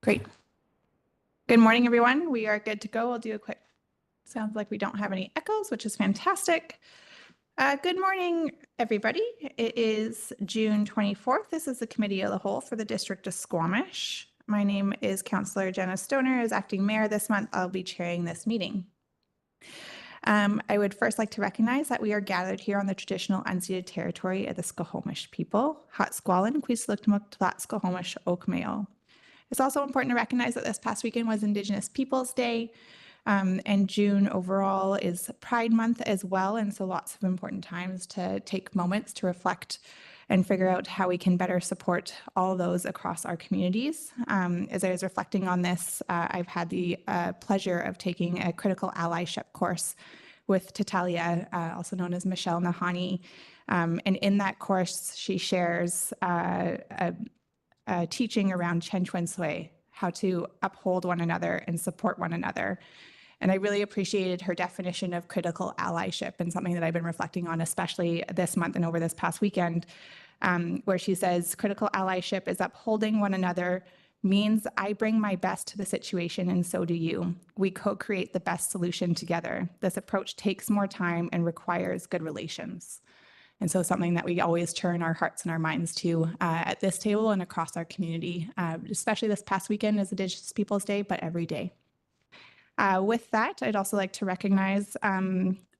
Great. Good morning, everyone. We are good to go. We'll do a quick, sounds like we don't have any echoes, which is fantastic. Good morning, everybody. It is June 24th. This is the Committee of the Whole for the District of Squamish. My name is Councillor Jenna Stoner. As acting mayor this month, I'll be chairing this meeting. I would first like to recognize that we are gathered here on the traditional unceded territory of the Squamish people, Hatsqualin, Quislukmuk, Tlat Squamish, Oakmail. It's also important to recognize that this past weekend was Indigenous Peoples Day, and June overall is Pride Month as well, and so lots of important times to take moments to reflect and figure out how we can better support all those across our communities. As I was reflecting on this, I've had the pleasure of taking a critical allyship course with Tatalia, also known as Michelle Nahani, and in that course she shares teaching around Chen Chuan Sui, how to uphold one another and support one another. And I really appreciated her definition of critical allyship, and something that I've been reflecting on, especially this month and over this past weekend, where she says, critical allyship is upholding one another, means I bring my best to the situation and so do you. We co-create the best solution together. This approach takes more time and requires good relations. And so something that we always turn our hearts and our minds to at this table and across our community, especially this past weekend as Indigenous Peoples Day, but every day. With that, I'd also like to recognize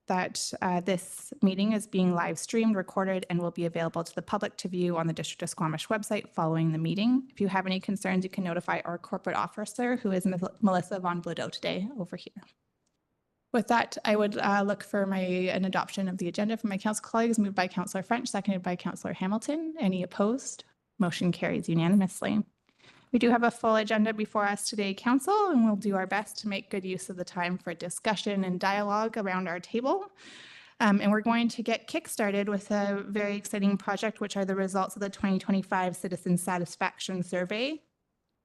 that this meeting is being live streamed, recorded, and will be available to the public to view on the District of Squamish website following the meeting. If you have any concerns, you can notify our corporate officer, who is Melissa Von Bludo today over here. With that, I would look for an adoption of the agenda from my council colleagues, moved by Councillor French, seconded by Councillor Hamilton. Any opposed? Motion carries unanimously. We do have a full agenda before us today, Council, and we'll do our best to make good use of the time for discussion and dialogue around our table. And we're going to get kick-started with a very exciting project, which are the results of the 2025 Citizen Satisfaction Survey.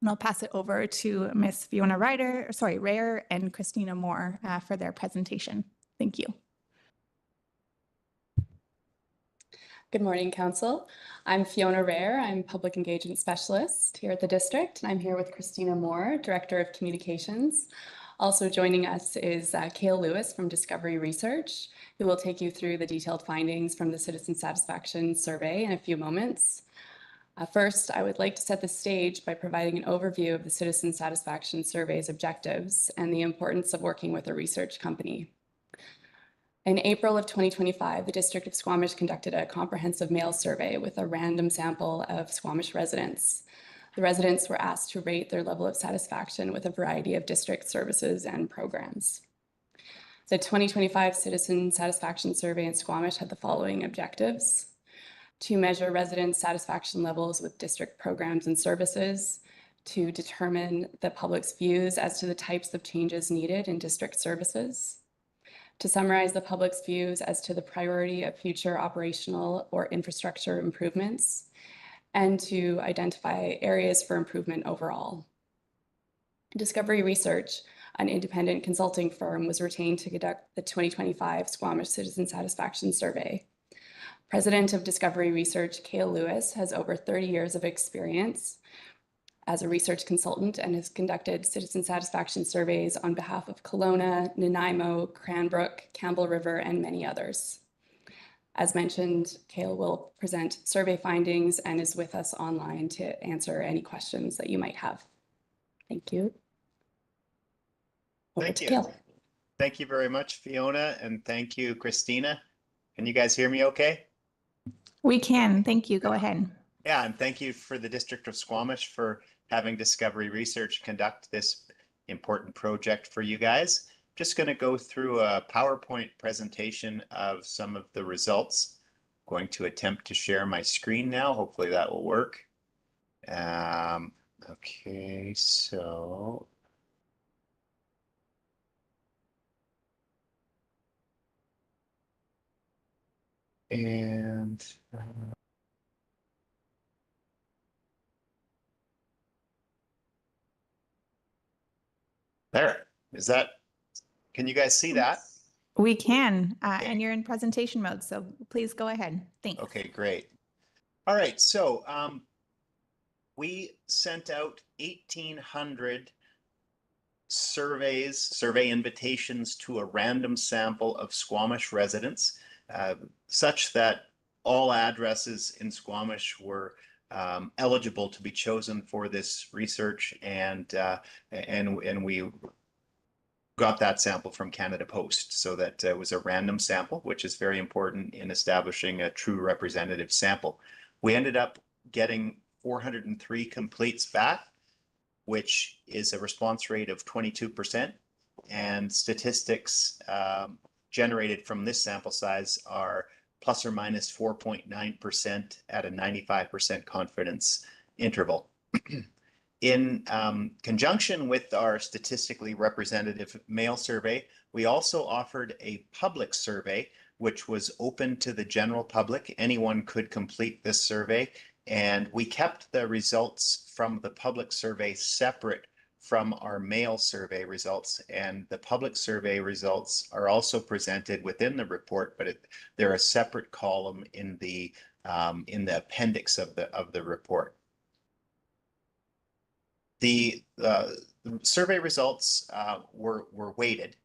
And I'll pass it over to Ms. Fiona Rayher and Christina Moore for their presentation. Thank you. Good morning, Council. I'm Fiona Rayher. I'm Public Engagement Specialist here at the District, and I'm here with Christina Moore, Director of Communications. Also joining us is Cale Lewis from Discovery Research, who will take you through the detailed findings from the Citizen Satisfaction Survey in a few moments. First, I would like to set the stage by providing an overview of the Citizen Satisfaction Survey's objectives and the importance of working with a research company. In April of 2025, the District of Squamish conducted a comprehensive mail survey with a random sample of Squamish residents. The residents were asked to rate their level of satisfaction with a variety of district services and programs. The 2025 Citizen Satisfaction Survey in Squamish had the following objectives: to measure resident satisfaction levels with district programs and services, to determine the public's views as to the types of changes needed in district services, to summarize the public's views as to the priority of future operational or infrastructure improvements, and to identify areas for improvement overall. Discovery Research, an independent consulting firm, was retained to conduct the 2025 Squamish Citizen Satisfaction Survey. President of Discovery Research, Cale Lewis, has over 30 years of experience as a research consultant and has conducted citizen satisfaction surveys on behalf of Kelowna, Nanaimo, Cranbrook, Campbell River, and many others. As mentioned, Cale will present survey findings and is with us online to answer any questions that you might have. Thank you. Thank you. Thank you very much, Fiona, and thank you, Christina. Can you guys hear me okay? We can. Thank you. Go ahead. Yeah, and thank you for the District of Squamish for having Discovery Research conduct this important project for you guys. Just going to go through a PowerPoint presentation of some of the results. I'm going to attempt to share my screen now. Hopefully that will work. Okay, so there is that. Can you guys see that? We can, and you're in presentation mode, so please go ahead. Thanks. Okay, great. All right, so we sent out 1,800 survey invitations to a random sample of Squamish residents, such that all addresses in Squamish were eligible to be chosen for this research, and we got that sample from Canada Post, so that it was a random sample, which is very important in establishing a true representative sample. We ended up getting 403 completes back, which is a response rate of 22%, and statistics generated from this sample size are plus or minus 4.9% at a 95% confidence interval. In conjunction with our statistically representative mail survey, we also offered a public survey, which was open to the general public. Anyone could complete this survey, and we kept the results from the public survey separate from our mail survey results. And the public survey results are also presented within the report, but they're a separate column in the appendix of the report. The survey results were weighted.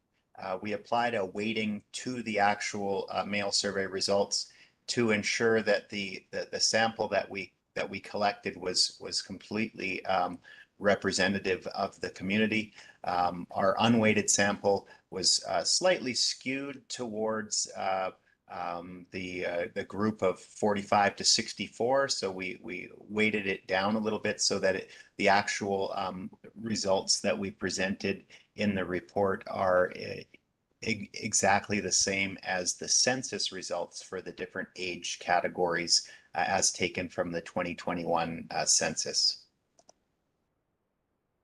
We applied a weighting to the actual mail survey results to ensure that the sample that we collected was completely representative of the community. Our unweighted sample was slightly skewed towards the group of 45 to 64. So we weighted it down a little bit so that the actual results that we presented in the report are exactly the same as the census results for the different age categories as taken from the 2021 census.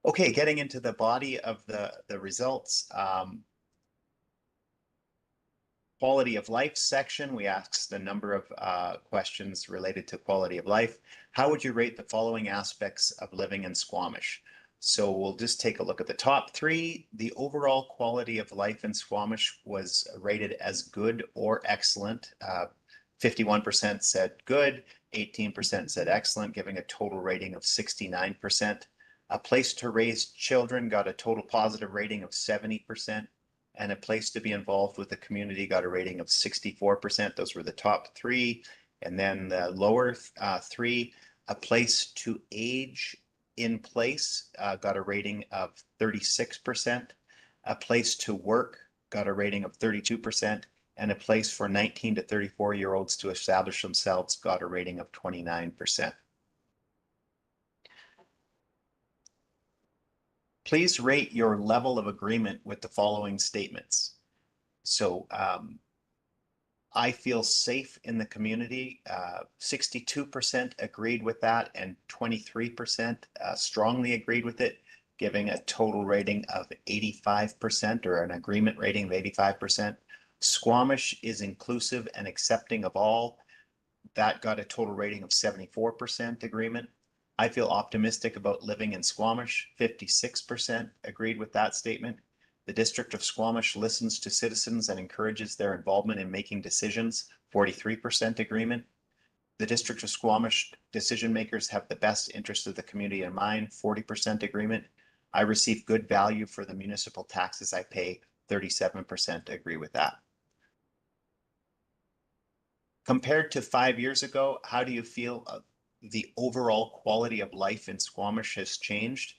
Okay, getting into the body of the results. Quality of life section, we asked a number of questions related to quality of life. How would you rate the following aspects of living in Squamish? So we'll just take a look at the top three. The overall quality of life in Squamish was rated as good or excellent. 51% said good, 18% said excellent, giving a total rating of 69%. A place to raise children got a total positive rating of 70%. And a place to be involved with the community got a rating of 64%. Those were the top three. And then the lower three, a place to age in place got a rating of 36%. A place to work got a rating of 32%. And a place for 19 to 34-year-olds to establish themselves got a rating of 29%. Please rate your level of agreement with the following statements. So I feel safe in the community. 62% agreed with that, and 23% strongly agreed with it, giving a total rating of 85%, or an agreement rating of 85%. Squamish is inclusive and accepting of all. That got a total rating of 74% agreement. I feel optimistic about living in Squamish. 56% agreed with that statement. The District of Squamish listens to citizens and encourages their involvement in making decisions. 43% agreement. The District of Squamish decision makers have the best interest of the community in mind. 40% agreement. I receive good value for the municipal taxes I pay. 37% agree with that. Compared to 5 years ago, how do you feel the overall quality of life in Squamish has changed?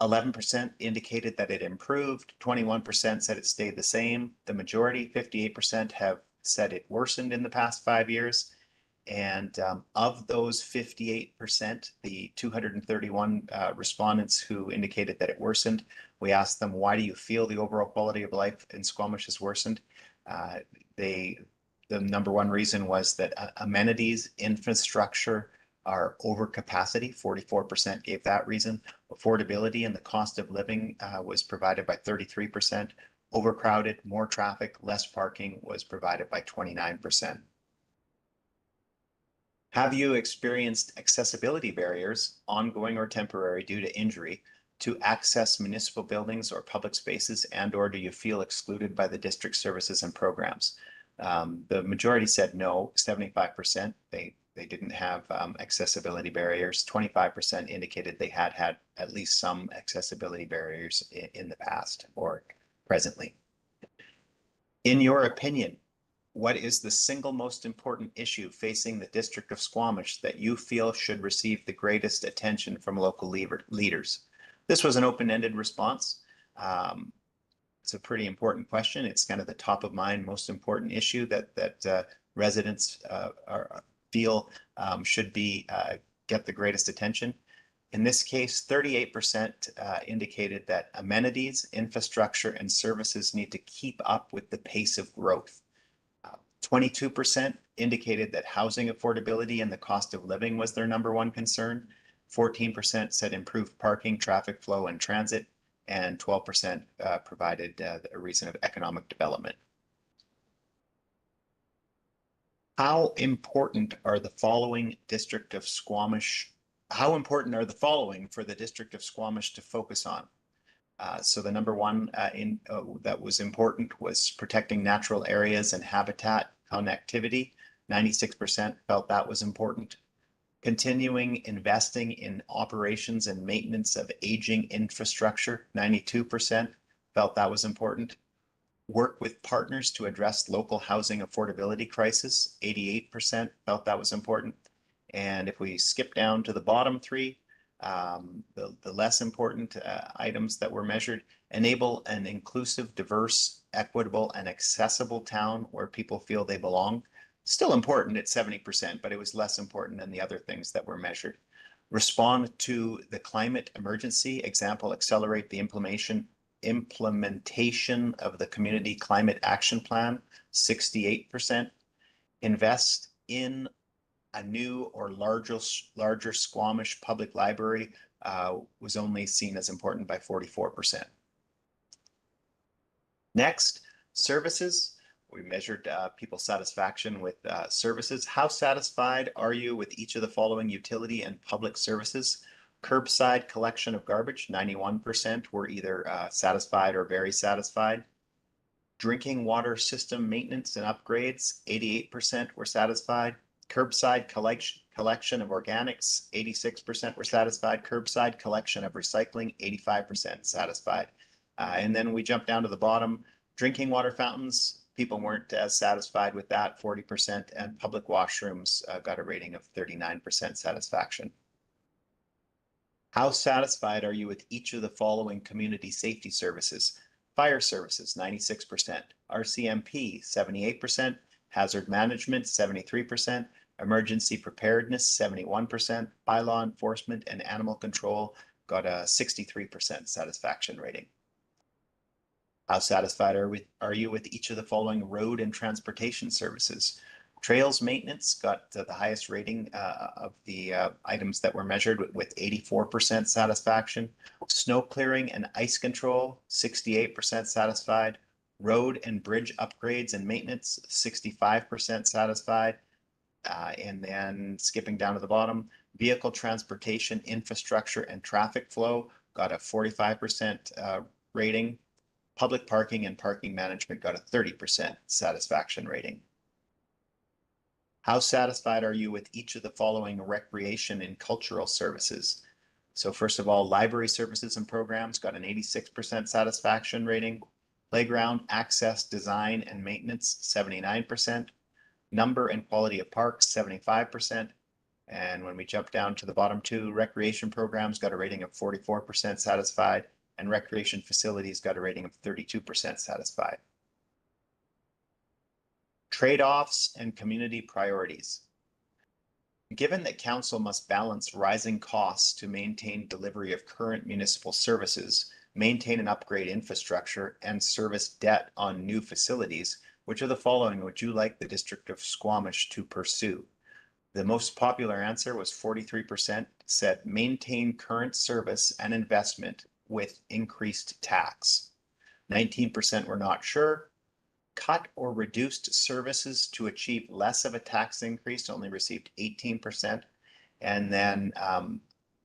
11% indicated that it improved. 21% said it stayed the same. The majority, 58%, have said it worsened in the past 5 years. And of those 58%, the 231 respondents who indicated that it worsened, we asked them, why do you feel the overall quality of life in Squamish has worsened? The number one reason was that amenities, infrastructure are over capacity. 44% gave that reason. Affordability and the cost of living was provided by 33%. Overcrowded, more traffic, less parking was provided by 29%. Have you experienced accessibility barriers, ongoing or temporary, due to injury, to access municipal buildings or public spaces, and/or do you feel excluded by the district services and programs? The majority said no, 75%. They they didn't have accessibility barriers. 25% indicated they had had at least some accessibility barriers in the past or presently. In your opinion, what is the single most important issue facing the District of Squamish that you feel should receive the greatest attention from local leaders? This was an open-ended response. It's a pretty important question. It's kind of the top of mind, most important issue that residents feel should be get the greatest attention. In this case, 38% indicated that amenities, infrastructure, and services need to keep up with the pace of growth. 22% indicated that housing affordability and the cost of living was their number one concern. 14% said improved parking, traffic flow, and transit, and 12% provided a reason of economic development. How important are the following District of Squamish? How important are the following for the District of Squamish to focus on? So the number one that was important was protecting natural areas and habitat connectivity. 96% felt that was important. Continuing investing in operations and maintenance of aging infrastructure. 92% felt that was important. Work with partners to address local housing affordability crisis. 88% felt that was important. And if we skip down to the bottom three, the less important items that were measured, enable an inclusive, diverse, equitable, and accessible town where people feel they belong. Still important at 70%, but it was less important than the other things that were measured. Respond to the climate emergency. Example, accelerate the implementation of the Community Climate Action Plan. 68%. Invest in a new or larger Squamish public library was only seen as important by 44%. Next, services. We measured people's satisfaction with services. How satisfied are you with each of the following utility and public services? Curbside collection of garbage, 91% were either satisfied or very satisfied. Drinking water system maintenance and upgrades, 88% were satisfied. Curbside collection of organics, 86% were satisfied. Curbside collection of recycling, 85% satisfied. And then we jump down to the bottom. Drinking water fountains, people weren't as satisfied with that, 40%, and public washrooms got a rating of 39% satisfaction. How satisfied are you with each of the following community safety services? Fire services, 96%. RCMP, 78%. Hazard management, 73%. Emergency preparedness, 71%. Bylaw enforcement and animal control got a 63% satisfaction rating. How satisfied are you with each of the following road and transportation services? Trails maintenance got the highest rating of the items that were measured with 84% satisfaction. Snow clearing and ice control, 68% satisfied. Road and bridge upgrades and maintenance, 65% satisfied. And then skipping down to the bottom, vehicle transportation, infrastructure, and traffic flow got a 45% rating. Public parking and parking management got a 30% satisfaction rating. How satisfied are you with each of the following recreation and cultural services? So first of all, library services and programs got an 86% satisfaction rating. Playground access, design, and maintenance, 79%. Number and quality of parks, 75%. And when we jump down to the bottom two, recreation programs got a rating of 44% satisfied, and recreation facilities got a rating of 32% satisfied. Trade-offs and community priorities. Given that council must balance rising costs to maintain delivery of current municipal services, maintain and upgrade infrastructure, and service debt on new facilities, which of the following would you like the District of Squamish to pursue? The most popular answer was 43% said maintain current service and investment with increased tax. 19% were not sure. Cut or reduced services to achieve less of a tax increase only received 18%. And then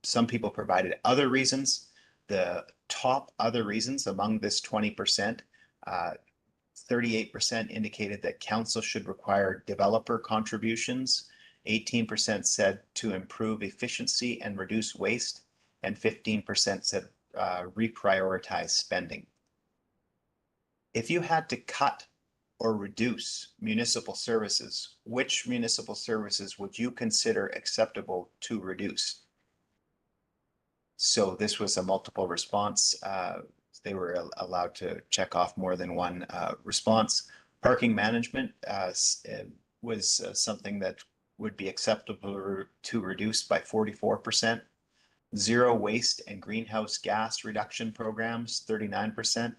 some people provided other reasons. The top other reasons among this 20%, 38% indicated that council should require developer contributions, 18% said to improve efficiency and reduce waste, and 15% said reprioritize spending. If you had to cut or reduce municipal services, which municipal services would you consider acceptable to reduce? So this was a multiple response. They were allowed to check off more than one response. Parking management was something that would be acceptable to reduce by 44%. Zero waste and greenhouse gas reduction programs, 39%.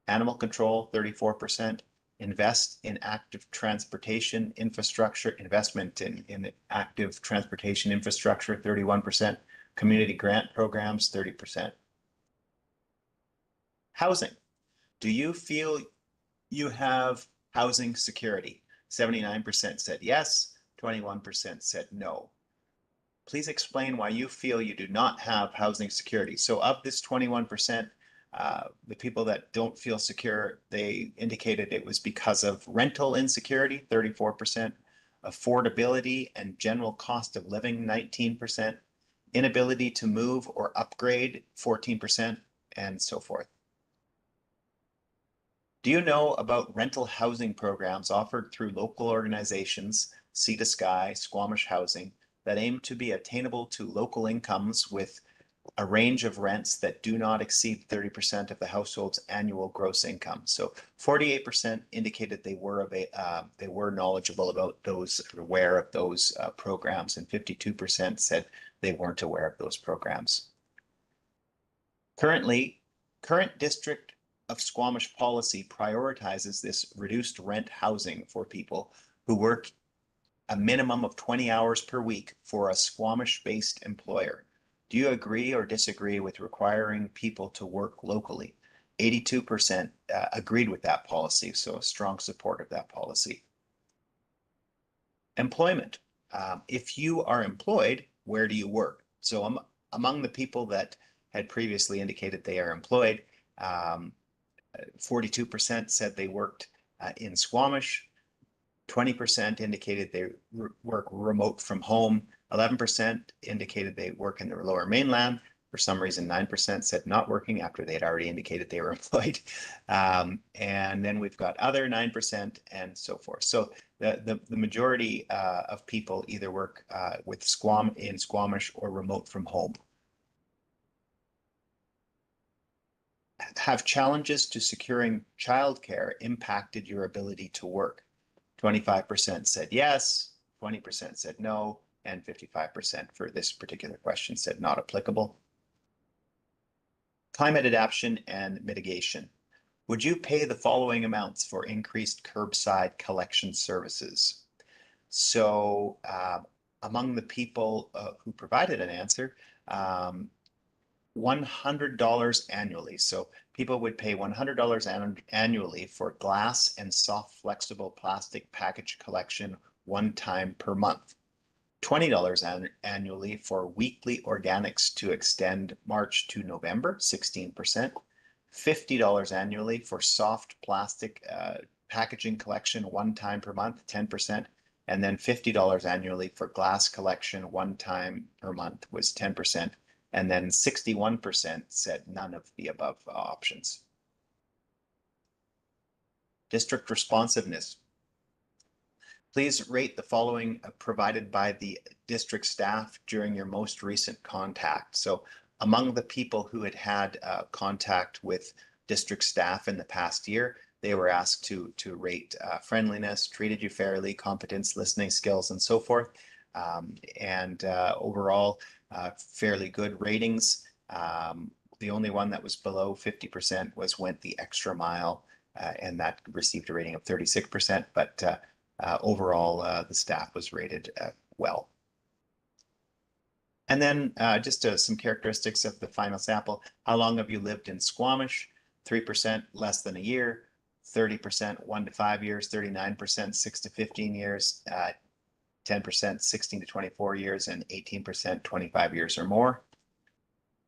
Animal control, 34%. Invest in active transportation infrastructure, investment in active transportation infrastructure, 31%. Community grant programs, 30%. Housing. Do you feel you have housing security? 79% said yes, 21% said no. Please explain why you feel you do not have housing security. So of this 21%, the people that don't feel secure, they indicated it was because of rental insecurity, 34%, affordability and general cost of living, 19%, inability to move or upgrade, 14%, and so forth. Do you know about rental housing programs offered through local organizations, Sea to Sky, Squamish Housing, that aim to be attainable to local incomes with a range of rents that do not exceed 30% of the household's annual gross income? So 48% indicated they were knowledgeable about those, aware of those programs, and 52% said they weren't aware of those programs. Current District of Squamish policy prioritizes this reduced rent housing for people who work a minimum of 20 hours per week for a Squamish-based employer. Do you agree or disagree with requiring people to work locally? 82% agreed with that policy, so a strong support of that policy. Employment. If you are employed, where do you work? So among the people that had previously indicated they are employed, 42% said they worked in Squamish, 20% indicated they work remote from home, 11% indicated they work in the Lower Mainland. For some reason, 9% said not working after they had already indicated they were employed. And then we've got other 9% and so forth. So the majority of people either work with in Squamish or remote from home. Have challenges to securing childcare impacted your ability to work? 25% said yes, 20% said no, and 55% for this particular question said not applicable. Climate adaptation and mitigation. Would you pay the following amounts for increased curbside collection services? So among the people who provided an answer, $100 annually. So people would pay $100 annually for glass and soft flexible plastic package collection one time per month. $20 annually for weekly organics to extend March to November, 16%. $50 annually for soft plastic packaging collection one time per month, 10%. And then $50 annually for glass collection one time per month was 10%. And then 61% said none of the above options. District responsiveness. Please rate the following provided by the district staff during your most recent contact. So among the people who had had contact with district staff in the past year, they were asked to rate friendliness, treated you fairly, competence, listening skills, and so forth. Overall, fairly good ratings. The only one that was below 50% was went the extra mile, and that received a rating of 36%. But overall, the staff was rated well. And then just some characteristics of the final sample. How long have you lived in Squamish? 3% less than a year, 30% 1 to 5 years, 39% 6 to 15 years, 10% 16 to 24 years, and 18% 25 years or more.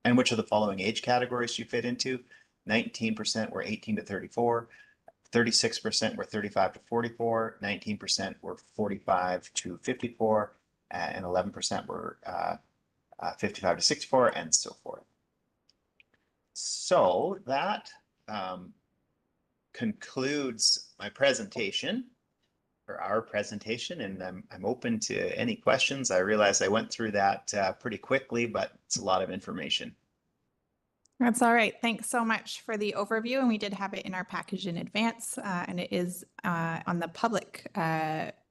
And which of the following age categories you fit into? 19% were 18 to 34, 36% were 35 to 44, 19% were 45 to 54, and 11% were 55 to 64, and so forth. So that concludes my presentation, or our presentation, and I'm open to any questions. I realize I went through that pretty quickly, but it's a lot of information. That's all right. Thanks so much for the overview. And we did have it in our package in advance, and it is on the public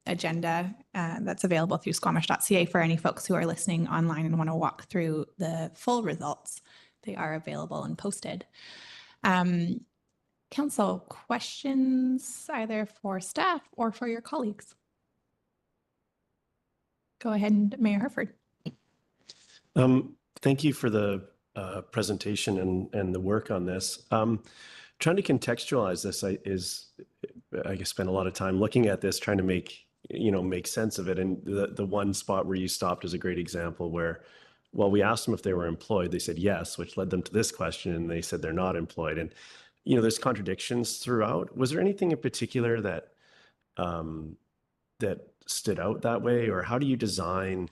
agenda that's available through squamish.ca for any folks who are listening online and want to walk through the full results. They are available and posted. Council, questions either for staff or for your colleagues? Go ahead, Mayor Herford. Thank you for the presentation and the work on this. Trying to contextualize this I guess spent a lot of time looking at this, trying to make sense of it. And the one spot where you stopped is a great example where, well, we asked them if they were employed. They said yes, which led them to this question, and they said they're not employed. And there's contradictions throughout. Was there anything in particular that that stood out that way, or how do you design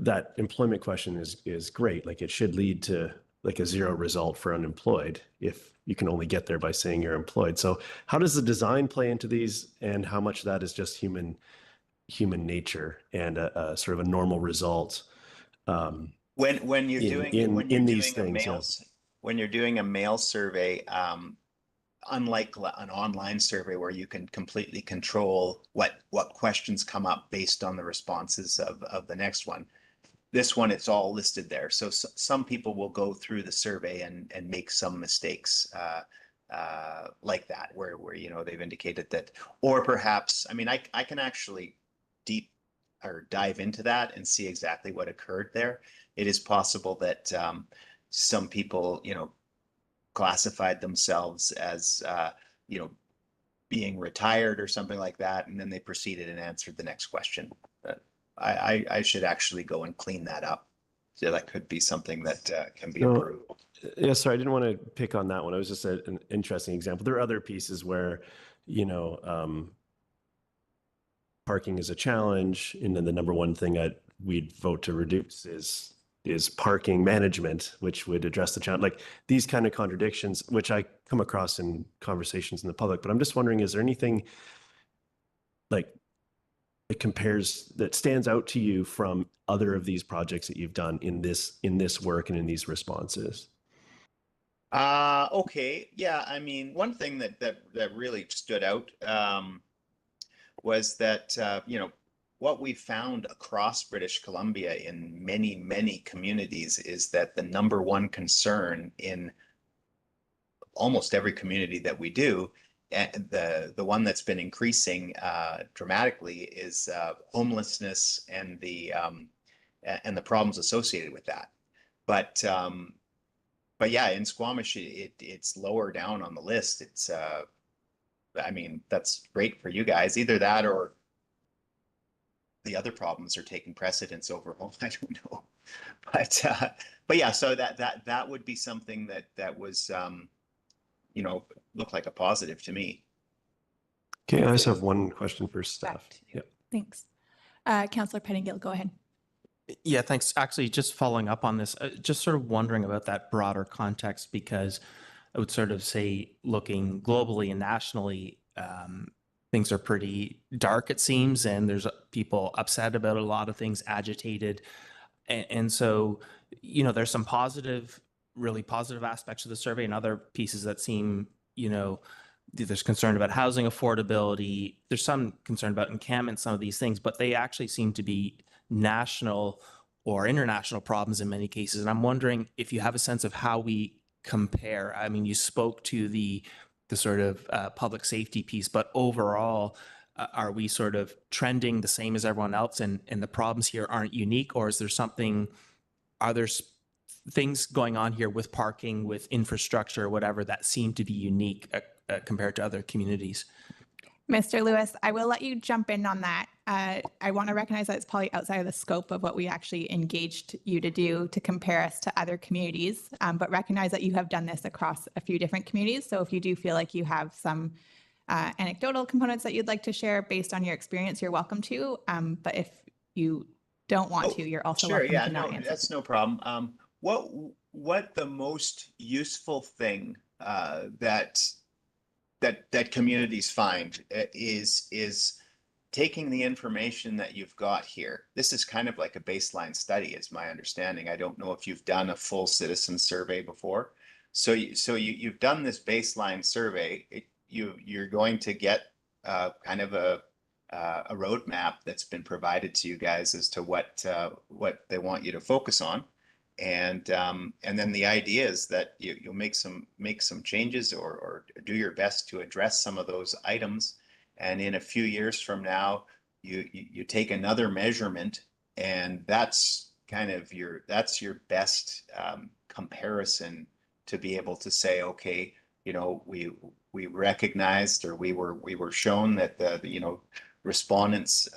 that employment question is great. Like it should lead to like a zero result for unemployed if you can only get there by saying you're employed. So how does the design play into these, and how much of that is just human nature and a sort of a normal result? When you're doing a mail survey, unlike an online survey where you can completely control what questions come up based on the responses of the next one, this one, it's all listed there. So some people will go through the survey and make some mistakes like that, where they've indicated that, or perhaps, I mean, I can actually dive into that and see exactly what occurred there. It is possible that some people, classified themselves as, being retired or something like that, and then they proceeded and answered the next question. But I should actually go and clean that up. So that could be something that can be improved. Yeah, sorry, I didn't want to pick on that one. It was just an interesting example. There are other pieces where, parking is a challenge, and then the number one thing we'd vote to reduce is parking management, which would address the challenge. Like these kind of contradictions, which I come across in conversations in the public. But I'm just wondering, is there anything like it compares that stands out to you from other of these projects that you've done in this work and in these responses? Okay. Yeah. I mean, one thing that really stood out was that, what we found across British Columbia in many, many communities is that the number one concern in almost every community that we do, and the one that's been increasing dramatically is homelessness and the problems associated with that. But yeah, in Squamish, it's lower down on the list. It's I mean, that's great for you guys. Either that or the other problems are taking precedence over home. I don't know, but yeah. So that would be something that was looked like a positive to me. Okay, I just have one question for staff. Yeah. Thanks. Councillor Pettingill, go ahead. Yeah, thanks. Actually, just following up on this, just sort of wondering about that broader context, because I would sort of say, looking globally and nationally, things are pretty dark, it seems, and there's people upset about a lot of things, agitated. And so, there's some really positive aspects of the survey, and other pieces that seem, there's concern about housing affordability. There's some concern about encampment, some of these things, but they actually seem to be national or international problems in many cases. And I'm wondering if you have a sense of how we compare. I mean, you spoke to the sort of public safety piece, but overall, are we sort of trending the same as everyone else, and the problems here aren't unique? Or is there are there things going on here with parking, with infrastructure, or whatever, that seem to be unique compared to other communities? Mr. Lewis, I will let you jump in on that. I want to recognize that it's probably outside of the scope of what we actually engaged you to do to compare us to other communities, but recognize that you have done this across a few different communities. So if you do feel like you have some anecdotal components that you'd like to share based on your experience, you're welcome to. But if you don't want to, you're also Sure, welcome yeah, to not no, answer. that's no problem. What the most useful thing that communities find is taking the information that you've got here. This is kind of like a baseline study, is my understanding. I don't know if you've done a full citizen survey before. So you've done this baseline survey. You're going to get kind of a roadmap that's been provided to you guys as to what they want you to focus on. And then the idea is that you'll make some changes or do your best to address some of those items. And in a few years from now, you take another measurement, and that's kind of your best comparison to be able to say, okay, we recognized, or we were shown that the respondents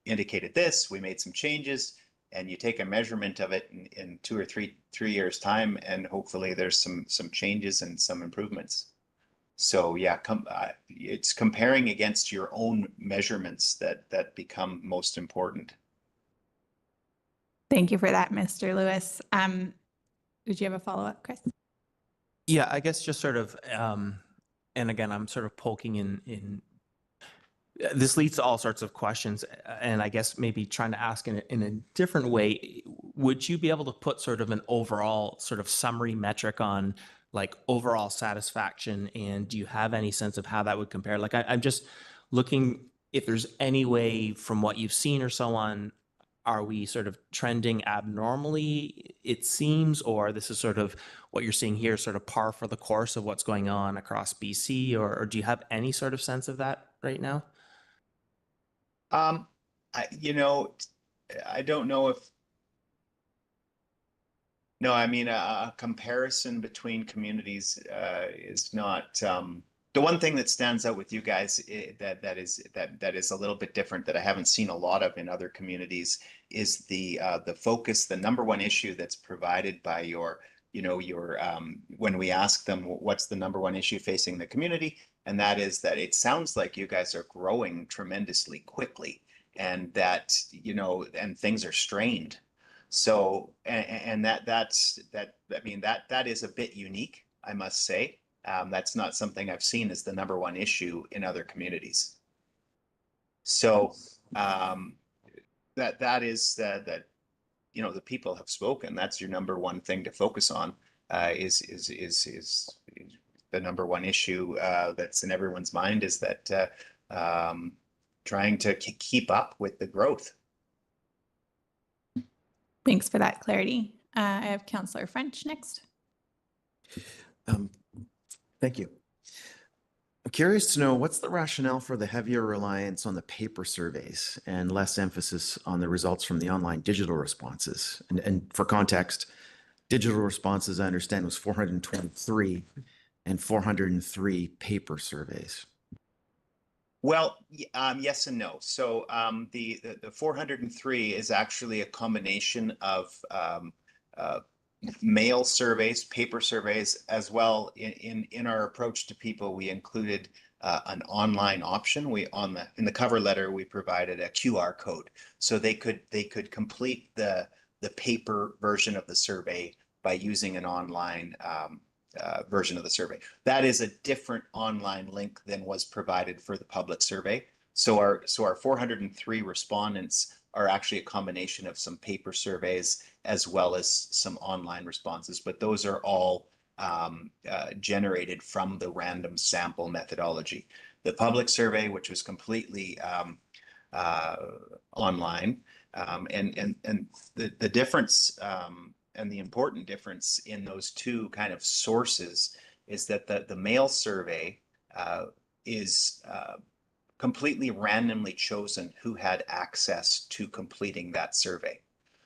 indicated this. We made some changes, and you take a measurement of it in 2 or 3 years time, and hopefully there's some changes and some improvements. So yeah, it's comparing against your own measurements that become most important. Thank you for that, Mr. Lewis. Did you have a follow-up, Chris? Yeah, I guess just sort of, and again, I'm sort of poking in. This leads to all sorts of questions, and I guess maybe trying to ask in a different way. Would you be able to put sort of an overall sort of summary metric on like overall satisfaction, and do you have any sense of how that would compare? Like I'm just looking if there's any way from what you've seen or so on, are we sort of trending abnormally, it seems, or this is sort of what you're seeing here, sort of par for the course of what's going on across BC, or do you have any sort of sense of that right now? I don't know if, no, I mean, a comparison between communities is not, the one thing that stands out with you guys that is a little bit different, that I haven't seen a lot of in other communities, is the focus. The number one issue that's provided by your when we ask them what's the number one issue facing the community, and that is that it sounds like you guys are growing tremendously quickly, and that and things are strained. So and that's I mean that is a bit unique, I must say. That's not something I've seen as the number one issue in other communities. So that is that the people have spoken. That's your number one thing to focus on. Is the number one issue that's in everyone's mind, is that trying to keep up with the growth. Thanks for that clarity. I have Councillor French next. Thank you. I'm curious to know, what's the rationale for the heavier reliance on the paper surveys and less emphasis on the results from the online digital responses? And for context, digital responses, I understand, was 423 and 403 paper surveys. Well, yes and no. So the 403 is actually a combination of mail surveys, paper surveys, as well. In our approach to people, we included an online option. In the cover letter, we provided a QR code, so they could complete the paper version of the survey by using an online version of the survey. That is a different online link than was provided for the public survey. So our 403 respondents are actually a combination of some paper surveys as well as some online responses, but those are all generated from the random sample methodology. The public survey, which was completely online, and the difference and the important difference in those two kind of sources is that the mail survey is completely randomly chosen who had access to completing that survey.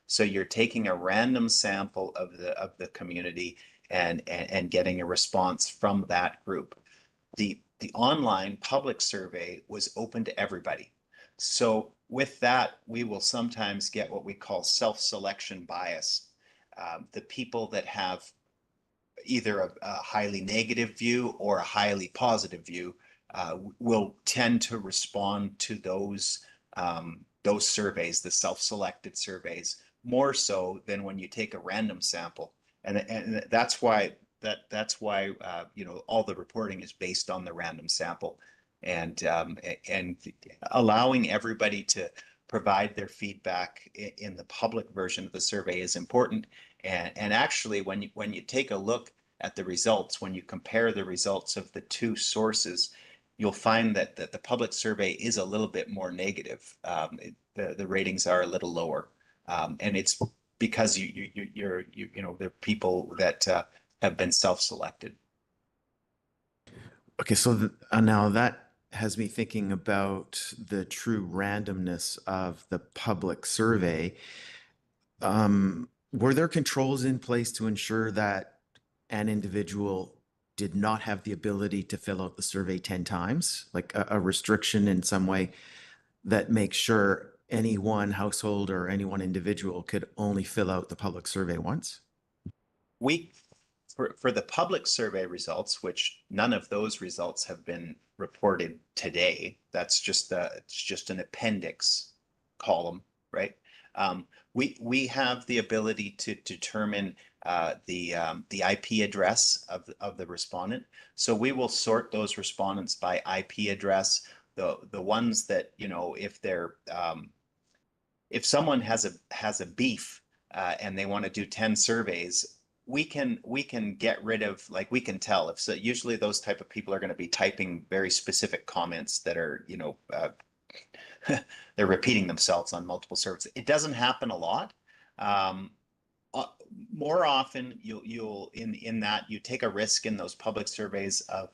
So you're taking a random sample of the community and getting a response from that group. The online public survey was open to everybody. So with that, we will sometimes get what we call self-selection bias. The people that have either a highly negative view or a highly positive view will tend to respond to those surveys, the self-selected surveys, more so than when you take a random sample. And that's why you know, all the reporting is based on the random sample, and allowing everybody to provide their feedback in the public version of the survey is important. And actually, when you take a look at the results, when you compare the results of the two sources, you'll find that the public survey is a little bit more negative. The ratings are a little lower, and it's because you know, they're people that have been self-selected. Okay, so now that has me thinking about the true randomness of the public survey. Were there controls in place to ensure that an individual did not have the ability to fill out the survey 10 times, like a restriction in some way that makes sure any one household or any one individual could only fill out the public survey once? For the public survey results, which none of those results have been reported today, that's just it's just an appendix column, right? We have the ability to determine the IP address of the respondent. So we will sort those respondents by IP address. The ones that, you know, if someone has a beef and they want to do 10 surveys, we can get rid of, like, we can tell if, so usually those type of people are going to be typing very specific comments that are, you know, they're repeating themselves on multiple surveys. It doesn't happen a lot. More often you'll in that you take a risk in those public surveys of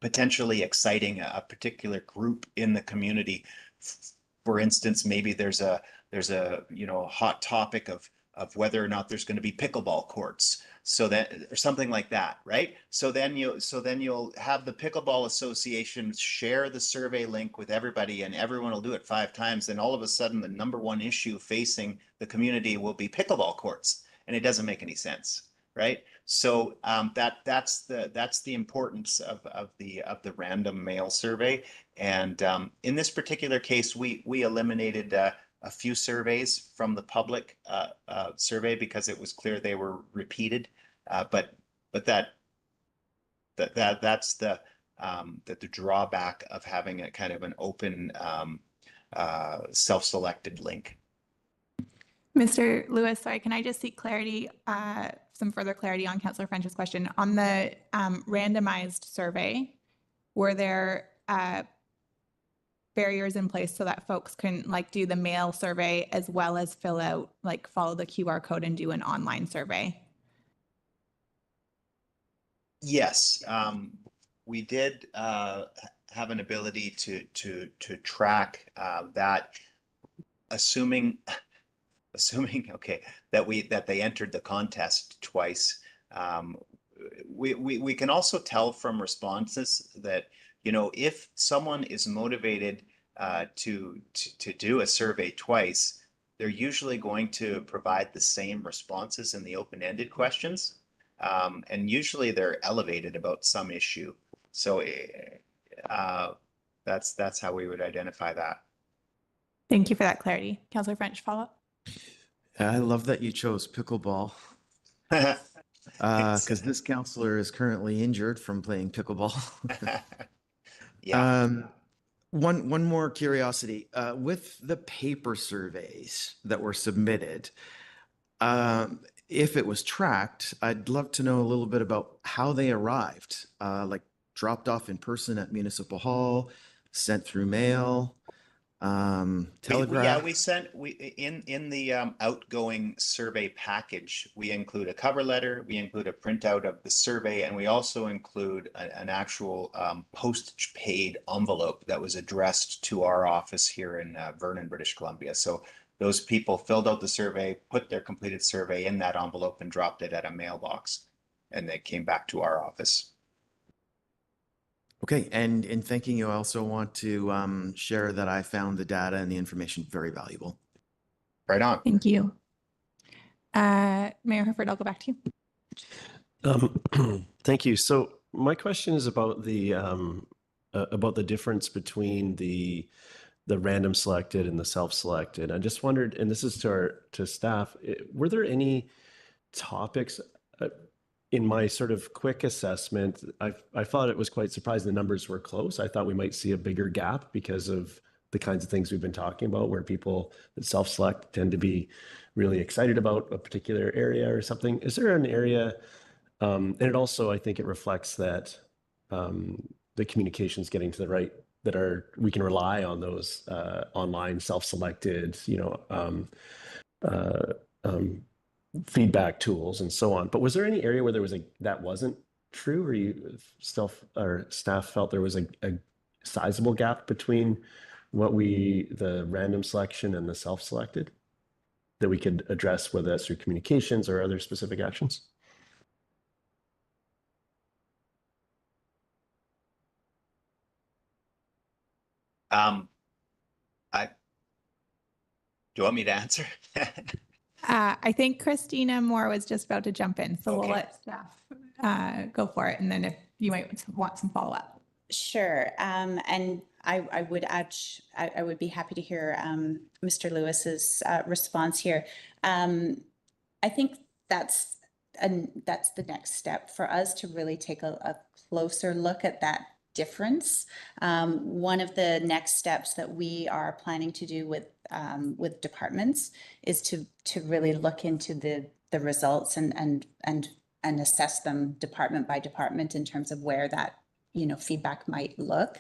potentially exciting a particular group in the community. For instance, maybe there's a you know, hot topic of whether or not there's going to be pickleball courts, so that, or something like that, right? So then you'll have the Pickleball Association share the survey link with everybody, and everyone will do it 5 times. Then all of a sudden, the #1 issue facing the community will be pickleball courts, and it doesn't make any sense, right? So that's the importance of the random mail survey. And in this particular case, we eliminated a few surveys from the public survey because it was clear they were repeated. But that's the drawback of having a kind of an open self-selected link. Mr. Lewis, sorry, can I just seek clarity, some further clarity on Councillor French's question? On the randomized survey, were there barriers in place so that folks can, like, do the mail survey as well as fill out, like, follow the QR code and do an online survey? Yes, we did have an ability to track that, assuming okay that they entered the contest twice. We can also tell from responses that, you know, if someone is motivated to do a survey twice, they're usually going to provide the same responses in the open-ended questions. And usually they're elevated about some issue. So that's how we would identify that. Thank you for that clarity. Councillor French, follow up. I love that you chose pickleball, because this counselor is currently injured from playing pickleball. Yeah. One more curiosity, with the paper surveys that were submitted, if it was tracked, I'd love to know a little bit about how they arrived, like dropped off in person at Municipal Hall, sent through mail, telegraph. In the outgoing survey package, we include a cover letter, we include a printout of the survey, and we also include an actual postage paid envelope that was addressed to our office here in Vernon, British Columbia. So those people filled out the survey, put their completed survey in that envelope, and dropped it at a mailbox, and they came back to our office. Okay, and in thanking you, I also want to share that I found the data and the information very valuable. Right on. Thank you. Mayor Herford, I'll go back to you. Thank you. So my question is about the difference between the random selected and the self-selected. I just wondered, and this is to staff, were there any topics in my sort of quick assessment? I thought it was quite surprising the numbers were close. I thought we might see a bigger gap because of the kinds of things we've been talking about, where people that self-select tend to be really excited about a particular area or something. Is there an area, and it also, I think it reflects that the communication's getting to the right, that we can rely on those online self-selected, feedback tools and so on. But was there any area where there was that wasn't true, or staff felt there was a sizable gap between the random selection and the self-selected that we could address, whether that's through communications or other specific actions? Do you want me to answer? I think Christina Moore was just about to jump in, so we'll Okay. let staff go for it. And then if you might want some follow-up. Sure. And I would add, I would be happy to hear Mr. Lewis's response here. I think that's the next step for us to really take a closer look at that difference. One of the next steps that we are planning to do with departments is to really look into the results and assess them department by department in terms of where that feedback might look.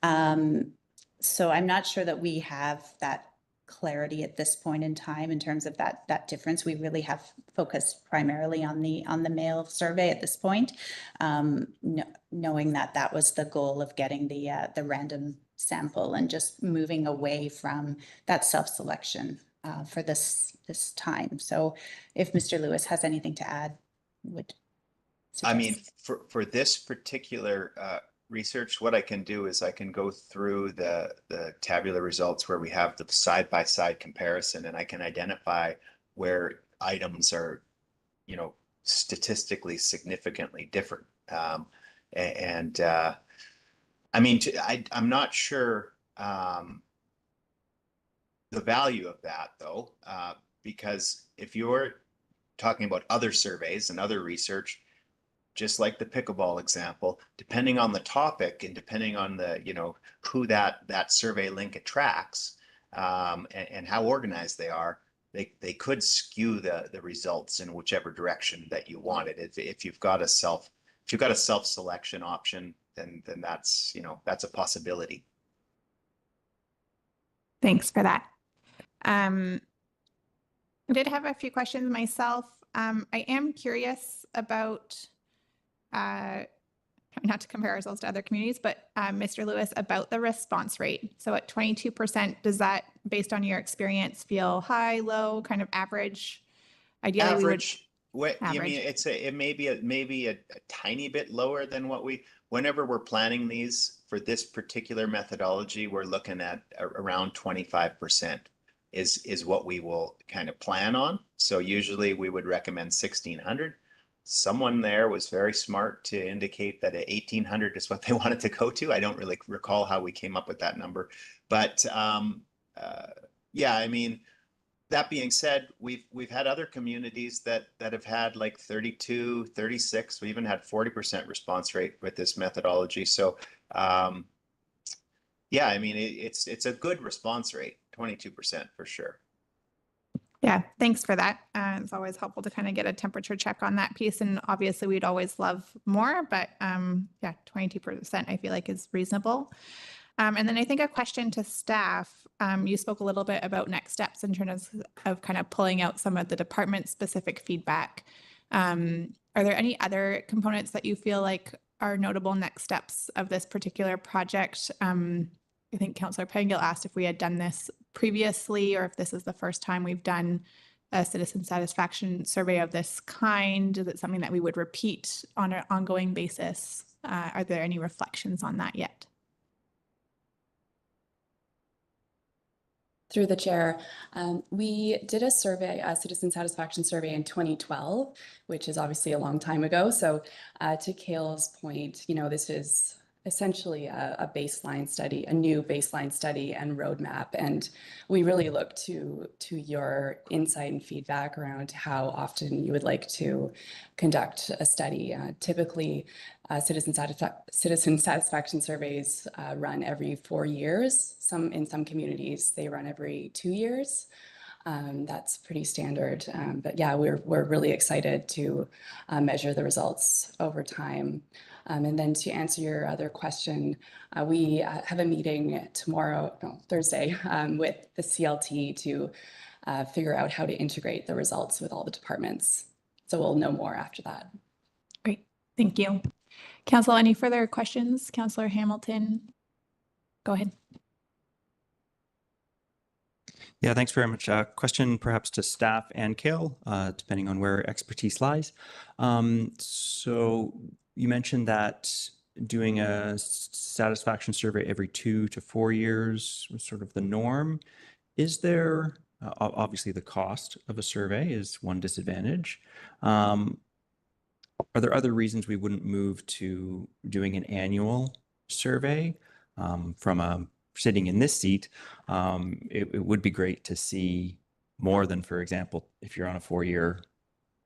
So I'm not sure that we have that clarity at this point in time in terms of that difference. We really have focused primarily on the mail survey at this point, knowing that was the goal of getting the random sample and just moving away from that self-selection for this time. So if Mr. Lewis has anything to add, would suggest. I mean, for this particular research, what I can do is I can go through the tabular results where we have the side-by-side comparison, and I can identify where items are, statistically significantly different. I mean, I'm not sure the value of that, though, because if you're talking about other surveys and other research, just like the pickleball example, depending on the topic and depending on the, who that survey link attracts, and how organized they are, they could skew the results in whichever direction that you wanted. If you've got a self-selection option, then that's, that's a possibility. Thanks for that. I did have a few questions myself. I am curious about, not to compare ourselves to other communities, but Mr. Lewis, about the response rate. So at 22%, does that, based on your experience, feel high, low, kind of average? Ideally, Average. Average. You mean it may be a tiny bit lower than whenever we're planning these for this particular methodology, we're looking at around 25% is what we will kind of plan on. So usually we would recommend 1,600. Someone there was very smart to indicate that 1,800 is what they wanted to go to. I don't really recall how we came up with that number, but yeah, I mean, that being said, we've had other communities that have had like 32, 36. We even had 40% response rate with this methodology. So yeah, I mean, it's a good response rate, 22% for sure. Yeah, thanks for that. It's always helpful to kind of get a temperature check on that piece. And obviously we'd always love more, but yeah, 22% I feel like is reasonable. And then I think a question to staff, you spoke a little bit about next steps in terms of kind of pulling out some of the department specific feedback. Are there any other components that you feel like are notable next steps of this particular project? I think Councillor Pengil asked if we had done this previously or if this is the first time we've done a citizen satisfaction survey of this kind. Is it something that we would repeat on an ongoing basis? Are there any reflections on that yet? Through the chair, we did a survey, a citizen satisfaction survey in 2012, which is obviously a long time ago. So to Kale's point, this is essentially a baseline study, a new baseline study and roadmap. And we really look to your insight and feedback around how often you would like to conduct a study. Typically, citizen satisfaction surveys run every 4 years. In some communities, they run every 2 years. That's pretty standard. But yeah, we're really excited to measure the results over time. And then to answer your other question, we have a meeting Thursday, with the CLT to figure out how to integrate the results with all the departments. So we'll know more after that. Great, thank you. Council, any further questions? Councillor Hamilton, go ahead. Yeah, thanks very much. Question perhaps to staff and Kale, depending on where expertise lies. So you mentioned that doing a satisfaction survey every 2 to 4 years was sort of the norm. Is there, obviously the cost of a survey is one disadvantage. Are there other reasons we wouldn't move to doing an annual survey? From a sitting in this seat, it would be great to see more than, for example, if you're on a 4-year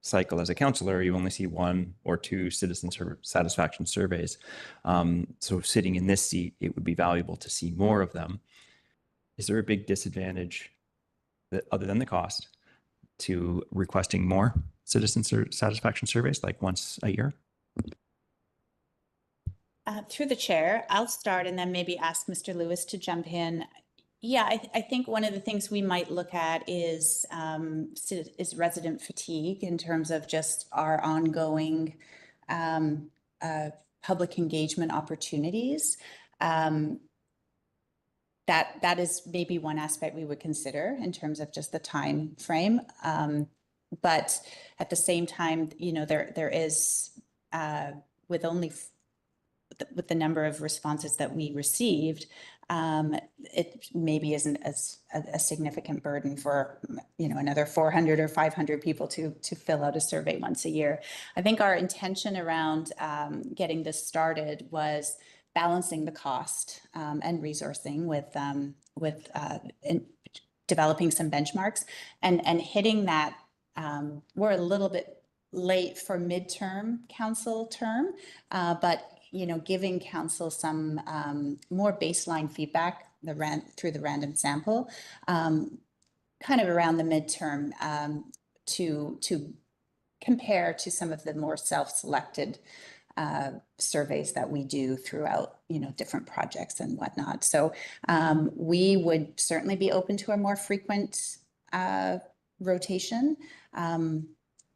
cycle as a councillor, you only see 1 or 2 citizen satisfaction surveys. So sitting in this seat, it would be valuable to see more of them. Is there a big disadvantage that, other than the cost, to requesting more citizen satisfaction surveys, like once a year? Through the chair, I'll start and then maybe ask Mr. Lewis to jump in. Yeah, I think one of the things we might look at is resident fatigue in terms of just our ongoing public engagement opportunities. That is maybe one aspect we would consider in terms of just the time frame. But at the same time, there is with the number of responses that we received, it maybe isn't as a significant burden for another 400 or 500 people to fill out a survey once a year. I think our intention around getting this started was balancing the cost and resourcing with developing some benchmarks and hitting that. We're a little bit late for midterm council term, but giving council some more baseline feedback through the random sample, kind of around the midterm, to compare to some of the more self-selected surveys that we do throughout different projects and whatnot. So we would certainly be open to a more frequent rotation.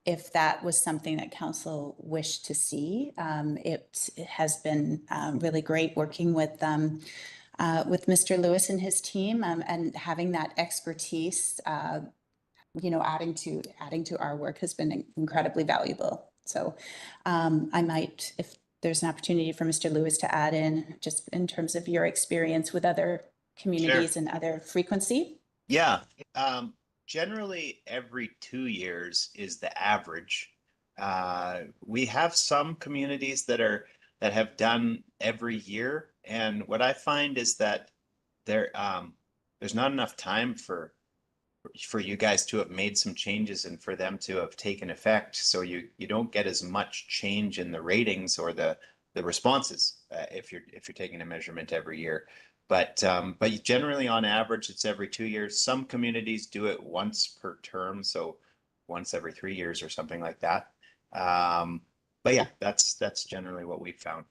If that was something that council wished to see. It has been really great working with Mr. Lewis and his team, and having that expertise, adding to our work has been incredibly valuable. So I might, if there's an opportunity for Mr. Lewis to add in, just in terms of your experience with other communities. Sure. And other frequency. Yeah. Generally, every 2 years is the average. We have some communities that have done every year, and what I find is that there's not enough time for you guys to have made some changes and for them to have taken effect. So you don't get as much change in the ratings or the responses if you're taking a measurement every year. But generally, on average, it's every 2 years. Some communities do it once per term, so once every 3 years or something like that. But yeah, that's generally what we've found.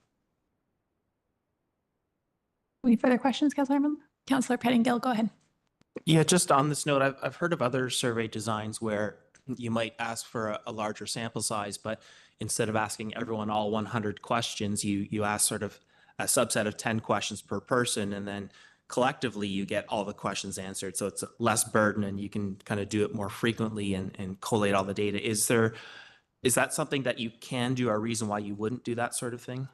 Any further questions, Councillor Pettingill, go ahead. Yeah, just on this note, I've heard of other survey designs where you might ask for a larger sample size, but instead of asking everyone all 100 questions, you ask sort of a subset of 10 questions per person, and then collectively you get all the questions answered. So it's less burden and you can kind of do it more frequently and collate all the data. Is that something that you can do, or a reason why you wouldn't do that sort of thing?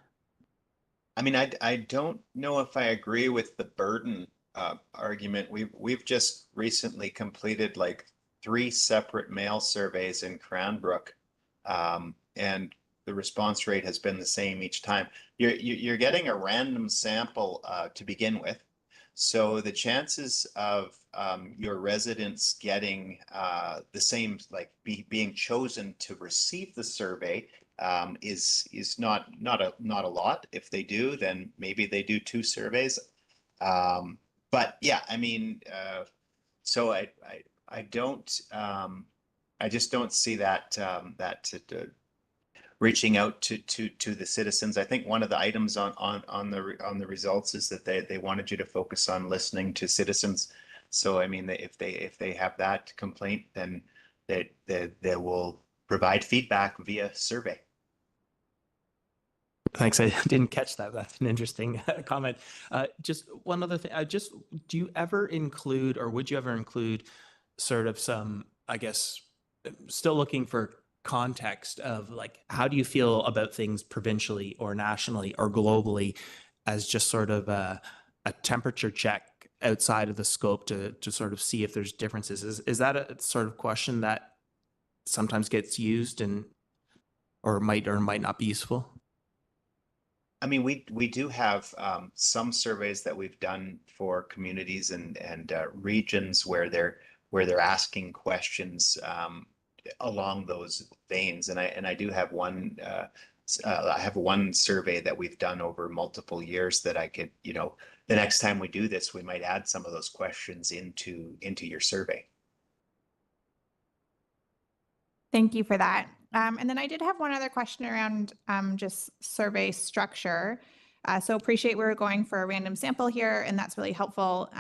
I mean, I don't know if I agree with the burden argument. We've just recently completed like 3 separate mail surveys in Cranbrook, and the response rate has been the same each time. You're getting a random sample to begin with, so the chances of your residents getting the same, like being chosen to receive the survey is not a lot. If they do, then maybe they do 2 surveys. But yeah, I mean, so I don't, I just don't see that reaching out to the citizens. I think one of the items on the results is that they wanted you to focus on listening to citizens. So I mean, if they have that complaint, then they will provide feedback via survey. Thanks. I didn't catch that. That's an interesting comment. Just one other thing. Do you ever include, or would you ever include sort of some, I guess, still looking for context of like, how do you feel about things provincially or nationally or globally as just sort of a temperature check outside of the scope to sort of see if there's differences? Is that a sort of question that sometimes gets used and or might not be useful? I mean, we do have some surveys that we've done for communities and regions where they're asking questions along those veins, and I do have one. I have one survey that we've done over multiple years that I could, you know, the next time we do this, we might add some of those questions into your survey. Thank you for that. And then I did have one other question around just survey structure. So appreciate we're going for a random sample here, and that's really helpful.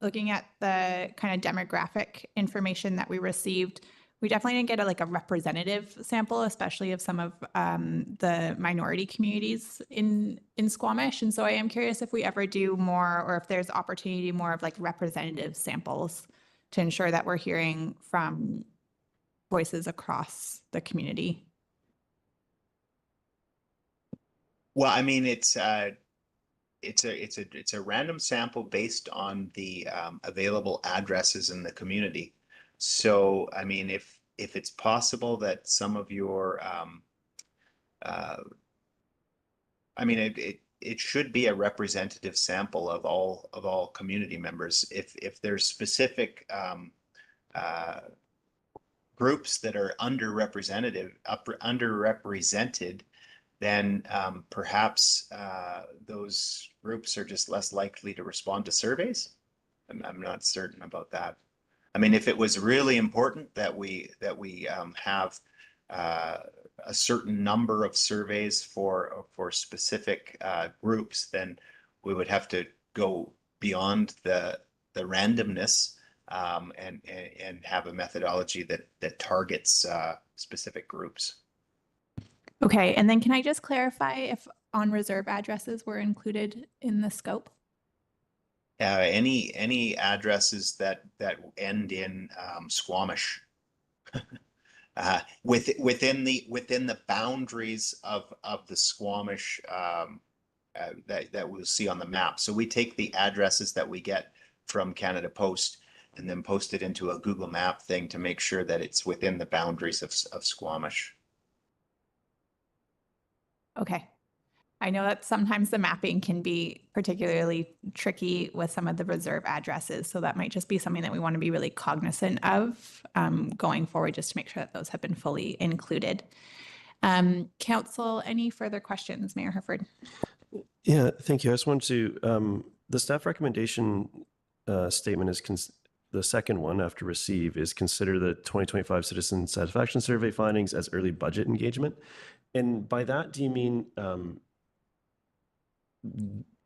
Looking at the kind of demographic information that we received, we definitely didn't get a representative sample, especially of some of the minority communities in Squamish. And so I am curious if we ever do more, or if there's opportunity more of like representative samples to ensure that we're hearing from voices across the community. Well, I mean, it's a random sample based on the available addresses in the community. So, I mean, if it's possible that some of your, I mean, it should be a representative sample of all community members. If there's specific groups that are underrepresented, then perhaps those groups are just less likely to respond to surveys. I'm not certain about that. I mean, if it was really important that we have a certain number of surveys for specific groups, then we would have to go beyond the randomness and have a methodology that targets specific groups. Okay, and then can I just clarify if on reserve addresses were included in the scope? Any addresses that end in Squamish, within the boundaries of the Squamish that we'll see on the map. So we take the addresses that we get from Canada Post and then post it into a Google Map thing to make sure that it's within the boundaries of Squamish. Okay. I know that sometimes the mapping can be particularly tricky with some of the reserve addresses. So that might just be something that we want to be really cognizant of going forward, just to make sure that those have been fully included. Council, any further questions, Mayor Herford? Yeah, thank you. I just wanted to, the staff recommendation statement is the second one after receive is consider the 2025 Citizen Satisfaction Survey findings as early budget engagement. And by that, do you mean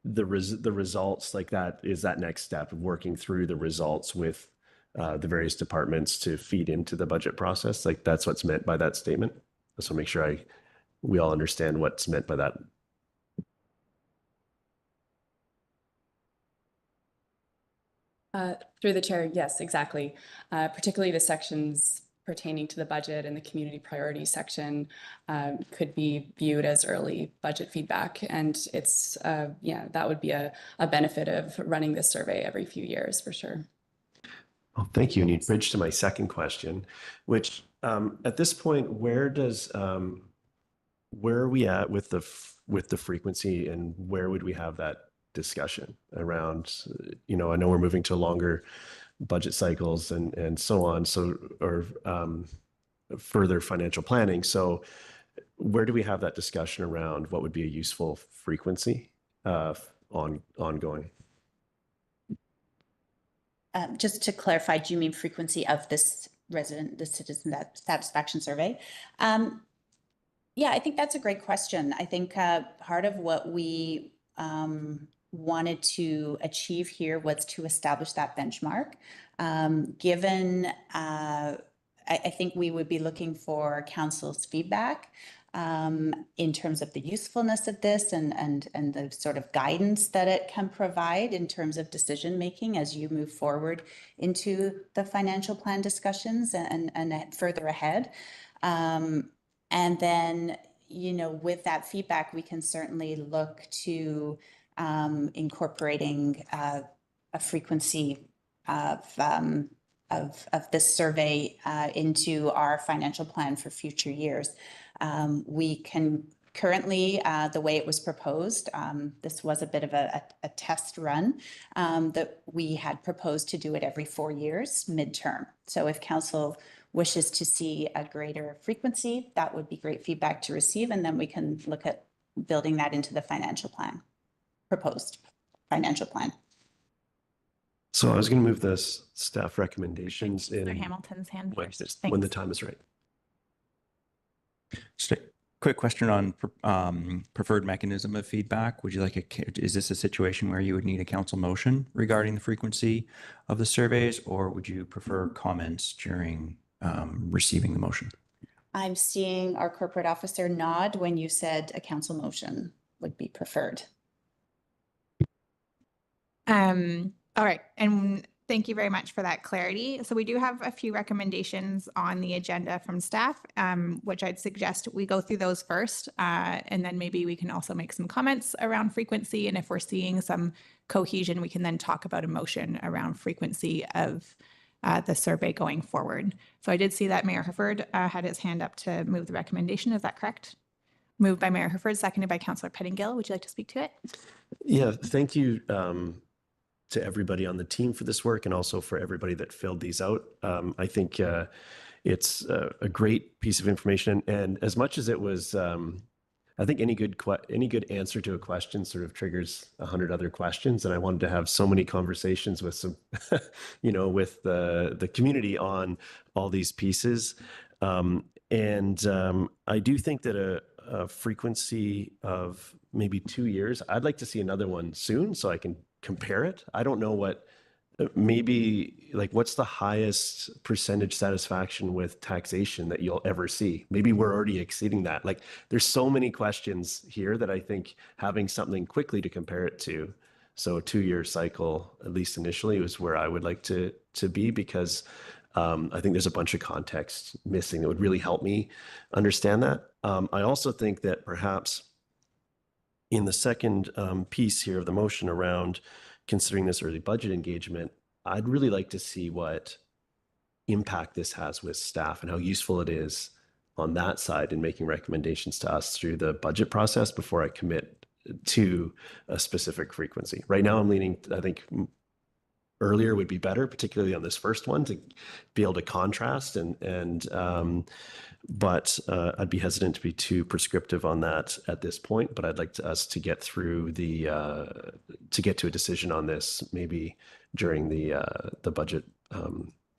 the results, like that is that next step of working through the results with the various departments to feed into the budget process? Like that's what's meant by that statement? So make sure we all understand what's meant by that. Through the chair, yes, exactly. Particularly the sections pertaining to the budget and the community priority section could be viewed as early budget feedback. And it's, yeah, that would be a benefit of running this survey every few years for sure. Well, thank you. And you bridged to my second question, which at this point, where are we at with the frequency, and where would we have that discussion around, I know we're moving to longer budget cycles and so on. So, or further financial planning. So where do we have that discussion around what would be a useful frequency ongoing? Just to clarify, do you mean frequency of the citizen satisfaction survey? Yeah, I think that's a great question. I think part of what we wanted to achieve here was to establish that benchmark. Given, I think we would be looking for council's feedback in terms of the usefulness of this and the sort of guidance that it can provide in terms of decision making as you move forward into the financial plan discussions and further ahead. And then, with that feedback, we can certainly look to incorporating a frequency of this survey into our financial plan for future years. We can currently, the way it was proposed, this was a bit of a test run that we had proposed to do it every 4 years midterm. So if council wishes to see a greater frequency, that would be great feedback to receive. And then we can look at building that into the financial plan, proposed financial plan. So I was going to move the staff recommendations in Hamilton's hand first. when the time is right. Just a quick question on preferred mechanism of feedback. Would you like is this a situation where you would need a council motion regarding the frequency of the surveys, or would you prefer comments during receiving the motion? I'm seeing our corporate officer nod when you said a council motion would be preferred. All right. And thank you very much for that clarity. So we do have a few recommendations on the agenda from staff, which I'd suggest we go through those first. And then maybe we can also make some comments around frequency. And if we're seeing some cohesion, we can then talk about a motion around frequency of the survey going forward. So I did see that Mayor Herford had his hand up to move the recommendation. Is that correct? Moved by Mayor Herford, seconded by Councillor Pettingill. Would you like to speak to it? Yeah, thank you to everybody on the team for this work, and also for everybody that filled these out. I think it's a great piece of information. And as much as it was, I think any good answer to a question sort of triggers 100 other questions. And I wanted to have so many conversations with some, with the community on all these pieces. And I do think that a frequency of maybe 2 years, I'd like to see another one soon so I can compare it. I don't know what's the highest percentage satisfaction with taxation that you'll ever see. Maybe we're already exceeding that. Like, there's so many questions here that I think having something quickly to compare it to. So a 2-year cycle, at least initially, was where I would like to be, because I think there's a bunch of context missing that would really help me understand that. I also think that perhaps in the second piece here of the motion around considering this early budget engagement, I'd really like to see what impact this has with staff and how useful it is on that side in making recommendations to us through the budget process before I commit to a specific frequency. Right now, I'm leaning, I think earlier would be better, particularly on this first one, to be able to contrast but I'd be hesitant to be too prescriptive on that at this point. But I'd like us to get through to get to a decision on this maybe during the budget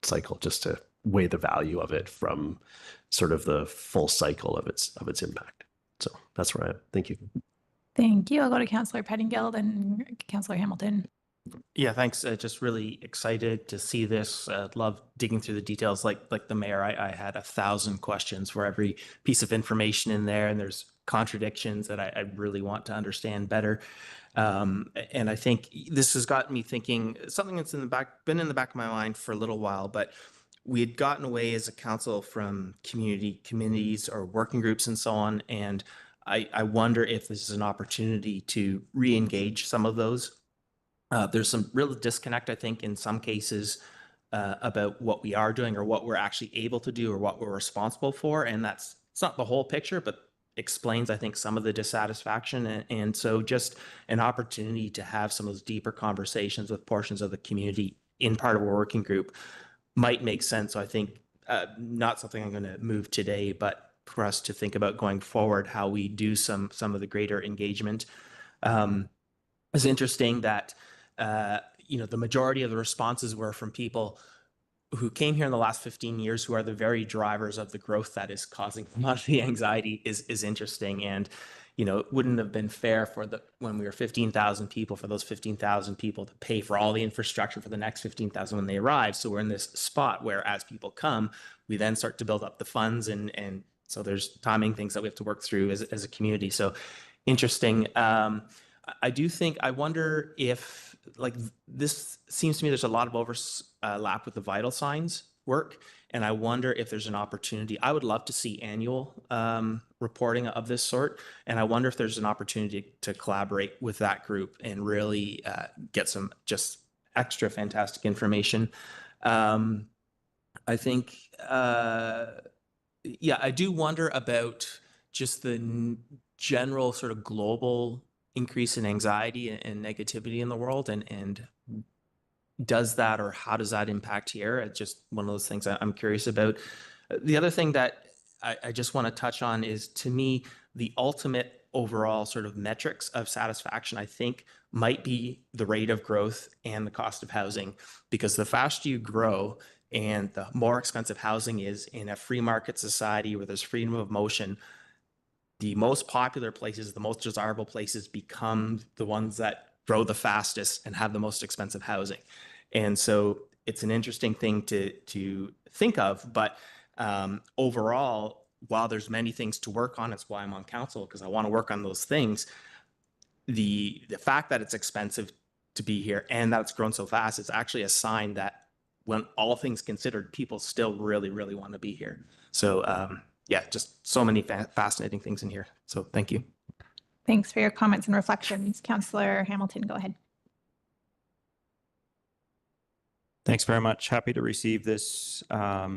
cycle, just to weigh the value of it from sort of the full cycle of its impact. So that's where I am. Thank you. Thank you. I'll go to Councillor Pettingill and Councillor Hamilton. Yeah, thanks. Just really excited to see this. Love digging through the details. Like the mayor, I had 1,000 questions for every piece of information in there, and there's contradictions that I really want to understand better. And I think this has got me thinking something that's been in the back of my mind for a little while. But we had gotten away as a council from community committees or working groups and so on. And I wonder if this is an opportunity to re-engage some of those. There's some real disconnect, I think, in some cases about what we are doing or what we're actually able to do or what we're responsible for. And it's not the whole picture, but explains, I think, some of the dissatisfaction. And so just an opportunity to have some of those deeper conversations with portions of the community in part of a working group might make sense. So I think not something I'm going to move today, but for us to think about going forward, how we do some of the greater engagement. It's interesting that the majority of the responses were from people who came here in the last 15 years, who are the very drivers of the growth that is causing a lot of the anxiety is interesting. And, it wouldn't have been fair when we were 15,000 people, for those 15,000 people to pay for all the infrastructure for the next 15,000 when they arrive. So we're in this spot where as people come, we then start to build up the funds. And so there's timing things that we have to work through as a community. So interesting. I wonder if, this seems to me there's a lot of overlap with the vital signs work. And I wonder if there's an opportunity. I would love to see annual reporting of this sort. And I wonder if there's an opportunity to collaborate with that group and really get some just extra fantastic information. I think, I do wonder about just the general sort of global increase in anxiety and negativity in the world, and does that, or how does that impact here? It's just one of those things I'm curious about. The other thing that I just want to touch on is, to me, the ultimate overall sort of metrics of satisfaction, I think, might be the rate of growth and the cost of housing, because the faster you grow and the more expensive housing is in a free market society where there's freedom of motion, the most popular places, the most desirable places become the ones that grow the fastest and have the most expensive housing. And so it's an interesting thing to think of, but overall, while there's many things to work on, it's why I'm on council, because I want to work on those things. The fact that it's expensive to be here and that it's grown so fast is actually a sign that, when all things considered, people still really, really want to be here. So just so many fascinating things in here. So thank you. Thanks for your comments and reflections. Councillor Hamilton, go ahead. Thanks very much. Happy to receive this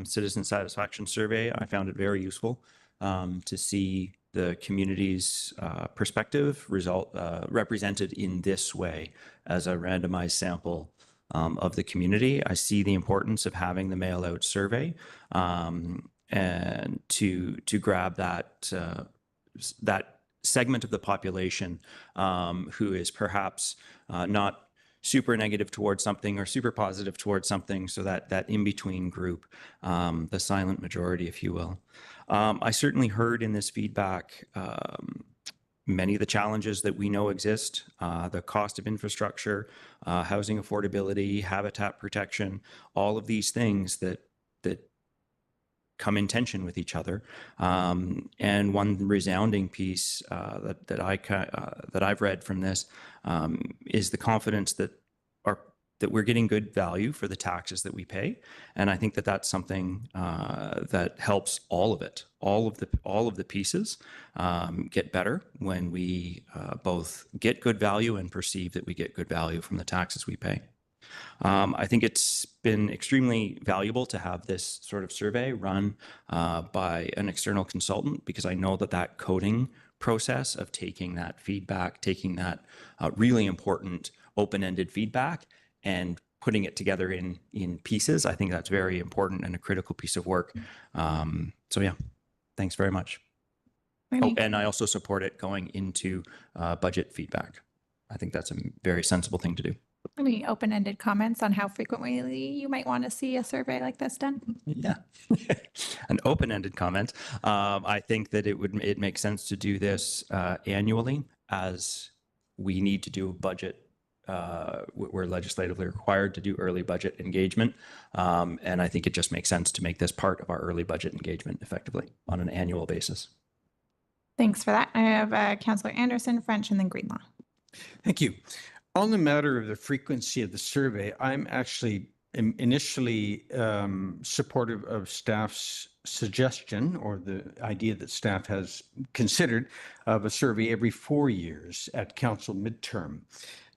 citizen satisfaction survey. I found it very useful to see the community's perspective represented in this way as a randomized sample of the community. I see the importance of having the mail out survey and to grab that segment of the population who is perhaps not super negative towards something or super positive towards something, so that in-between group, the silent majority, if you will. I certainly heard in this feedback many of the challenges that we know exist, the cost of infrastructure, housing affordability, habitat protection, all of these things that come in tension with each other. And one resounding piece that I've read from this is the confidence that we're getting good value for the taxes that we pay. And I think that that's something that helps all of it. All of the pieces get better when we both get good value and perceive that we get good value from the taxes we pay. I think it's been extremely valuable to have this sort of survey run by an external consultant, because I know that coding process of taking that feedback, taking that really important open-ended feedback and putting it together in pieces, I think that's very important and a critical piece of work. So yeah, thanks very much. Oh, and I also support it going into budget feedback. I think that's a very sensible thing to do. Any open-ended comments on how frequently you might want to see a survey like this done? Yeah, an open-ended comment. I think that it makes sense to do this annually, as we need to do a budget. We're legislatively required to do early budget engagement. And I think it just makes sense to make this part of our early budget engagement effectively on an annual basis. Thanks for that. I have Councillor Anderson, French, and then Greenlaw. Thank you. On the matter of the frequency of the survey, I'm actually initially supportive of staff's suggestion or the idea that staff has considered of a survey every 4 years at council midterm.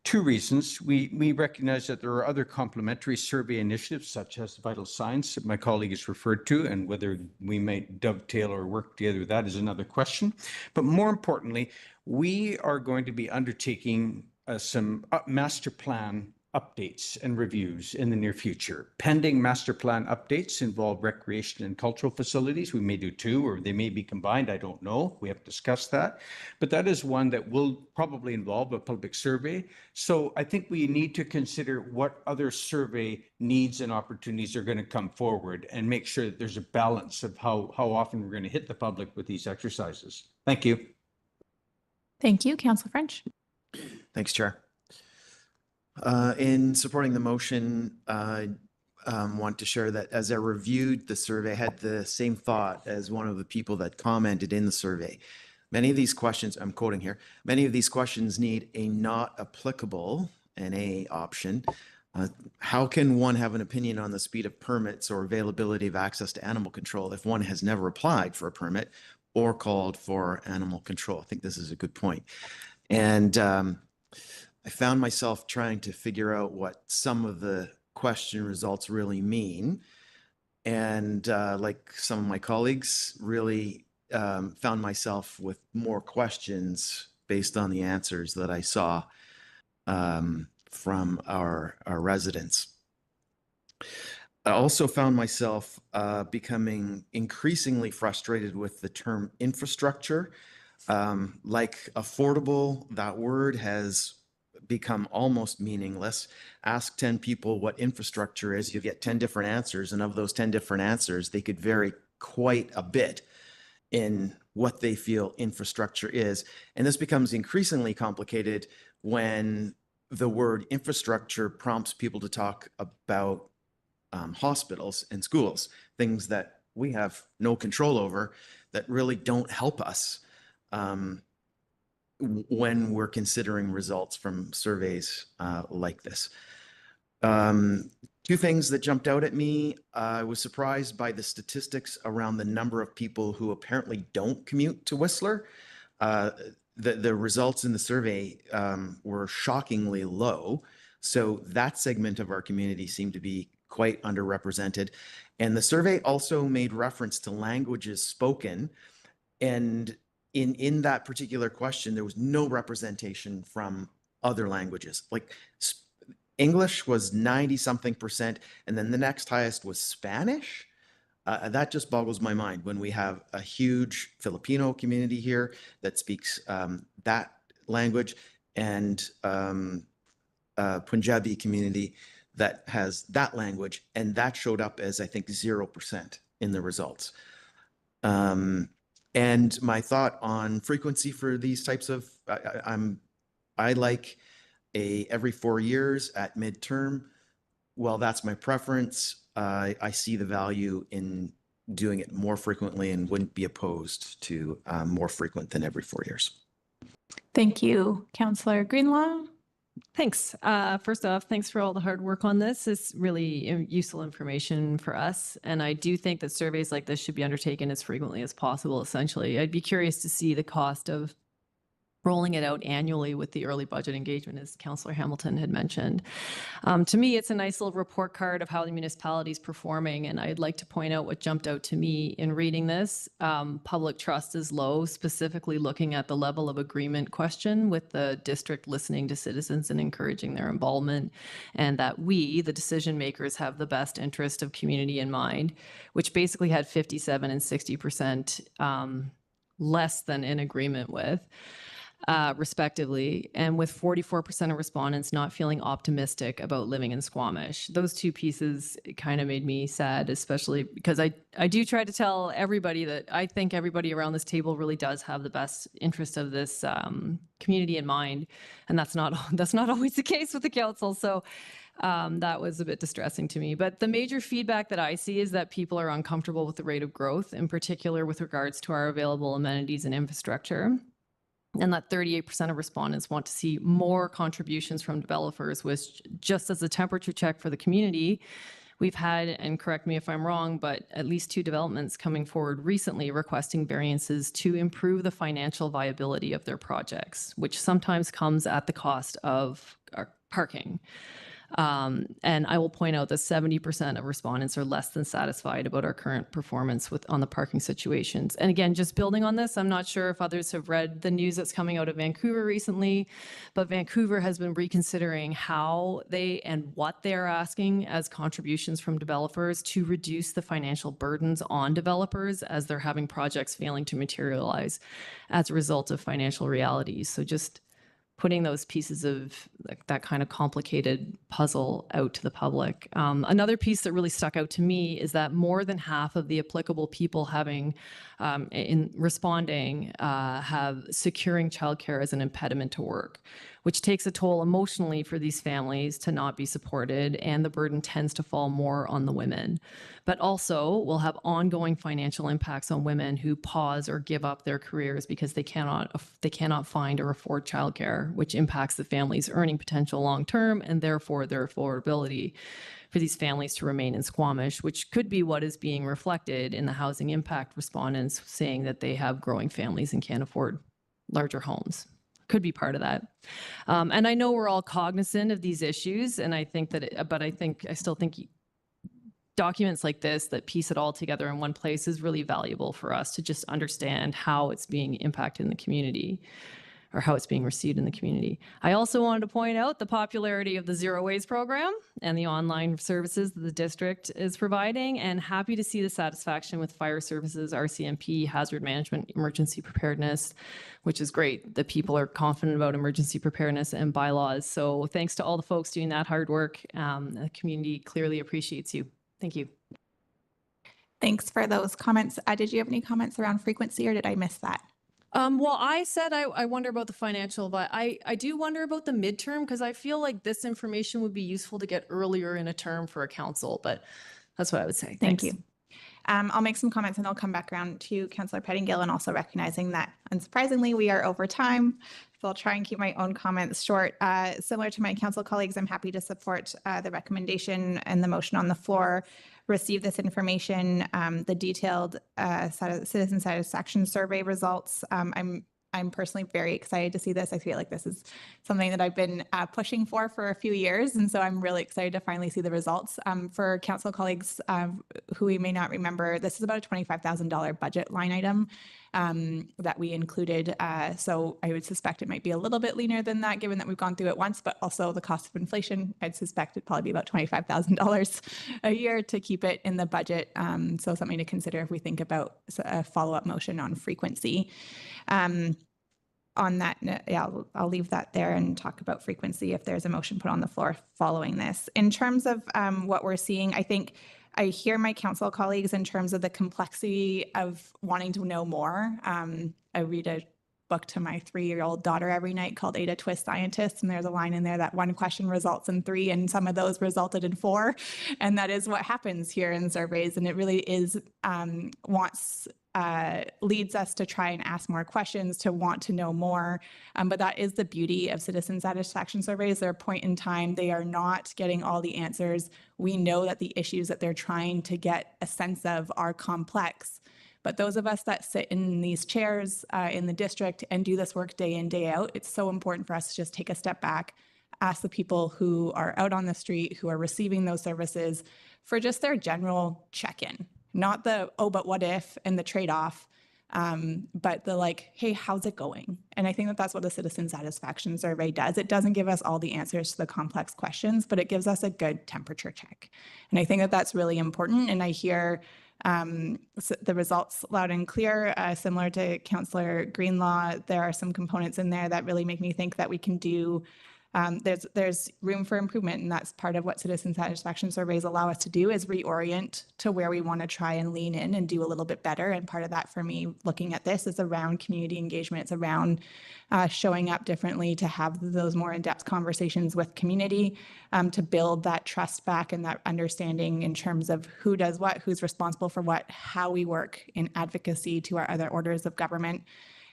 Two reasons. We recognize that there are other complementary survey initiatives, such as vital signs that my colleague has referred to, and whether we might dovetail or work together with that is another question. But more importantly, we are going to be undertaking some master plan updates and reviews in the near future. Pending master plan updates involve recreation and cultural facilities. We may do two, or they may be combined. I don't know. We have to discuss that. But that is one that will probably involve a public survey. So I think we need to consider what other survey needs and opportunities are going to come forward and make sure that there's a balance of how often we're going to hit the public with these exercises. Thank you. Thank you, Councillor French. Thanks, Chair. In supporting the motion, I want to share that as I reviewed the survey, I had the same thought as one of the people that commented in the survey. Many of these questions, I'm quoting here, many of these questions need a not applicable, NA option. How can one have an opinion on the speed of permits or availability of access to animal control if one has never applied for a permit or called for animal control? I think this is a good point. And I found myself trying to figure out what some of the question results really mean. And like some of my colleagues, really found myself with more questions based on the answers that I saw from our residents. I also found myself becoming increasingly frustrated with the term infrastructure. Like affordable, that word has become almost meaningless. Ask 10 people what infrastructure is, you get 10 different answers, and of those 10 different answers, they could vary quite a bit in what they feel infrastructure is. And this becomes increasingly complicated when the word infrastructure prompts people to talk about hospitals and schools, things that we have no control over that really don't help us when we're considering results from surveys like this. Two things that jumped out at me. I was surprised by the statistics around the number of people who apparently don't commute to Whistler. The results in the survey were shockingly low. So that segment of our community seemed to be quite underrepresented. And the survey also made reference to languages spoken. And in that particular question, there was no representation from other languages. Like English was 90-something%, and then the next highest was Spanish. That just boggles my mind when we have a huge Filipino community here that speaks that language, and Punjabi community that has that language, and that showed up as, I think, 0% in the results. And my thought on frequency for these types of, I like every 4 years at midterm. Well, that's my preference. I see the value in doing it more frequently and wouldn't be opposed to more frequent than every 4 years. Thank you, Councillor Greenlaw. Thanks. First off, thanks for all the hard work on this. It's really useful information for us. And I do think that surveys like this should be undertaken as frequently as possible, essentially. I'd be curious to see the cost of rolling it out annually with the early budget engagement, as Councillor Hamilton had mentioned. To me, it's a nice little report card of how the municipality is performing, and I'd like to point out what jumped out to me in reading this. Public trust is low, specifically looking at the level of agreement question with the district listening to citizens and encouraging their involvement, and that we, the decision makers, have the best interest of community in mind, which basically had 57 and 60% less than in agreement with. Respectively, and with 44% of respondents not feeling optimistic about living in Squamish. Those two pieces kind of made me sad, especially because I do try to tell everybody that I think everybody around this table really does have the best interest of this community in mind, and that's not always the case with the council. So that was a bit distressing to me. But the major feedback that I see is that people are uncomfortable with the rate of growth, in particular with regards to our available amenities and infrastructure. and that 38% of respondents want to see more contributions from developers, which, just as a temperature check for the community, we've had, and correct me if I'm wrong, but at least 2 developments coming forward recently requesting variances to improve the financial viability of their projects, which sometimes comes at the cost of parking. And I will point out that 70% of respondents are less than satisfied about our current performance on the parking situations. And again, just building on this, I'm not sure if others have read the news that's coming out of Vancouver recently, but Vancouver has been reconsidering how they and what they're asking as contributions from developers to reduce the financial burdens on developers as they're having projects failing to materialize as a result of financial realities. So just putting those pieces of that kind of complicated puzzle out to the public. Another piece that really stuck out to me is that more than half of the applicable people having in responding have securing childcare as an impediment to work, which takes a toll emotionally for these families to not be supported, and the burden tends to fall more on the women. But also will have ongoing financial impacts on women who pause or give up their careers because they cannot find or afford childcare, which impacts the family's earning potential long term and therefore their affordability for these families to remain in Squamish, which could be what is being reflected in the housing impact respondents saying that they have growing families and can't afford larger homes. Could be part of that. And I know we're all cognizant of these issues, and I think that, but I still think documents like this that piece it all together in one place is really valuable for us to just understand how it's being impacted in the community, or how it's being received in the community. I also wanted to point out the popularity of the Zero Waste program and the online services that the district is providing, and happy to see the satisfaction with fire services, RCMP, hazard management, emergency preparedness, which is great that people are confident about emergency preparedness and bylaws. So thanks to all the folks doing that hard work. The community clearly appreciates you. Thank you. Thanks for those comments. Did you have any comments around frequency, or did I miss that? Well, I said I wonder about the financial, but I do wonder about the midterm, because I feel like this information would be useful to get earlier in a term for a council, but that's what I would say. Thank Thanks. you. I'll make some comments and I'll come back around to Councillor Pettingill, and also recognizing that, unsurprisingly, we are over time. So I'll try and keep my own comments short. Similar to my council colleagues, I'm happy to support the recommendation and the motion on the floor. Receive this information, the detailed citizen satisfaction survey results. I'm personally very excited to see this. I feel like this is something that I've been pushing for a few years, and so I'm really excited to finally see the results. For council colleagues who we may not remember, this is about a $25,000 budget line item that we included. So I would suspect it might be a little bit leaner than that, given that we've gone through it once, but also the cost of inflation, I'd suspect it'd probably be about $25,000 a year to keep it in the budget. So something to consider if we think about a follow-up motion on frequency. On that, yeah, I'll leave that there and talk about frequency if there's a motion put on the floor following this. In terms of what we're seeing, I think I hear my council colleagues in terms of the complexity of wanting to know more. I read a book to my 3-year-old daughter every night called Ada Twist Scientist, and there's a line in there that one question results in 3, and some of those resulted in 4, and that is what happens here in surveys, and it really is leads us to try and ask more questions, to want to know more. But that is the beauty of citizen satisfaction surveys. They're a point in time. They are not getting all the answers. We know that the issues that they're trying to get a sense of are complex. But those of us that sit in these chairs in the district and do this work day in, day out, it's so important for us to just take a step back, ask the people who are out on the street, who are receiving those services, for just their general check-in. Not the, oh, but what if, and the trade-off, but the like, hey, how's it going? And I think that that's what the citizen satisfaction survey does. It doesn't give us all the answers to the complex questions, but it gives us a good temperature check. And I think that that's really important. And I hear the results loud and clear, similar to Councillor Greenlaw. There are some components in there that really make me think that we can do there's room for improvement, and that's part of what citizen satisfaction surveys allow us to do, is reorient to where we want to try and lean in and do a little bit better. And part of that for me looking at this is around community engagement. It's around showing up differently, to have those more in-depth conversations with community, to build that trust back and that understanding in terms of who does what, who's responsible for what, how we work in advocacy to our other orders of government.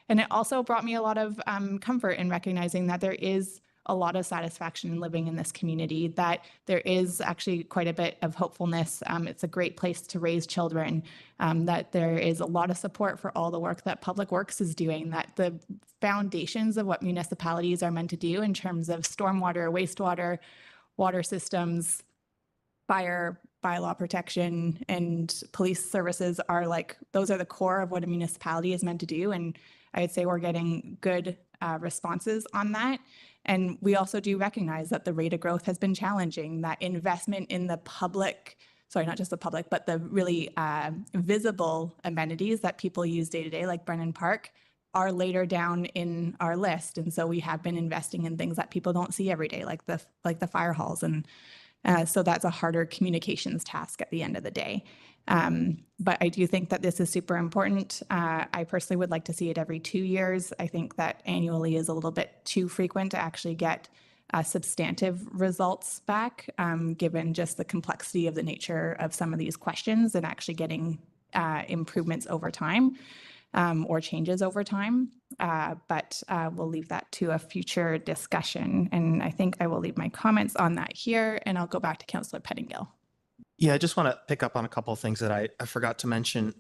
And it also brought me a lot of comfort in recognizing that there is a lot of satisfaction in living in this community, that there is actually quite a bit of hopefulness. It's a great place to raise children, that there is a lot of support for all the work that Public Works is doing, that the foundations of what municipalities are meant to do in terms of stormwater, wastewater, water systems, fire, bylaw protection, and police services are like, those are the core of what a municipality is meant to do. And I'd say we're getting good responses on that. And we also do recognize that the rate of growth has been challenging, that investment in the public, sorry, not just the public, but the really visible amenities that people use day to day, like Brennan Park, are later down in our list. And so we have been investing in things that people don't see every day, like the fire halls. And so that's a harder communications task at the end of the day. But I do think that this is super important. I personally would like to see it every 2 years. I think that annually is a little bit too frequent to actually get substantive results back, given just the complexity of the nature of some of these questions and actually getting improvements over time or changes over time. But we'll leave that to a future discussion. And I think I will leave my comments on that here, and I'll go back to Councillor Pettingill. Yeah, I just want to pick up on a couple of things that I forgot to mention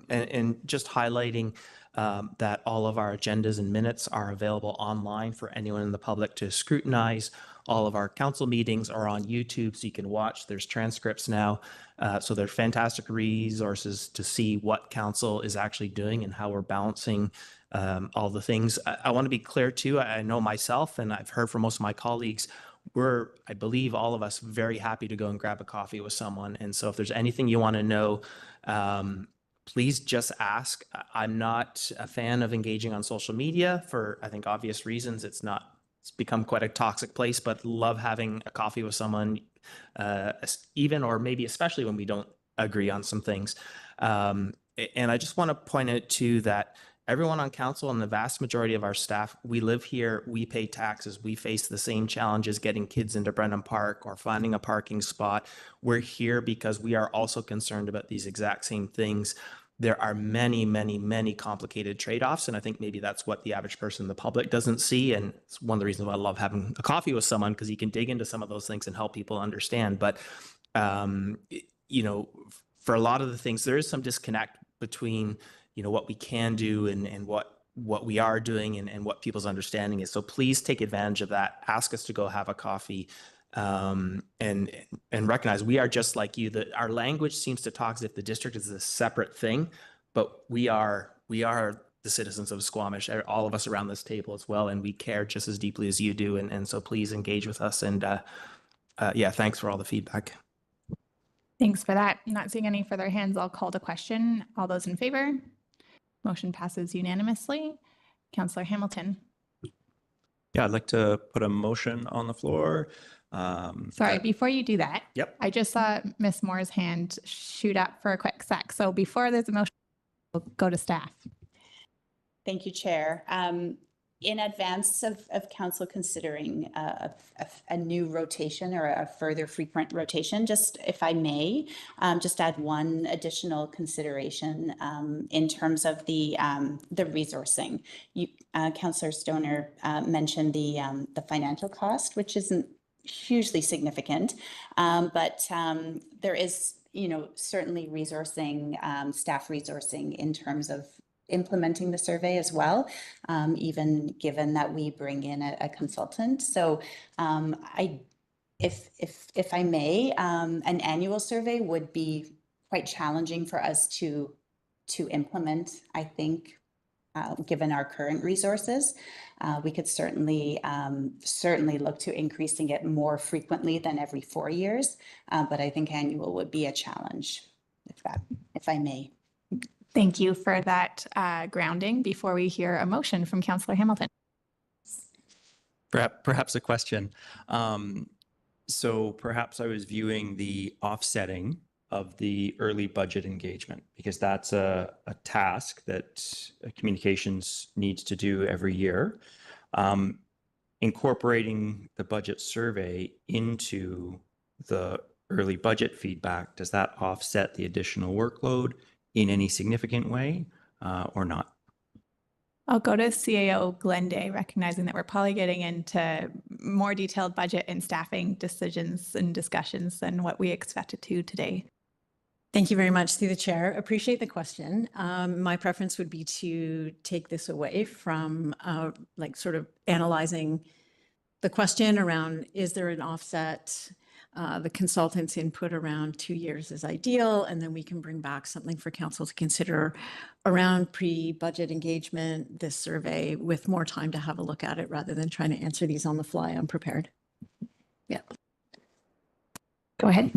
and just highlighting that all of our agendas and minutes are available online for anyone in the public to scrutinize. All of our council meetings are on YouTube, so you can watch. There's transcripts now. So they're fantastic resources to see what council is actually doing and how we're balancing all the things. I want to be clear too. I know myself, and I've heard from most of my colleagues, we're, I believe all of us, very happy to go and grab a coffee with someone. And so if there's anything you want to know, please just ask. I'm not a fan of engaging on social media for, I think, obvious reasons. It's become quite a toxic place, but love having a coffee with someone, even or maybe especially when we don't agree on some things. And I just want to point out too that everyone on council and the vast majority of our staff, we live here, we pay taxes, we face the same challenges getting kids into Brennan Park or finding a parking spot. We're here because we are also concerned about these exact same things. There are many, many, many complicated trade-offs, and I think maybe that's what the average person in the public doesn't see, and it's one of the reasons why I love having a coffee with someone, because you can dig into some of those things and help people understand. But, you know, for a lot of the things, there is some disconnect between what we can do and what we are doing and what people's understanding is. So please take advantage of that. Ask us to go have a coffee and recognize we are just like you. Our language seems to talk as if the district is a separate thing, but we are the citizens of Squamish, all of us around this table as well, and we care just as deeply as you do. And so please engage with us. And yeah, thanks for all the feedback. Thanks for that. Not seeing any further hands, I'll call the question. All those in favor? Motion passes unanimously. Councillor Hamilton. Yeah, I'd like to put a motion on the floor. Sorry, before you do that, Yep. I just saw Miss Moore's hand shoot up for a quick sec. So before there's a motion, we'll go to staff. Thank you, Chair. In advance of council considering a new rotation or a further frequent rotation, just if I may, just add one additional consideration in terms of the resourcing. Councillor Stoner mentioned the financial cost, which isn't hugely significant, but there is, certainly resourcing, staff resourcing in terms of implementing the survey as well, even given that we bring in a consultant. So if I may, an annual survey would be quite challenging for us to implement, I think, given our current resources. We could certainly look to increasing it more frequently than every 4 years, but I think annual would be a challenge, if I may. Thank you for that grounding before we hear a motion from Councillor Hamilton. Perhaps a question. So perhaps I was viewing the offsetting of the early budget engagement, because that's a task that communications needs to do every year. Incorporating the budget survey into the early budget feedback, does that offset the additional workload in any significant way or not? I'll go to CAO Glenday, recognizing that we're probably getting into more detailed budget and staffing decisions and discussions than what we expected to today. Thank you very much, through the chair. Appreciate the question. My preference would be to take this away from like sort of analyzing the question around, is there an offset? The consultant's input around 2 years is ideal, and then we can bring back something for council to consider around pre-budget engagement, this survey, with more time to have a look at it rather than trying to answer these on the fly unprepared. Yeah. Go ahead.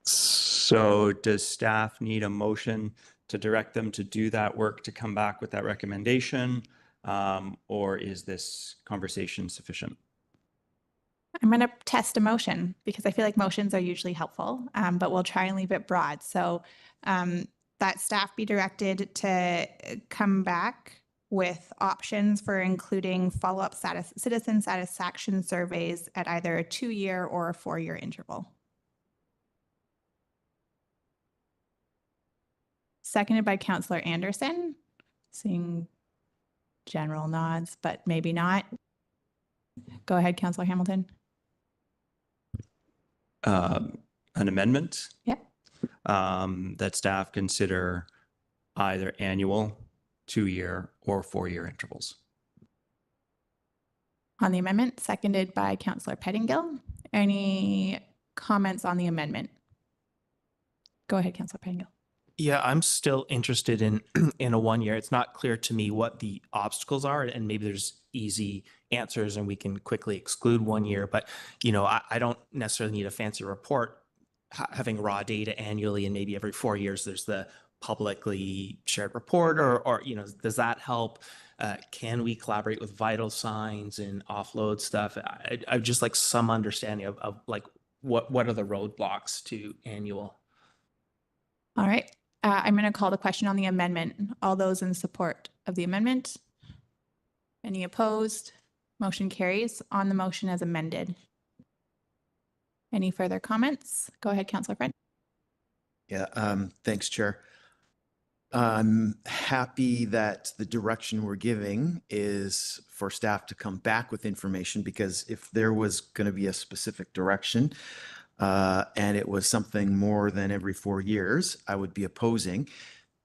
So does staff need a motion to direct them to do that work to come back with that recommendation? Or is this conversation sufficient? I'm going to test a motion because I feel like motions are usually helpful, but we'll try and leave it broad. So that staff be directed to come back with options for including follow-up citizen satisfaction surveys at either a 2-year or a 4-year interval. Seconded by Councillor Anderson. Seeing general nods, but maybe not. Go ahead, Councillor Hamilton. An amendment? Yep. That staff consider either annual, 2-year, or 4-year intervals. On the amendment, seconded by Councillor Pettingill. Any comments on the amendment? Go ahead, Councillor Pettingill. Yeah, I'm still interested in a 1 year. It's not clear to me what the obstacles are, and maybe there's easy answers and we can quickly exclude 1 year. But, you know, I don't necessarily need a fancy report. Having raw data annually and maybe every 4 years, there's the publicly shared report, or you know, does that help? Can we collaborate with vital signs and offload stuff? I just like some understanding of like what are the roadblocks to annual. All right. I'm going to call the question on the amendment. All those in support of the amendment? Any opposed? Motion carries. On the motion as amended. Any further comments? Go ahead, Councillor Friend. Yeah, thanks, Chair. I'm happy that the direction we're giving is for staff to come back with information, because if there was going to be a specific direction, and it was something more than every 4 years, I would be opposing,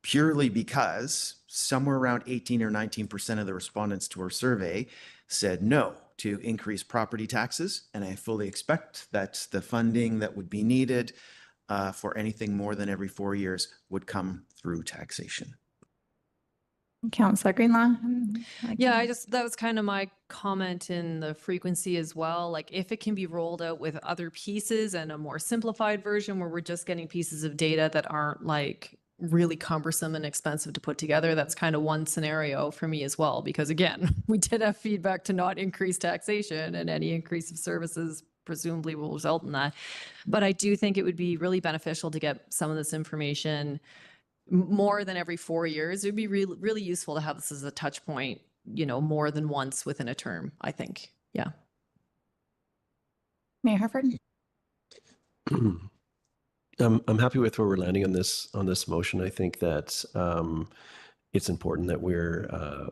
purely because somewhere around 18 or 19% of the respondents to our survey said no to increase property taxes. And I fully expect that the funding that would be needed for anything more than every 4 years would come through taxation. Councillor Greenlaw. Yeah, that was kind of my comment in the frequency as well. Like if it can be rolled out with other pieces and a more simplified version where we're just getting pieces of data that aren't like really cumbersome and expensive to put together, that's kind of one scenario for me as well. Because again, we did have feedback to not increase taxation, and any increase of services presumably will result in that. But I do think it would be really beneficial to get some of this information more than every 4 years. It would be really useful to have this as a touch point, you know, more than once within a term, I think. Yeah. Mayor Harford. I'm happy with where we're landing on this motion. I think that it's important that we're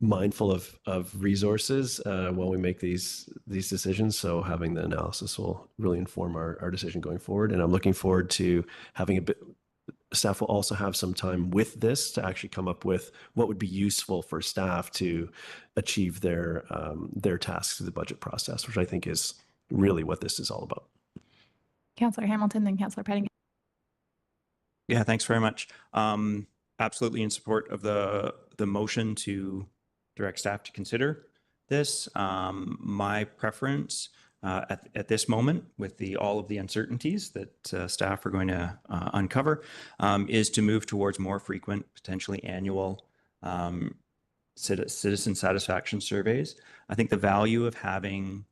mindful of resources while we make these decisions. So having the analysis will really inform our decision going forward. And I'm looking forward to having staff will also have some time with this to actually come up with what would be useful for staff to achieve their tasks through the budget process, which I think is really what this is all about. Councillor Hamilton, then Councillor Pettingill. Yeah, thanks very much. Absolutely in support of the motion to direct staff to consider this. My preference at this moment, with all of the uncertainties that staff are going to uncover, is to move towards more frequent, potentially annual citizen satisfaction surveys. I think the value of having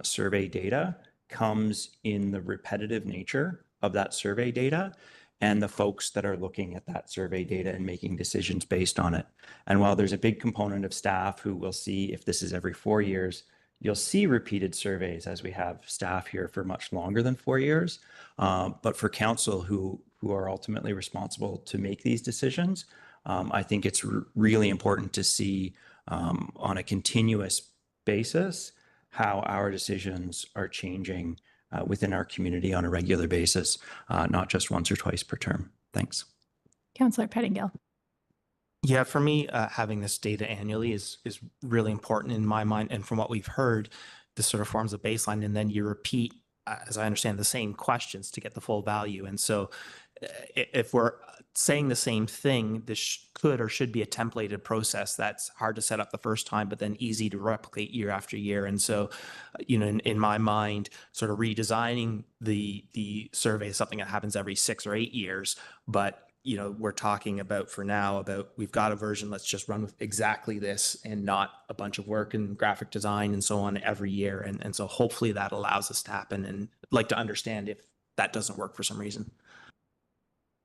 survey data comes in the repetitive nature of that survey data and the folks that are looking at that survey data and making decisions based on it. And while there's a big component of staff who will see, if this is every 4 years, you'll see repeated surveys, as we have staff here for much longer than 4 years. But for council who are ultimately responsible to make these decisions, I think it's really important to see on a continuous basis how our decisions are changing within our community on a regular basis, not just once or twice per term. Thanks. Councillor Pettingill. Yeah, for me, having this data annually is really important in my mind. And from what we've heard, this sort of forms a baseline, and then you repeat, as I understand, the same questions to get the full value. And so, if we're saying the same thing, this could or should be a templated process that's hard to set up the first time, but then easy to replicate year after year. And so, in my mind, sort of redesigning the survey is something that happens every 6 or 8 years, but we're talking about for now about we've got a version, let's just run with exactly this and not a bunch of work and graphic design and so on every year. And so hopefully that allows us to happen, and I'd like to understand if that doesn't work for some reason.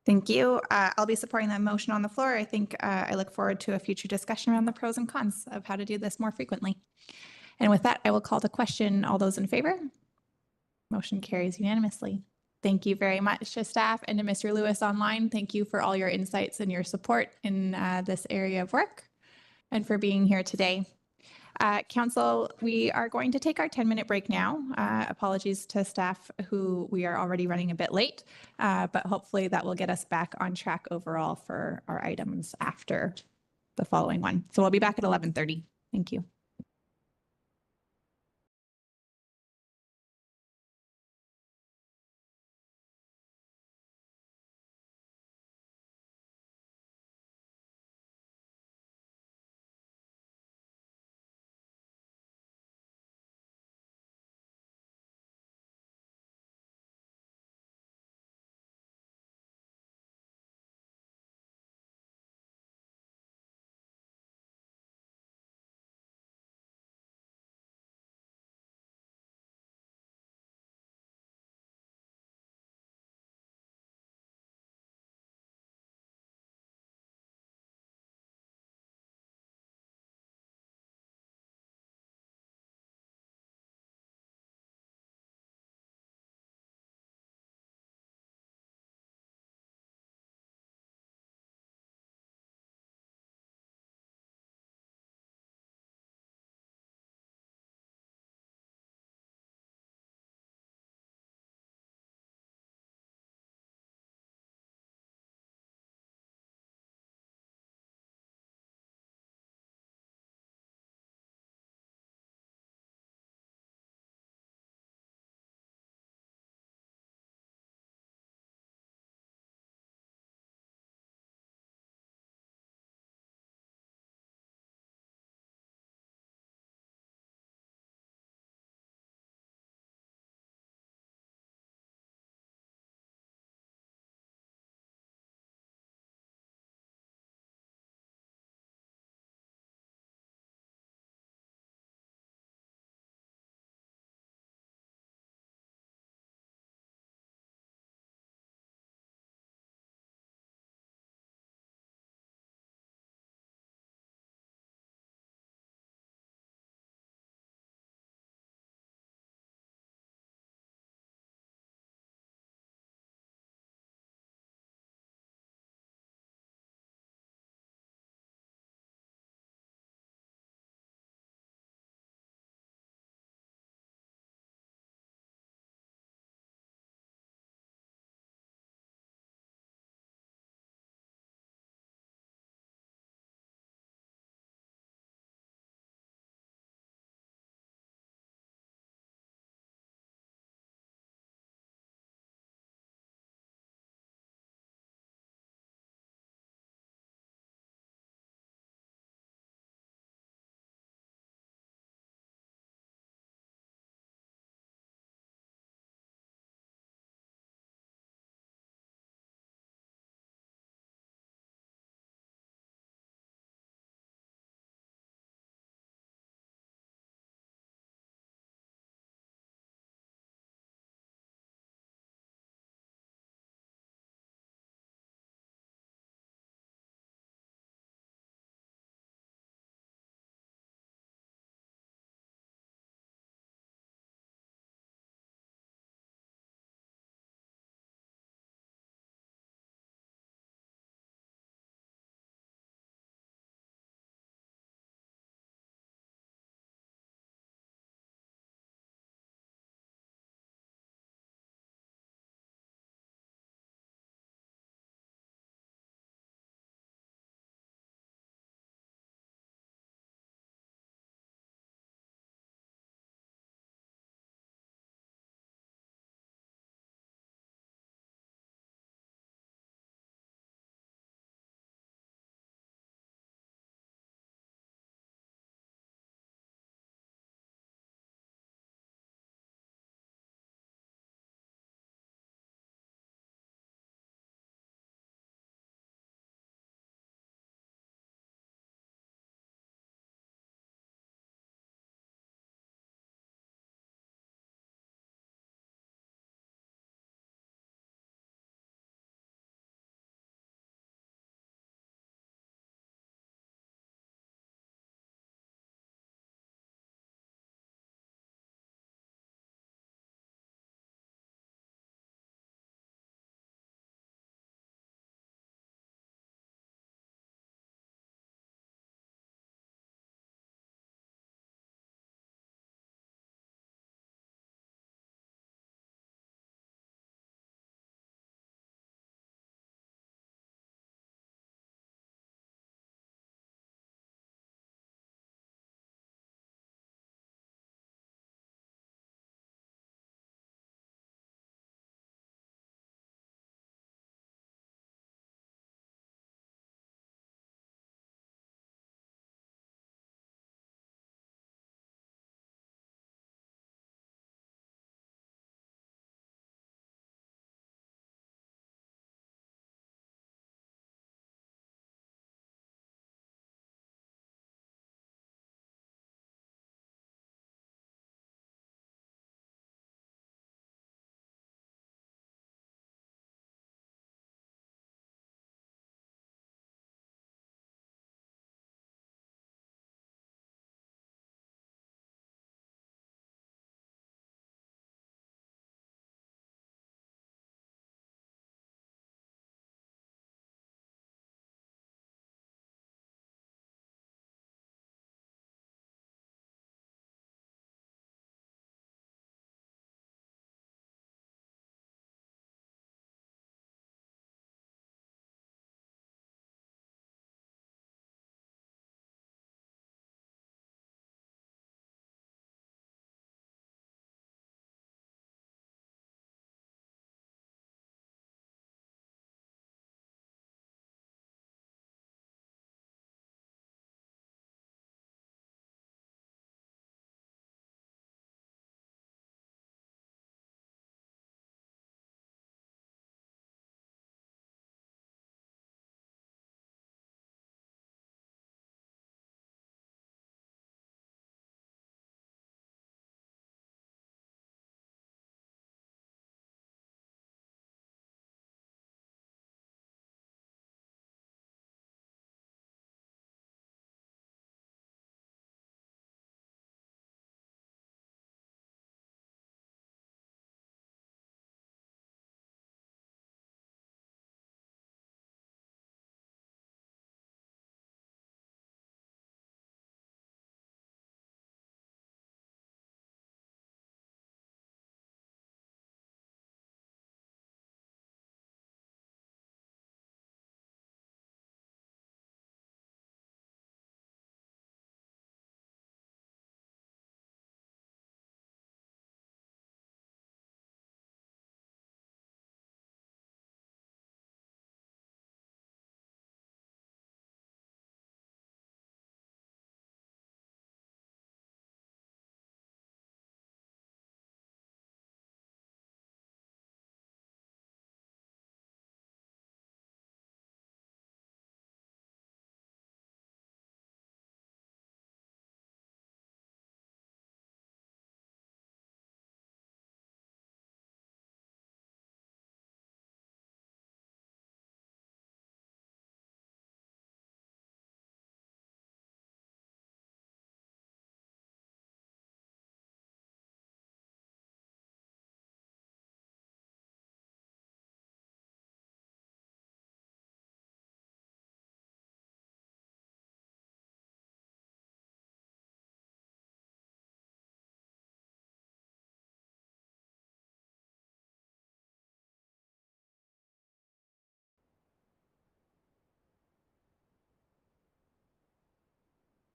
Thank you. I'll be supporting that motion on the floor. I think I look forward to a future discussion around the pros and cons of how to do this more frequently. And with that, I will call the question. All those in favor? Motion carries unanimously. Thank you very much to staff and to Mr. Lewis online. Thank you for all your insights and your support in this area of work and for being here today. Council, we are going to take our 10-minute break now. Apologies to staff who we are already running a bit late, but hopefully that will get us back on track overall for our items after the following one. So we'll be back at 11:30. Thank you.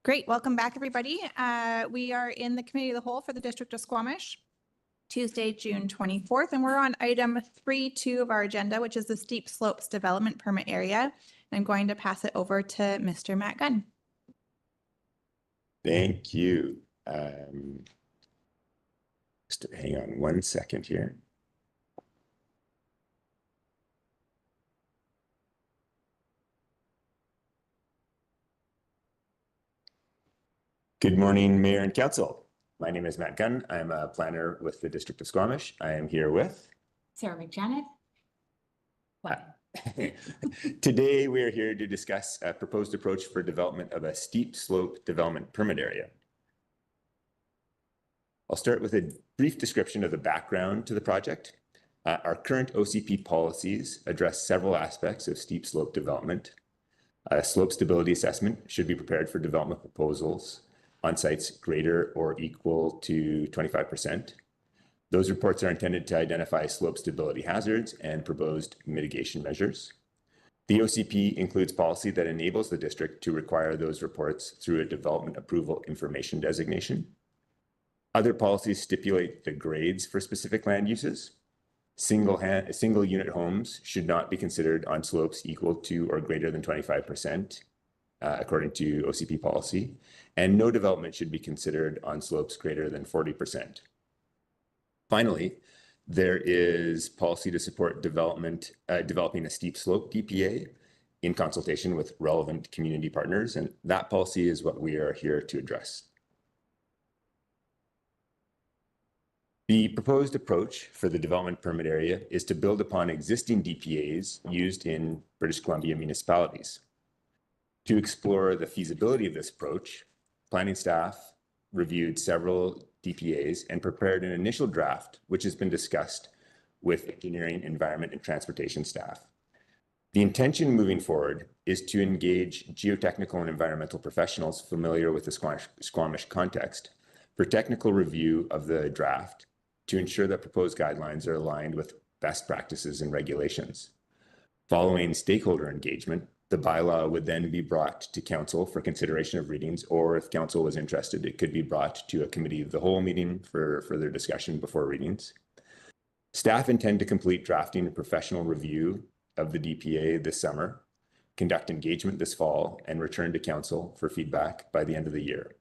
Great. Welcome back, everybody. We are in the Committee of the Whole for the District of Squamish, Tuesday, June 24th, and we're on item 3.2 of our agenda, which is the Steep Slopes Development Permit Area. I'm going to pass it over to Mr. Matt Gunn. Thank you. Just hang on one second here. Good morning, Mayor and Council. My name is Matt Gunn. I'm a planner with the District of Squamish. I am here with Sarah McJanet. Today, we are here to discuss a proposed approach for development of a steep slope development permit area. I'll start with a brief description of the background to the project. Our current OCP policies address several aspects of steep slope development. A slope stability assessment should be prepared for development proposals on sites greater or equal to 25%. Those reports are intended to identify slope stability hazards and proposed mitigation measures. The OCP includes policy that enables the district to require those reports through a development approval information designation. Other policies stipulate the grades for specific land uses. Single unit homes should not be considered on slopes equal to or greater than 25%, according to OCP policy, and no development should be considered on slopes greater than 40%. Finally, there is policy to support developing a steep slope DPA in consultation with relevant community partners, and that policy is what we are here to address. The proposed approach for the development permit area is to build upon existing DPAs used in British Columbia municipalities. To explore the feasibility of this approach, planning staff reviewed several DPAs and prepared an initial draft, which has been discussed with engineering, environment, and transportation staff. The intention moving forward is to engage geotechnical and environmental professionals familiar with the Squamish context for technical review of the draft to ensure that proposed guidelines are aligned with best practices and regulations. Following stakeholder engagement, the bylaw would then be brought to council for consideration of readings, or if council was interested, it could be brought to a committee of the whole meeting for further discussion before readings. Staff intend to complete drafting a professional review of the DPA this summer, conduct engagement this fall, and return to council for feedback by the end of the year.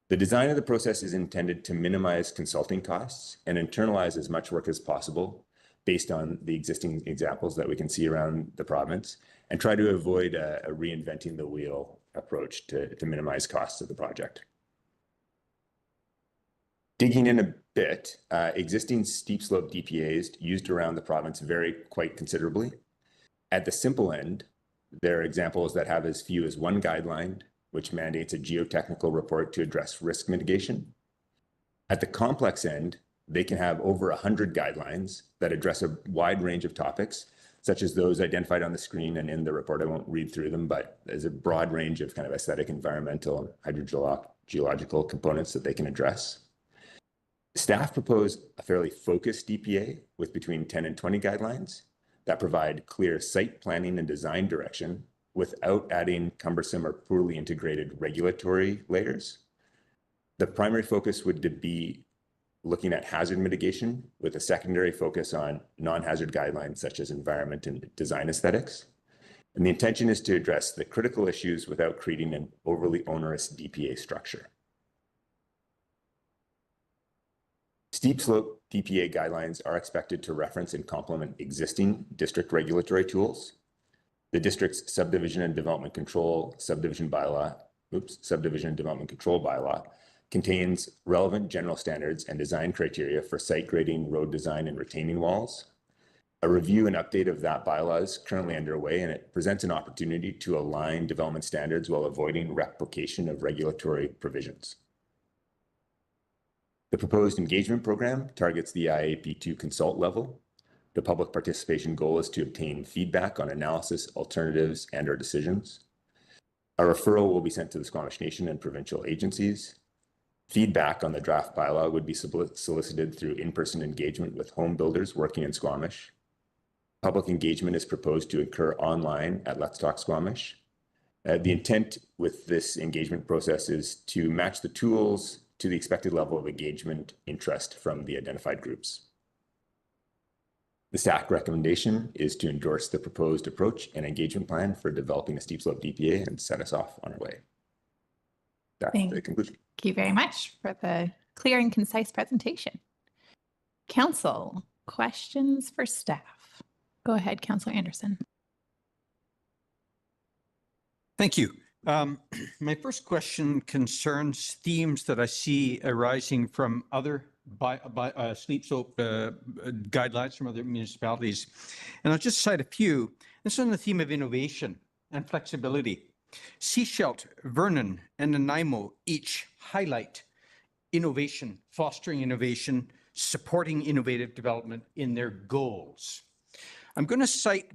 The design of the process is intended to minimize consulting costs and internalize as much work as possible based on the existing examples that we can see around the province, and try to avoid a reinventing the wheel approach to minimize costs of the project. Digging in a bit, existing steep slope DPAs used around the province vary quite considerably. At the simple end, there are examples that have as few as one guideline, which mandates a geotechnical report to address risk mitigation. At the complex end, they can have over 100 guidelines that address a wide range of topics, such as those identified on the screen and in the report. I won't read through them, but there's a broad range of kind of aesthetic, environmental, and hydrogeological components that they can address. Staff propose a fairly focused DPA with between 10 and 20 guidelines that provide clear site planning and design direction without adding cumbersome or poorly integrated regulatory layers. The primary focus would be looking at hazard mitigation with a secondary focus on non-hazard guidelines such as environment and design aesthetics. And the intention is to address the critical issues without creating an overly onerous DPA structure. Steep slope DPA guidelines are expected to reference and complement existing district regulatory tools. The district's subdivision and development control subdivision and development control bylaw contains relevant general standards and design criteria for site grading, road design, and retaining walls. A review and update of that bylaw is currently underway, and it presents an opportunity to align development standards while avoiding replication of regulatory provisions. The proposed engagement program targets the IAP2 consult level. The public participation goal is to obtain feedback on analysis, alternatives, and/or decisions. A referral will be sent to the Squamish Nation and provincial agencies. Feedback on the draft bylaw would be solicited through in-person engagement with home builders working in Squamish. Public engagement is proposed to occur online at Let's Talk Squamish. The intent with this engagement process is to match the tools to the expected level of engagement interest from the identified groups. The staff recommendation is to endorse the proposed approach and engagement plan for developing a steep slope DPA and set us off on our way. That's the conclusion. Thank you very much for the clear and concise presentation. Council, questions for staff? Go ahead, Councillor Anderson. Thank you. My first question concerns themes that I see arising from other steep slope guidelines from other municipalities. And I'll just cite a few. This is on the theme of innovation and flexibility. Seashelt, Vernon, and Nanaimo each highlight innovation, fostering innovation, supporting innovative development in their goals. I'm going to cite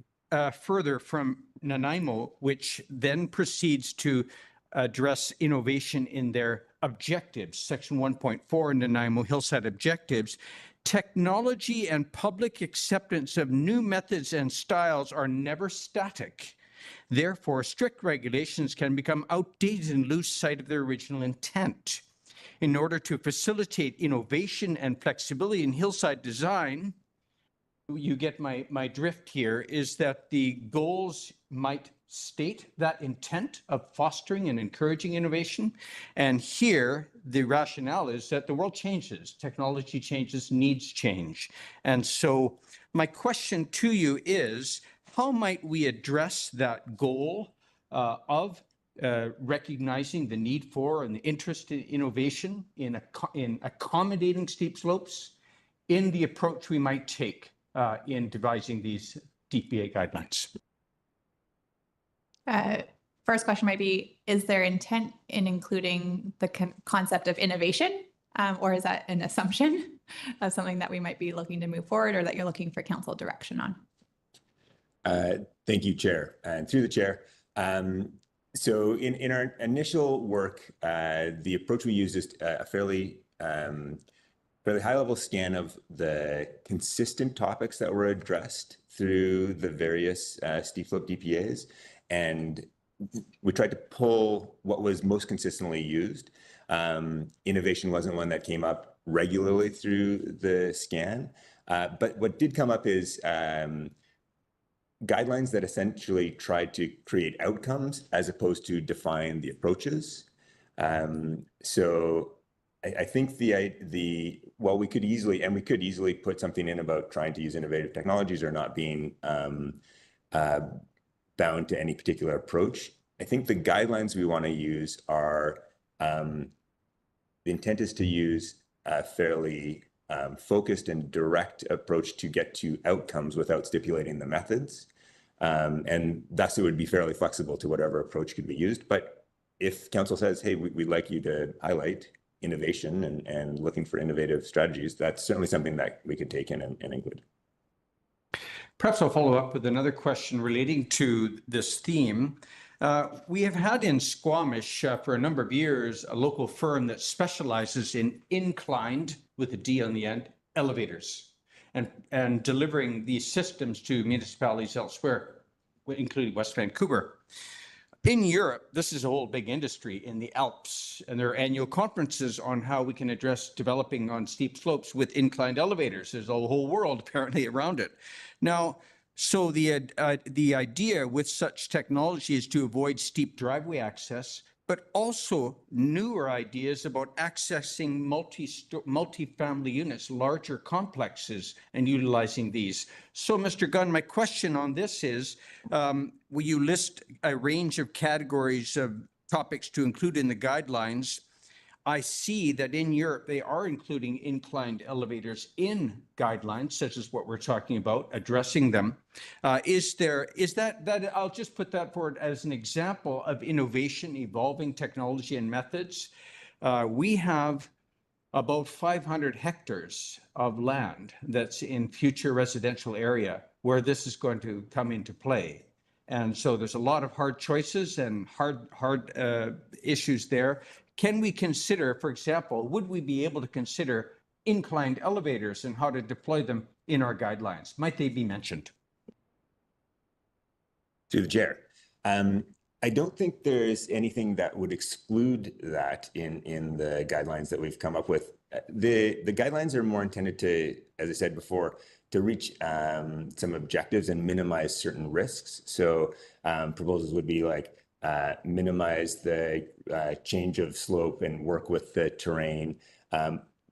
further from Nanaimo, which then proceeds to address innovation in their objectives. Section 1.4 in Nanaimo Hillside Objectives. Technology and public acceptance of new methods and styles are never static. Therefore, strict regulations can become outdated and lose sight of their original intent. In order to facilitate innovation and flexibility in hillside design, you get my drift here, is that the goals might state that intent of fostering and encouraging innovation. And here, the rationale is that the world changes, technology changes, needs change. And so my question to you is, how might we address that goal of recognizing the need for and the interest in innovation in accommodating steep slopes in the approach we might take in devising these DPA guidelines? First question might be, is there intent in including the concept of innovation, or is that an assumption of something that we might be looking to move forward or that you're looking for council direction on? Thank you, Chair, and through the Chair. So in our initial work, the approach we used is a fairly high-level scan of the consistent topics that were addressed through the various steep slope DPAs, and we tried to pull what was most consistently used. Innovation wasn't one that came up regularly through the scan, but what did come up is guidelines that essentially tried to create outcomes as opposed to define the approaches. So I think while we could easily put something in about trying to use innovative technologies or not being bound to any particular approach, I think the guidelines we want to use are, the intent is to use a fairly focused and direct approach to get to outcomes without stipulating the methods. And thus it would be fairly flexible to whatever approach could be used. But if council says, hey, we'd like you to highlight innovation and looking for innovative strategies, that's certainly something that we could take in and include. Perhaps I'll follow up with another question relating to this theme. We have had in Squamish for a number of years a local firm that specializes in inclined, with a D on the end, elevators and delivering these systems to municipalities elsewhere, including West Vancouver. In Europe, this is a whole big industry in the Alps, and there are annual conferences on how we can address developing on steep slopes with inclined elevators. There's a whole world apparently around it. Now, so the idea with such technology is to avoid steep driveway access, but also newer ideas about accessing multi-family units, larger complexes, and utilizing these. So, Mr. Gunn, my question on this is, will you list a range of categories of topics to include in the guidelines? I see that in Europe, they are including inclined elevators in guidelines, such as what we're talking about, addressing them. I'll just put that forward as an example of innovation, evolving technology and methods. We have about 500 hectares of land that's in future residential area where this is going to come into play. And so there's a lot of hard choices and hard issues there. Can we consider, for example, would we be able to consider inclined elevators and how to deploy them in our guidelines? Might they be mentioned? To the Chair. I I don't think there's anything that would exclude that in the guidelines that we've come up with. The guidelines are more intended to, as I said before, to reach some objectives and minimize certain risks. So proposals would be like minimize the change of slope and work with the terrain.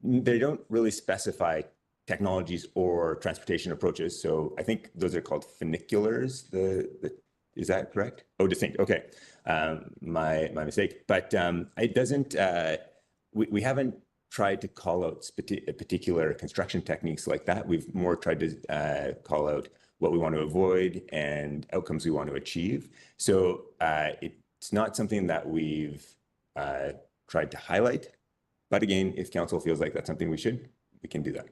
They don't really specify technologies or transportation approaches. So I think those are called funiculars. Is that correct? Oh, distinct. Okay, my mistake. But it doesn't. We haven't tried to call out particular construction techniques like that. We've more tried to call out what we want to avoid and outcomes we want to achieve. So it's not something that we've tried to highlight. But again, if council feels like that's something we can do that.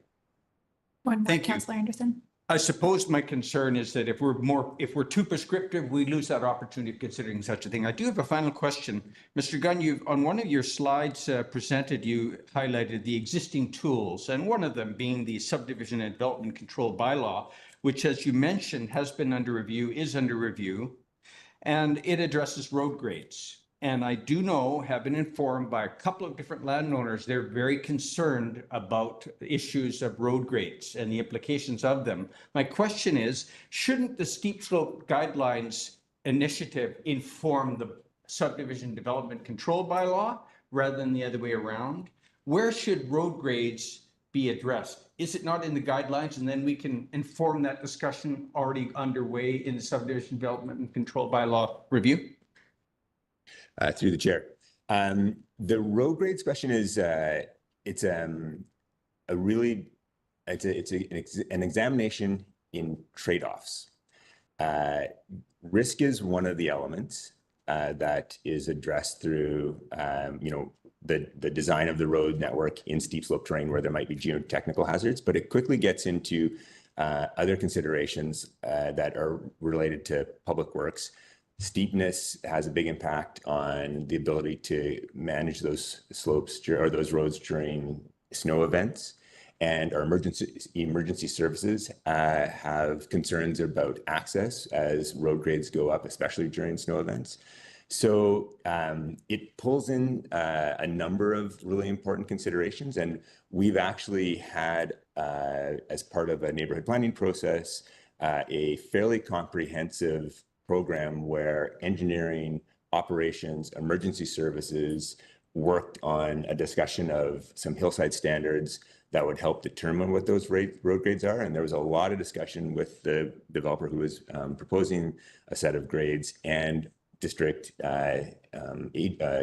One more, Thank you. Councillor Anderson. I suppose my concern is that if we're too prescriptive, we lose that opportunity of considering such a thing. I do have a final question. Mr. Gunn, on one of your slides presented, you highlighted the existing tools, and one of them being the subdivision and development control bylaw, which, as you mentioned, has been under review, is under review, and it addresses road grades. And I do know, have been informed by a couple of different landowners, they're very concerned about issues of road grades and the implications of them. My question is, shouldn't the steep slope guidelines initiative inform the subdivision development control bylaw rather than the other way around? Where should road grades be addressed? Is it not in the guidelines? And then we can inform that discussion already underway in the subdivision development and control bylaw review? Through the chair. The road grades question is it's an examination in trade-offs. Risk is one of the elements that is addressed through the design of the road network in steep slope terrain where there might be geotechnical hazards, but it quickly gets into other considerations that are related to public works. Steepness has a big impact on the ability to manage those slopes or those roads during snow events. And our emergency services have concerns about access as road grades go up, especially during snow events. So it pulls in a number of really important considerations. And we've actually had, as part of a neighborhood planning process, a fairly comprehensive program where engineering, operations, emergency services worked on a discussion of some hillside standards that would help determine what those road grades are. And there was a lot of discussion with the developer who was proposing a set of grades and district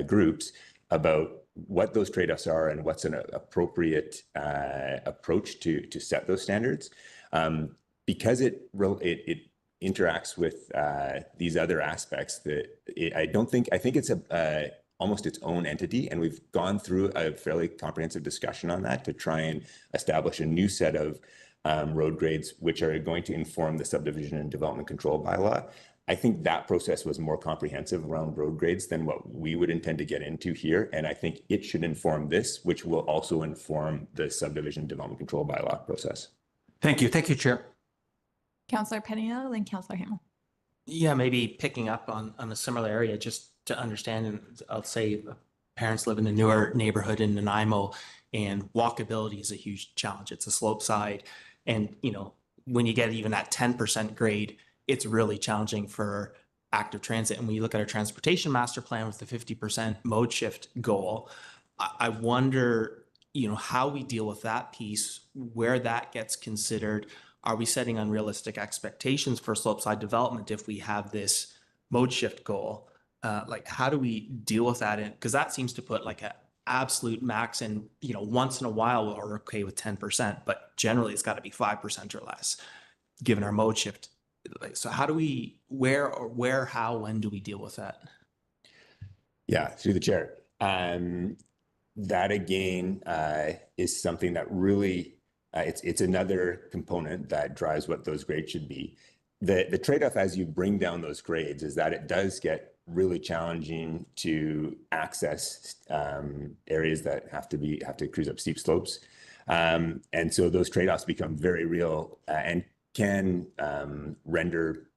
groups about what those trade-offs are and what's an appropriate approach to set those standards. Because it interacts with these other aspects I think it's almost its own entity. And we've gone through a fairly comprehensive discussion on that to try and establish a new set of road grades, which are going to inform the subdivision and development control bylaw. I think that process was more comprehensive around road grades than what we would intend to get into here. And I think it should inform this, which will also inform the subdivision development control bylaw process. Thank you. Thank you, Chair. Councillor Penniel and Councillor Hamill. Yeah, maybe picking up on a similar area just to understand, and I'll say parents live in a newer neighborhood in Nanaimo, and walkability is a huge challenge. It's a slope side. And, when you get even that 10% grade, it's really challenging for active transit. And when you look at our transportation master plan with the 50% mode shift goal, I wonder, how we deal with that piece, where that gets considered. Are we setting unrealistic expectations for slope side development if we have this mode shift goal? How do we deal with that? Because that seems to put like an absolute max in, once in a while we're okay with 10%, but generally it's got to be 5% or less, given our mode shift. So how do we, how, when do we deal with that? Yeah, through the chair. That again is something that really, it's another component that drives what those grades should be. The trade-off as you bring down those grades is that it does get really challenging to access areas that have to cruise up steep slopes. And so those trade-offs become very real and can render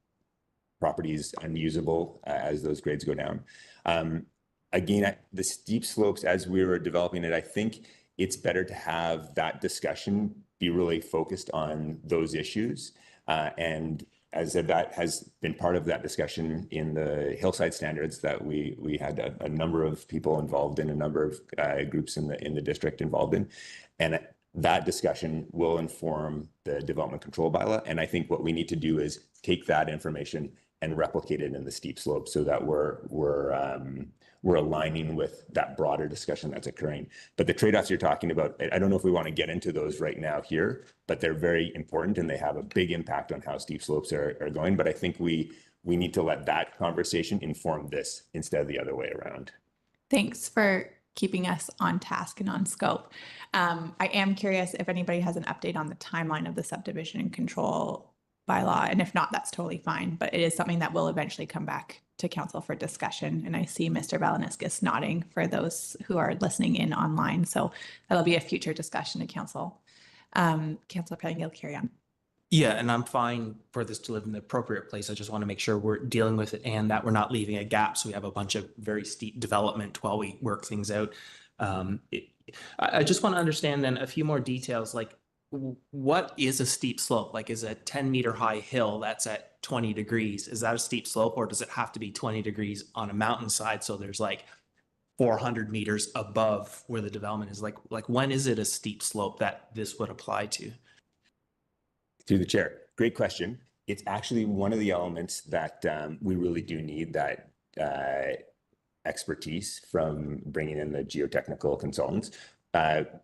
properties unusable as those grades go down. Again, the steep slopes, as we were developing it, I think it's better to have that discussion be really focused on those issues. And as I said, that has been part of that discussion in the hillside standards that we had a number of people involved in, a number of groups in the district involved in. And that discussion will inform the development control bylaw. And I think what we need to do is take that information and replicate it in the steep slope so that we're aligning with that broader discussion that's occurring. But the trade-offs you're talking about, I don't know if we want to get into those right now here, but they're very important and they have a big impact on how steep slopes are going. But I think we need to let that conversation inform this instead of the other way around. Thanks for keeping us on task and on scope. I am curious if anybody has an update on the timeline of the subdivision and control bylaw. And if not, that's totally fine. But it is something that will eventually come back to council for discussion. And I see Mr. Valeniskis nodding for those who are listening in online. So that'll be a future discussion to council. Councilor Pettingill, carry on. Yeah, and I'm fine for this to live in the appropriate place. I just want to make sure we're dealing with it and that we're not leaving a gap. So we have a bunch of very steep development while we work things out. I just want to understand then a few more details, like what is a steep slope? Like is a 10-meter high hill that's at 20 degrees? Is that a steep slope, or does it have to be 20 degrees on a mountainside? So there's like 400 meters above where the development is. Like when is it a steep slope that this would apply to? Through the chair. Great question. It's actually one of the elements that we really do need that expertise from bringing in the geotechnical consultants.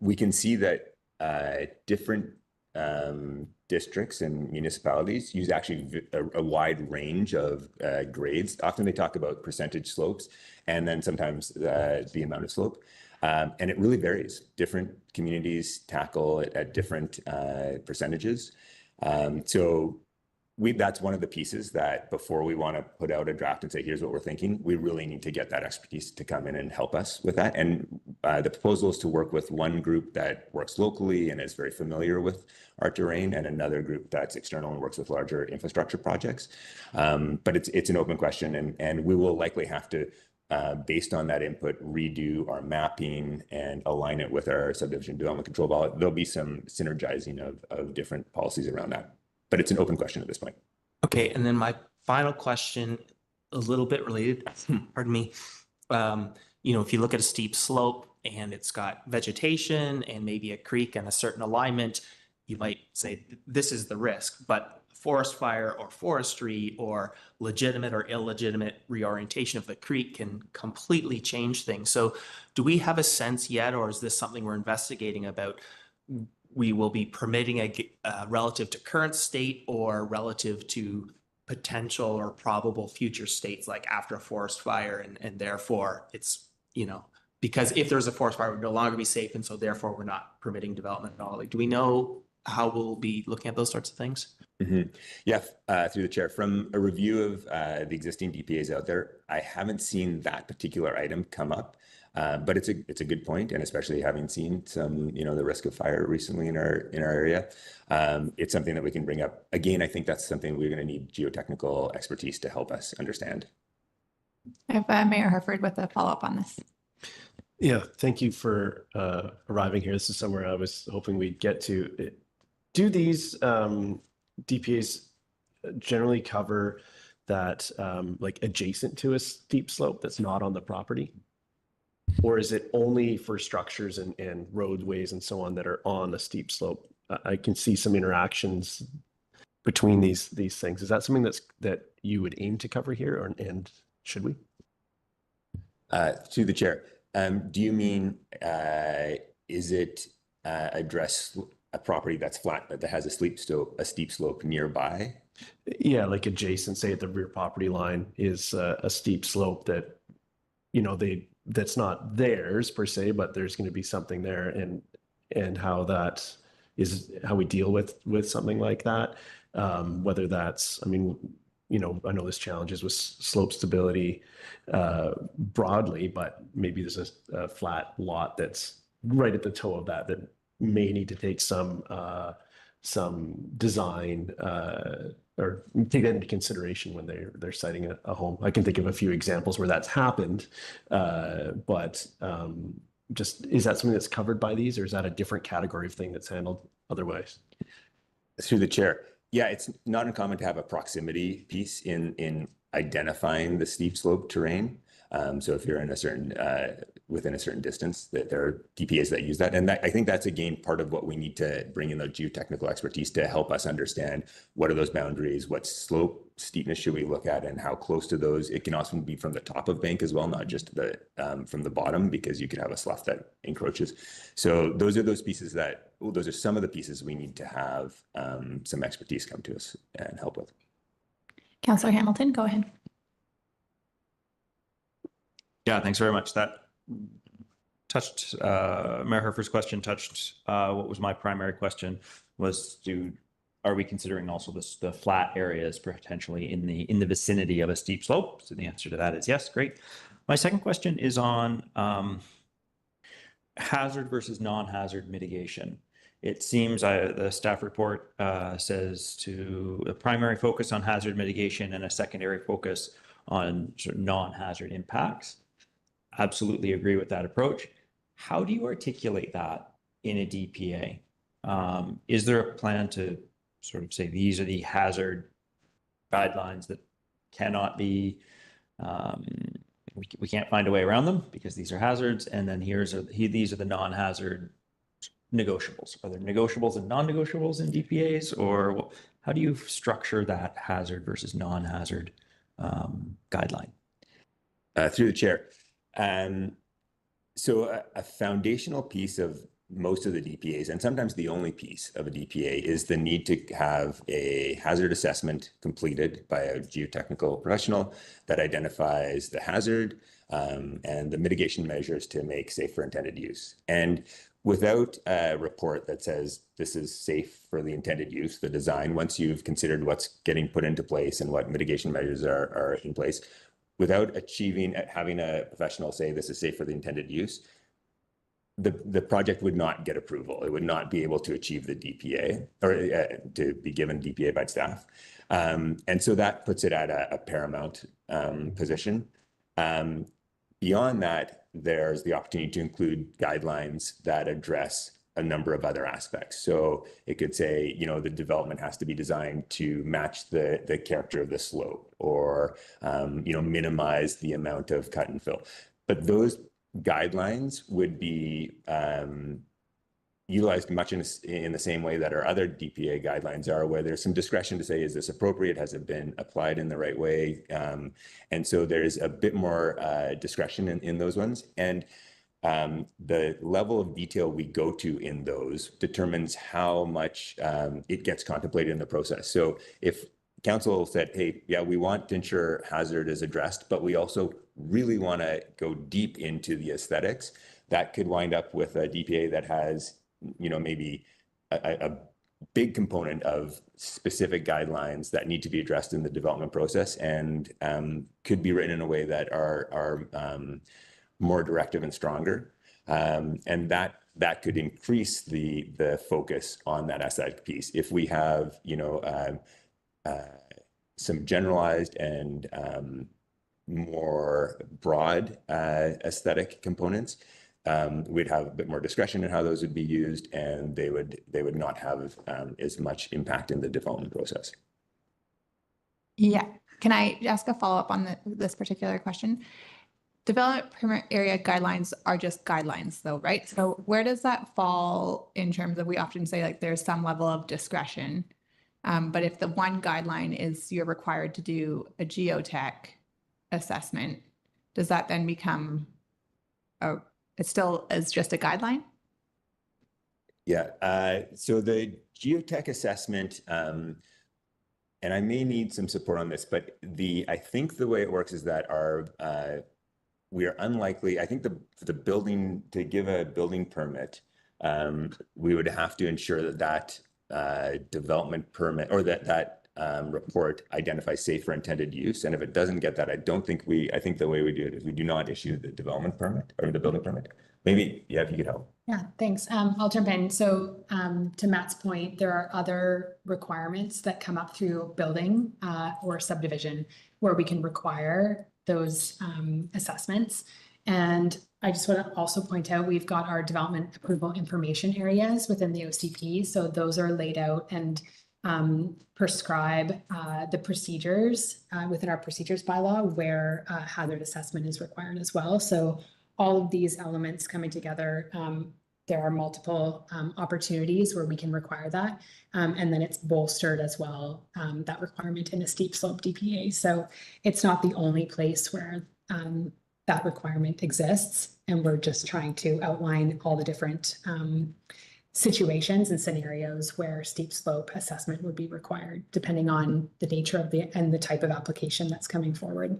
We can see that different districts and municipalities use actually a wide range of grades. Often they talk about percentage slopes and then sometimes the amount of slope. And it really varies. Different communities tackle it at different percentages. So that's one of the pieces that before we want to put out a draft and say, here's what we're thinking, we really need to get that expertise to come in and help us with that. And the proposal is to work with one group that works locally and is very familiar with our terrain and another group that's external and works with larger infrastructure projects. But it's an open question and we will likely have to, based on that input, redo our mapping and align it with our subdivision development control bylaw. There'll be some synergizing of different policies around that, but it's an open question at this point. Okay, and then my final question, a little bit related, pardon me. If you look at a steep slope and it's got vegetation and maybe a creek and a certain alignment, you might say this is the risk, but forest fire or forestry or legitimate or illegitimate reorientation of the creek can completely change things. So do we have a sense yet, or is this something we're investigating about? We will be permitting relative to current state or relative to potential or probable future states, like after a forest fire, and therefore it's, because if there's a forest fire, it would no longer be safe, and so therefore we're not permitting development at all. Like, do we know how we'll be looking at those sorts of things? Mm-hmm. Yeah, through the chair, from a review of the existing DPAs out there, I haven't seen that particular item come up, but it's a good point, and especially having seen some, the risk of fire recently in our area, it's something that we can bring up. Again, I think that's something we're going to need geotechnical expertise to help us understand. I have Mayor Herford with a follow-up on this. Yeah, thank you for arriving here. This is somewhere I was hoping we'd get to. Do these DPAs generally cover that like adjacent to a steep slope that's not on the property? Or is it only for structures and roadways and so on that are on a steep slope? I can see some interactions between these things. Is that something that you would aim to cover here, and should we? To the chair, do you mean is it address a property that's flat but that has a steep slope nearby? Yeah, like adjacent, say at the rear property line is a steep slope that, that's not theirs per se, but there's going to be something there, and how that is, how we deal with something like that. Whether that's, I know there's challenges with slope stability broadly, but maybe there's a flat lot that's right at the toe of that may need to take some design or take that into consideration when they're citing a home. I can think of a few examples where that's happened, but just is that something that's covered by these, or is that a different category of thing that's handled otherwise? Through the chair. Yeah, it's not uncommon to have a proximity piece in identifying the steep slope terrain. So if you're in a certain within a certain distance, that there are DPAs that use that, and I think that's again part of what we need to bring in the geotechnical expertise to help us understand what are those boundaries, what slope steepness should we look at, and how close to those. It can also be from the top of bank as well, not just from the bottom, because you could have a slough that encroaches. So those are those pieces those are some of the pieces we need to have some expertise come to us and help with. Councillor Hamilton, go ahead. Yeah, thanks very much. That touched, Mayor Herfer's question touched what was my primary question, was are we considering also the flat areas potentially in the vicinity of a steep slope? So the answer to that is yes, great. My second question is on hazard versus non-hazard mitigation. It seems the staff report says to a primary focus on hazard mitigation and a secondary focus on sort of non-hazard impacts. Absolutely agree with that approach. How do you articulate that in a DPA? Is there a plan to sort of say these are the hazard guidelines that cannot be, we can't find a way around them because these are hazards, and then these are the non-hazard negotiables? Are there negotiables and non-negotiables in DPAs, or how do you structure that hazard versus non-hazard guideline? Through the chair. So a foundational piece of most of the DPAs, and sometimes the only piece of a DPA, is the need to have a hazard assessment completed by a geotechnical professional that identifies the hazard and the mitigation measures to make safe for intended use. And without a report that says this is safe for the intended use, the design, once you've considered what's getting put into place and what mitigation measures are in place, without having a professional say this is safe for the intended use, the project would not get approval. It would not be able to achieve the DPA, or to be given DPA by staff. And so that puts it at a paramount position. Beyond that, there's the opportunity to include guidelines that address a number of other aspects. So it could say, the development has to be designed to match the character of the slope, or, minimize the amount of cut and fill. But those guidelines would be utilized much in the same way that our other DPA guidelines are, where there's some discretion to say, is this appropriate? Has it been applied in the right way? And so there's a bit more discretion in those ones. And the level of detail we go to in those determines how much it gets contemplated in the process. So if council said, hey, yeah, we want to ensure hazard is addressed, but we also really want to go deep into the aesthetics, that could wind up with a DPA that has, maybe a big component of specific guidelines that need to be addressed in the development process, and could be written in a way that are more directive and stronger. And that could increase the focus on that aesthetic piece. If we have, some generalized and more broad aesthetic components, we'd have a bit more discretion in how those would be used, and they would not have as much impact in the development process. Yeah. Can I ask a follow-up on this particular question? Development permit area guidelines are just guidelines though, right? So where does that fall in terms of, we often say like there's some level of discretion, but if the one guideline is you're required to do a geotech assessment, does that then become it still is just a guideline? Yeah, so the geotech assessment, and I may need some support on this, but I think the way it works is that we are unlikely, I think the building, to give a building permit, we would have to ensure that development permit, or that report identifies safe for intended use. And if it doesn't get that, I think the way we do it is we do not issue the development permit or the building permit. Maybe, yeah, if you could help. Yeah, thanks. I'll jump in. So to Matt's point, there are other requirements that come up through building or subdivision where we can require those assessments. And I just want to also point out, we've got our development approval information areas within the OCP. So those are laid out and prescribe the procedures within our procedures bylaw where hazard assessment is required as well. So all of these elements coming together, there are multiple opportunities where we can require that. And then it's bolstered as well, that requirement in a steep slope DPA. So it's not the only place where that requirement exists. And we're just trying to outline all the different situations and scenarios where steep slope assessment would be required, depending on the nature of and the type of application that's coming forward.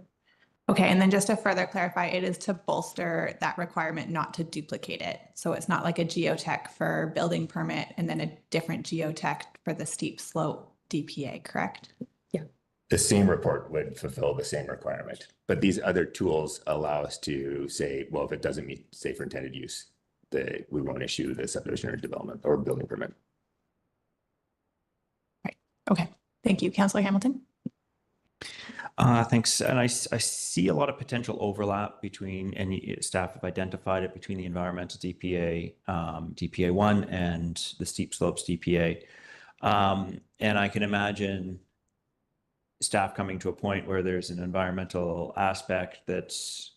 Okay, and then just to further clarify, it is to bolster that requirement, not to duplicate it. So it's not like a geotech for building permit and then a different geotech for the steep slope DPA, correct? Yeah. The same report would fulfill the same requirement, but these other tools allow us to say, well, if it doesn't meet safe for intended use, we won't issue the subdivision or development or building permit. Right. Okay. Thank you, Councillor Hamilton. Thanks. And I see a lot of potential overlap between, and staff have identified it, between the environmental DPA, DPA 1 and the steep slopes DPA. And I can imagine staff coming to a point where there's an environmental aspect that's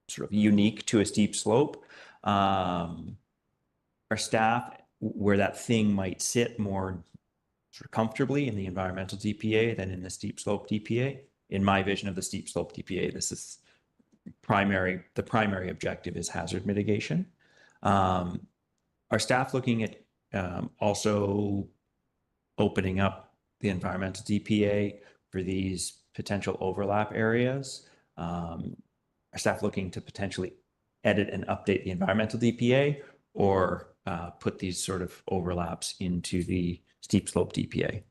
sort of unique to a steep slope. Our staff, where that thing might sit more sort of comfortably in the environmental DPA than in the steep slope DPA. In my vision of the steep slope DPA, this is the primary objective is hazard mitigation. Our staff looking at also opening up the environmental DPA for these potential overlap areas. Our staff looking to potentially edit and update the environmental DPA, or put these sort of overlaps into the steep slope DPA.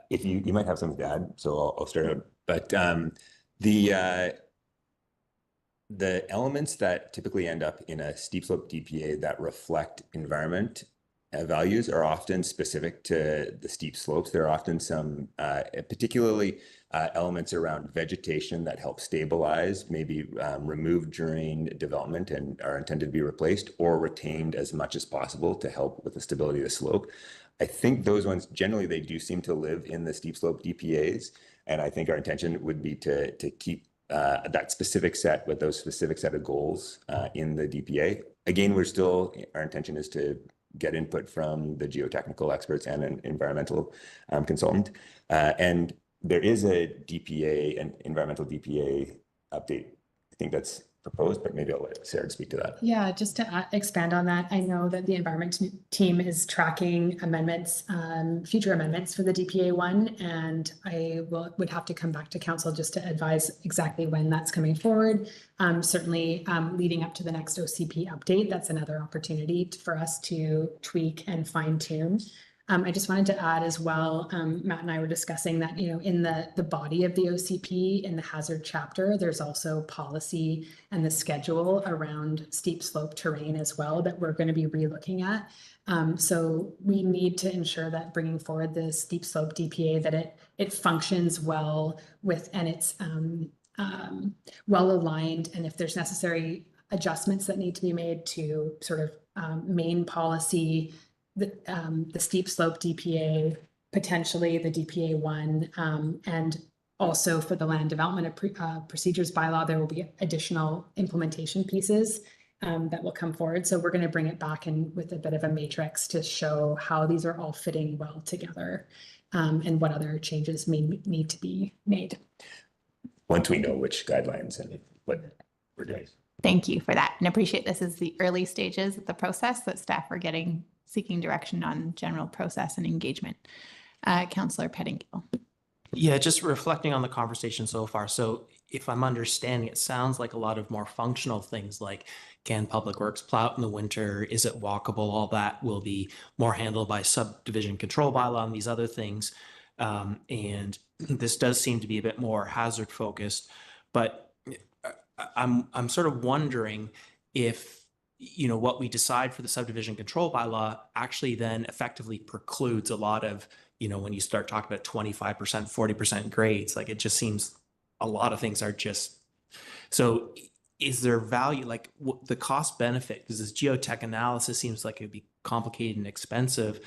If you might have something to add, so I'll start out. But the elements that typically end up in a steep slope DPA that reflect environment values are often specific to the steep slopes. There are often some particularly elements around vegetation that help stabilize, maybe removed during development and are intended to be replaced, or retained as much as possible to help with the stability of the slope. I think those ones, generally, they do seem to live in the steep slope DPAs. And I think our intention would be to keep that specific set with those specific set of goals in the DPA. Again, our intention is to get input from the geotechnical experts and an environmental consultant. And there is a DPA, an environmental DPA update, I think that's proposed, but maybe I'll let Sarah speak to that. Yeah, just to expand on that, I know that the environment team is tracking amendments, future amendments for the DPA 1, and I would have to come back to council just to advise exactly when that's coming forward. Certainly leading up to the next OCP update, that's another opportunity for us to tweak and fine tune. I just wanted to add as well, Matt and I were discussing that, in the body of the OCP, in the hazard chapter, there's also policy and the schedule around steep slope terrain as well that we're going to be re-looking at. So we need to ensure that bringing forward the steep slope DPA, that it functions well with, and it's well aligned. And if there's necessary adjustments that need to be made to sort of main policy, the steep slope DPA, potentially the DPA 1, and also for the land development procedures bylaw, there will be additional implementation pieces that will come forward. So we're going to bring it back in with a bit of a matrix to show how these are all fitting well together, and what other changes may need to be made. Once we know which guidelines and what we're doing. Thank you for that, and appreciate this is the early stages of the process that staff are seeking direction on general process and engagement. Councillor Pettingill. Yeah, just reflecting on the conversation so far. So if I'm understanding, it sounds like a lot of more functional things like, can Public Works plow in the winter? Is it walkable? All that will be more handled by subdivision control bylaw and these other things. And this does seem to be a bit more hazard focused, but I'm sort of wondering if you know, what we decide for the subdivision control bylaw actually then effectively precludes a lot of, you know, when you start talking about 25%, 40% grades, like it just seems a lot of things are just, so is there value, like the cost benefit, because this geotech analysis seems like it'd be complicated and expensive.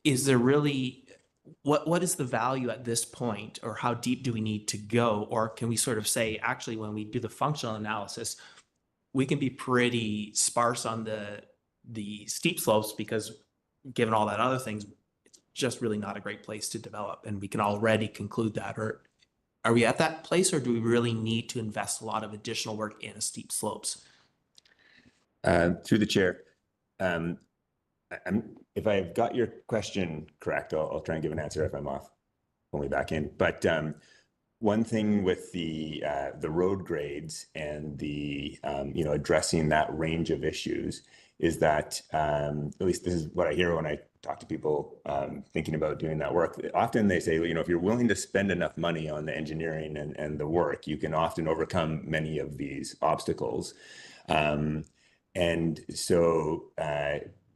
Is there really, what is the value at this point, or how deep do we need to go? Or can we sort of say, actually, when we do the functional analysis, we can be pretty sparse on the steep slopes, because given all that other things, it's just really not a great place to develop. And we can already conclude that. Or are we at that place, or do we really need to invest a lot of additional work in steep slopes? Through the chair, if I've got your question correct, I'll try and give an answer if I'm off, only back in. But one thing with the road grades and the you know, addressing that range of issues is that at least this is what I hear when I talk to people thinking about doing that work. Often they say, you know, if you're willing to spend enough money on the engineering and the work, you can often overcome many of these obstacles. And so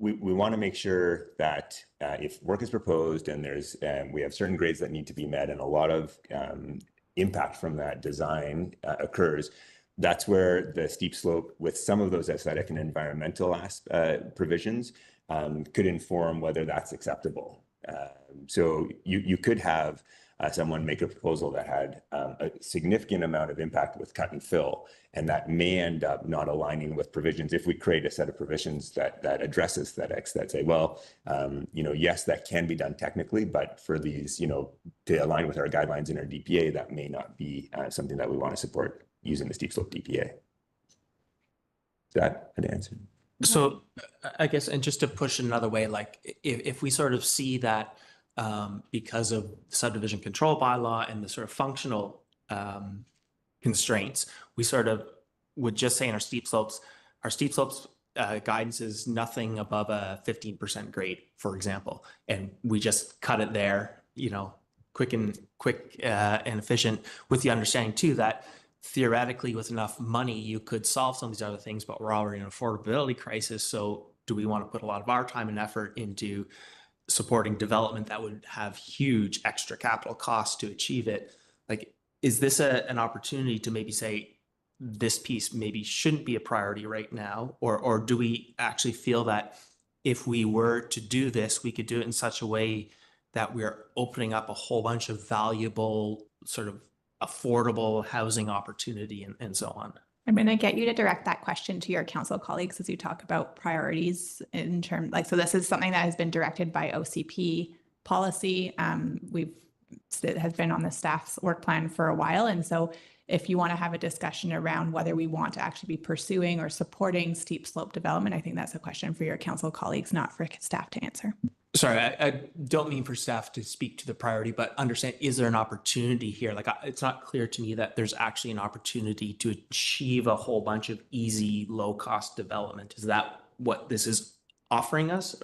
we want to make sure that if work is proposed and there's we have certain grades that need to be met and a lot of impact from that design occurs, that's where the steep slope with some of those aesthetic and environmental provisions could inform whether that's acceptable. So you could have someone make a proposal that had a significant amount of impact with cut and fill, and that may end up not aligning with provisions if we create a set of provisions that address aesthetics that say, well, you know, yes, that can be done technically, but for these, you know, to align with our guidelines in our DPA, that may not be something that we want to support using the steep slope DPA. Is that an answer? So I guess, and just to push it another way, like if we sort of see that because of subdivision control bylaw and the sort of functional constraints, we sort of would just say in our steep slopes guidance is nothing above a 15% grade, for example, and we just cut it there, you know, quick and efficient, with the understanding too that theoretically with enough money you could solve some of these other things, but we're already in an affordability crisis. So do we want to put a lot of our time and effort into supporting development that would have huge extra capital costs to achieve it? Like, is this an opportunity to maybe say this piece maybe shouldn't be a priority right now? Or do we actually feel that if we were to do this, we could do it in such a way that we're opening up a whole bunch of valuable sort of affordable housing opportunity and so on? I'm going to get you to direct that question to your council colleagues as you talk about priorities in terms, like, so this is something that has been directed by OCP policy. It has been on the staff's work plan for a while. And so if you want to have a discussion around whether we want to actually be pursuing or supporting steep slope development, I think that's a question for your council colleagues, not for staff to answer. Sorry, I don't mean for staff to speak to the priority, but understand, is there an opportunity here? Like, it's not clear to me that there's actually an opportunity to achieve a whole bunch of easy, low-cost development. Is that what this is offering us?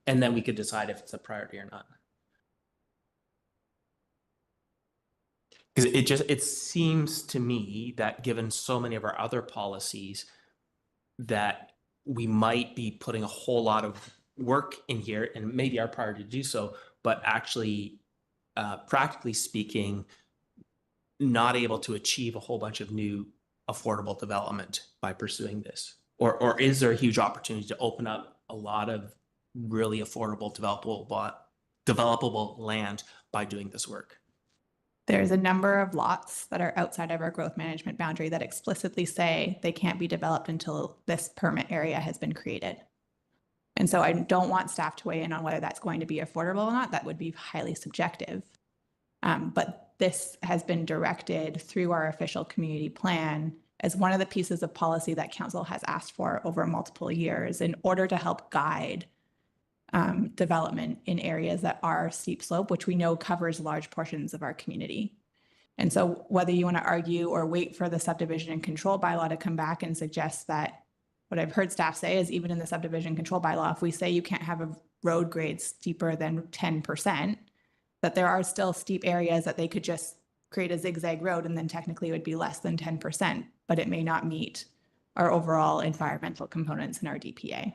And then we could decide if it's a priority or not. Because it seems to me that given so many of our other policies that we might be putting a whole lot of work in here, and maybe our priority to do so, but actually, practically speaking, not able to achieve a whole bunch of new affordable development by pursuing this. Or is there a huge opportunity to open up a lot of really affordable developable land by doing this work? There's a number of lots that are outside of our growth management boundary that explicitly say they can't be developed until this permit area has been created. And so I don't want staff to weigh in on whether that's going to be affordable or not. That would be highly subjective. But this has been directed through our official community plan as one of the pieces of policy that council has asked for over multiple years in order to help guide development in areas that are steep slope, which we know covers large portions of our community. And so whether you want to argue or wait for the subdivision and control bylaw to come back and suggest that, what I've heard staff say is even in the subdivision control bylaw, if we say you can't have a road grade steeper than 10%, that there are still steep areas that they could just create a zigzag road and then technically it would be less than 10%, but it may not meet our overall environmental components in our DPA.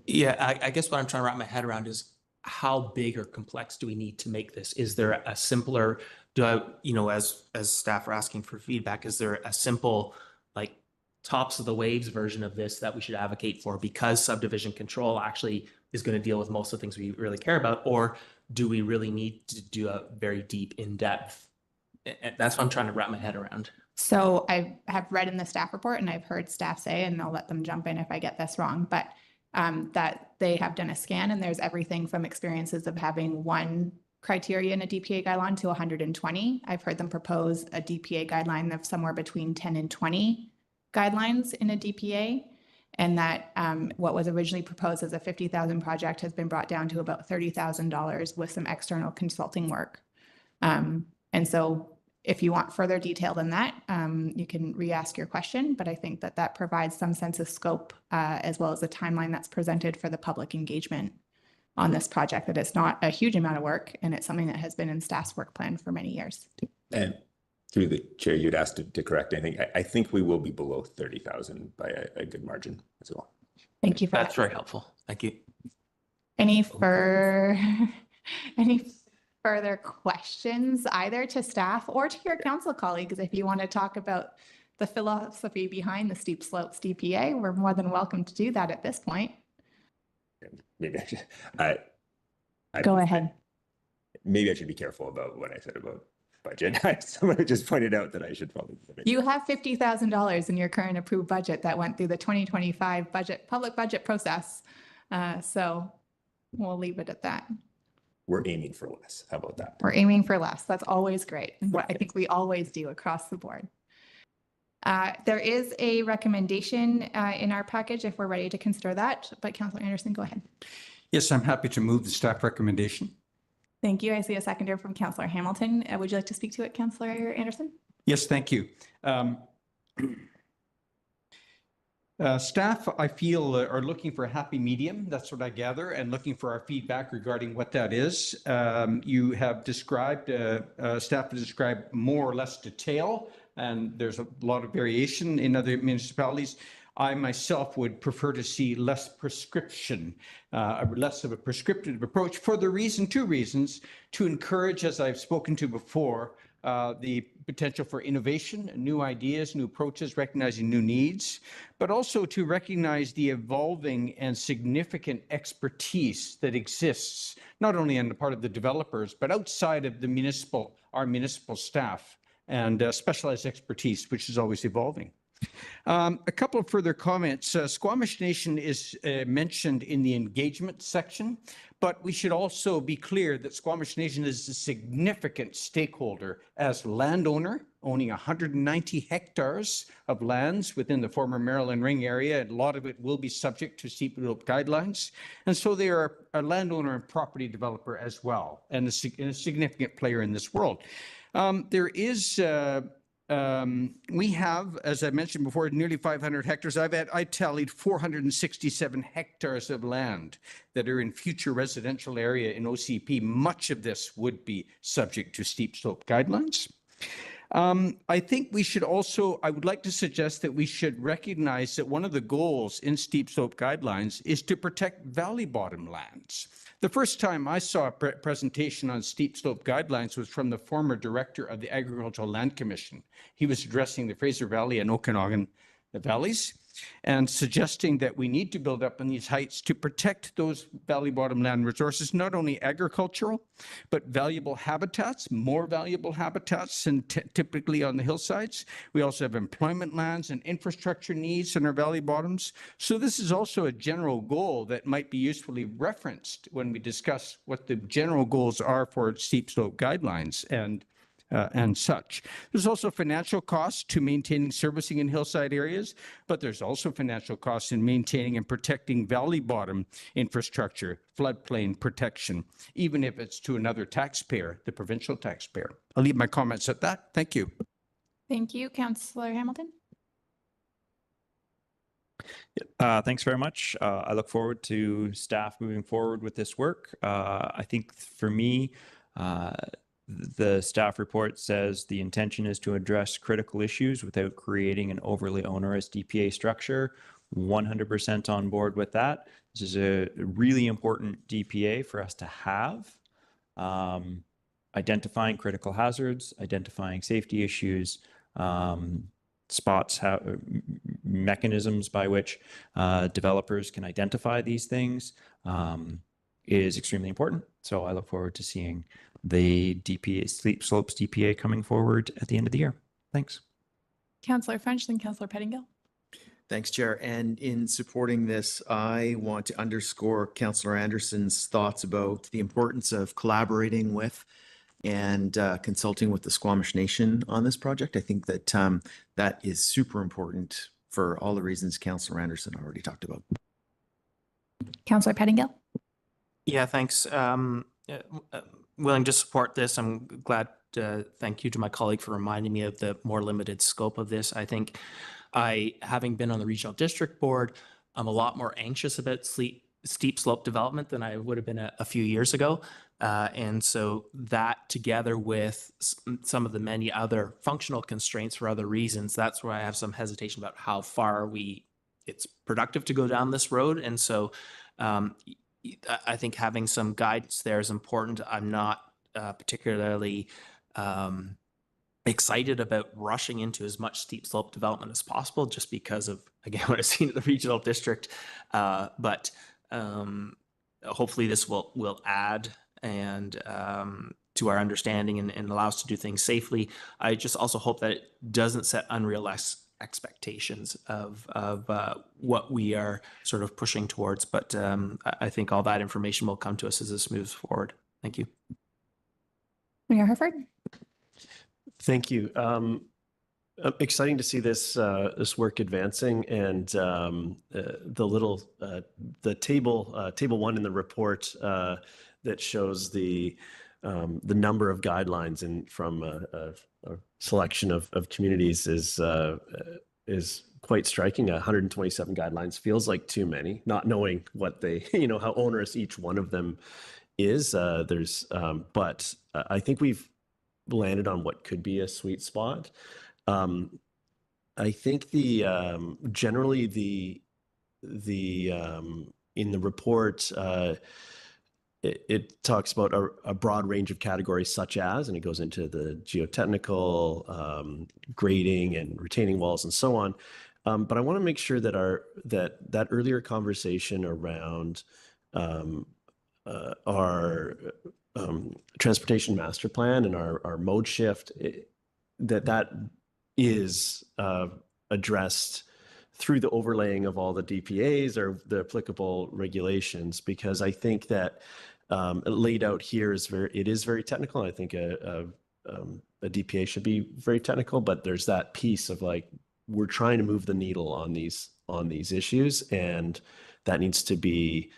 Yeah, I guess what I'm trying to wrap my head around is how big or complex do we need to make this? Is there a simpler, as staff are asking for feedback, is there a simple, like, tops of the waves version of this that we should advocate for because subdivision control actually is going to deal with most of the things we really care about? Or do we really need to do a very deep, in-depth? And that's what I'm trying to wrap my head around. So I have read in the staff report, and I've heard staff say, and I'll let them jump in if I get this wrong, but that they have done a scan, and there's everything from experiences of having one criteria in a DPA guideline to 120. I've heard them propose a DPA guideline of somewhere between 10 and 20 guidelines in a DPA, and that what was originally proposed as a $50,000 project has been brought down to about $30,000 with some external consulting work. And so if you want further detail than that, you can re-ask your question, but I think that that provides some sense of scope as well as the timeline that's presented for the public engagement on this project, that it's not a huge amount of work, and it's something that has been in staff's work plan for many years. And through the chair, you'd asked to correct anything. I think we will be below 30,000 by a good margin as well. Thank you for That's that. very helpful. Thank you. Any further questions, either to staff or to your council colleagues? If you want to talk about the philosophy behind the steep slopes DPA, we're more than welcome to do that at this point. Maybe I should, Go ahead. Maybe I should be careful about what I said about budget. Someone just pointed out that I should probably. You have $50,000 in your current approved budget that went through the 2025 public budget process. So we'll leave it at that. We're aiming for less. How about that? We're aiming for less. That's always great. What I think we always do across the board. There is a recommendation in our package if we're ready to consider that, but Councillor Anderson, go ahead. Yes, I'm happy to move the staff recommendation. Thank you. I see a seconder from Councillor Hamilton. Would you like to speak to it, Councillor Anderson? Yes, thank you. Staff, I feel, are looking for a happy medium. That's what I gather, and looking for our feedback regarding what that is. You have described, staff has described more or less detail, and there's a lot of variation in other municipalities. I myself would prefer to see less prescription, less of a prescriptive approach for two reasons: to encourage, as I've spoken to before, the potential for innovation, new ideas, new approaches, recognizing new needs, but also to recognize the evolving and significant expertise that exists, not only on the part of the developers, but outside of our municipal staff, and specialized expertise, which is always evolving. A couple of further comments. Squamish Nation is mentioned in the engagement section, but we should also be clear that Squamish Nation is a significant stakeholder as landowner, owning 190 hectares of lands within the former Maryland Ring area. And a lot of it will be subject to steep slope guidelines. And so they are a landowner and property developer as well, and a significant player in this world. We have, as I mentioned before, nearly 500 hectares. I tallied 467 hectares of land that are in future residential area in OCP. Much of this would be subject to steep slope guidelines. I think we should also, I would like to suggest that we should recognize that one of the goals in steep slope guidelines is to protect valley bottom lands. The first time I saw a presentation on steep slope guidelines was from the former director of the Agricultural Land Commission. He was addressing the Fraser Valley and Okanagan valleys and suggesting that we need to build up on these heights to protect those valley bottom land resources, not only agricultural, but valuable habitats, more valuable habitats than typically on the hillsides. We also have employment lands and infrastructure needs in our valley bottoms. So this is also a general goal that might be usefully referenced when we discuss what the general goals are for steep slope guidelines and such. There's also financial costs to maintaining servicing in hillside areas, but there's also financial costs in maintaining and protecting valley bottom infrastructure, floodplain protection, even if it's to another taxpayer, the provincial taxpayer. I'll leave my comments at that. Thank you. Thank you, Councillor Hamilton. Thanks very much. I look forward to staff moving forward with this work. I think for me, the staff report says the intention is to address critical issues without creating an overly onerous DPA structure. 100% on board with that. This is a really important DPA for us to have. Identifying critical hazards, identifying safety issues, spots, mechanisms by which developers can identify these things is extremely important. So I look forward to seeing the DPA, Steep Slopes DPA coming forward at the end of the year. Thanks. Councillor French, then Councillor Pettingill. Thanks, Chair. And in supporting this, I want to underscore Councillor Anderson's thoughts about the importance of collaborating with and consulting with the Squamish Nation on this project. I think that that is super important for all the reasons Councillor Anderson already talked about. Councillor Pettingill. Yeah, thanks. Willing to support this. I'm glad. Thank you to my colleague for reminding me of the more limited scope of this. I think having been on the regional district board, I'm a lot more anxious about steep slope development than I would have been a few years ago. And so that together with some of the many other functional constraints for other reasons, that's where I have some hesitation about how far it's productive to go down this road. And so I think having some guidance there is important. I'm not particularly excited about rushing into as much steep slope development as possible, just because of, again, what I've seen at the regional district. But hopefully this will add and to our understanding and allow us to do things safely. I just also hope that it doesn't set unrealistic expectations of what we are sort of pushing towards. But I think all that information will come to us as this moves forward. Thank you. Mayor Herford. Thank you. Exciting to see this this work advancing, and the table 1 in the report that shows the number of guidelines and from a selection of communities is quite striking. 127 guidelines feels like too many, not knowing what they, how onerous each one of them is. But I think we've landed on what could be a sweet spot. I think generally in the report, it talks about a broad range of categories such as, and it goes into the geotechnical, grading and retaining walls and so on. But I want to make sure that that earlier conversation around our transportation master plan and our mode shift, that is addressed through the overlaying of all the DPAs or the applicable regulations, because I think that laid out here is very technical. I think a DPA should be very technical, but there's that piece of like, we're trying to move the needle on these issues, and that needs to be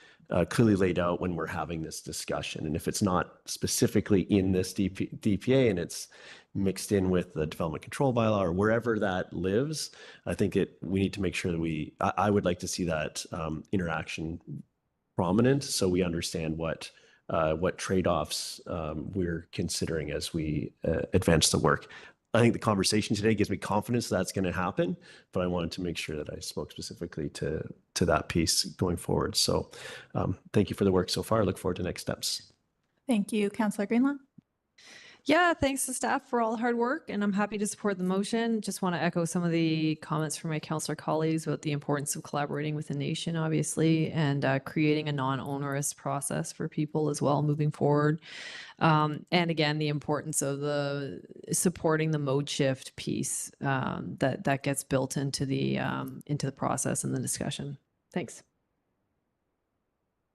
clearly laid out when we're having this discussion. And if it's not specifically in this DPA and it's mixed in with the development control bylaw or wherever that lives, I think we need to make sure that I would like to see that interaction prominent, so we understand what trade-offs we're considering as we advance the work. I think the conversation today gives me confidence that's going to happen, but I wanted to make sure that I spoke specifically to that piece going forward. So thank you for the work so far. I look forward to next steps. Thank you. Councillor Greenlaw. Yeah, thanks to staff for all the hard work, and I'm happy to support the motion. Just want to echo some of the comments from my councillor colleagues about the importance of collaborating with the nation, obviously, and creating a non-onerous process for people as well moving forward. And again, the importance of supporting the mode shift piece that gets built into the process and the discussion. Thanks.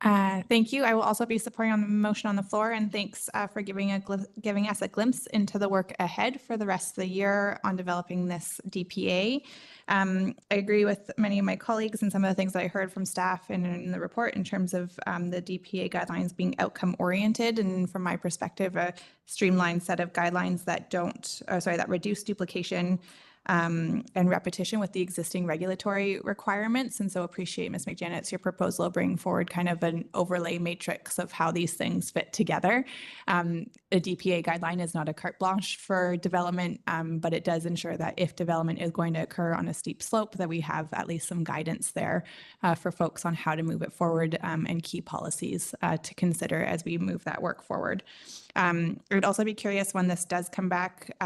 Thank you. I will also be supporting on the motion on the floor, and thanks for giving us a glimpse into the work ahead for the rest of the year on developing this DPA. I agree with many of my colleagues and some of the things that I heard from staff and in the report in terms of the DPA guidelines being outcome oriented, and from my perspective, a streamlined set of guidelines that reduce duplication, and repetition with the existing regulatory requirements. And so appreciate, Ms. McJanet's, your proposal of bringing forward kind of an overlay matrix of how these things fit together. A DPA guideline is not a carte blanche for development, but it does ensure that if development is going to occur on a steep slope, that we have at least some guidance there for folks on how to move it forward and key policies to consider as we move that work forward. I would also be curious when this does come back,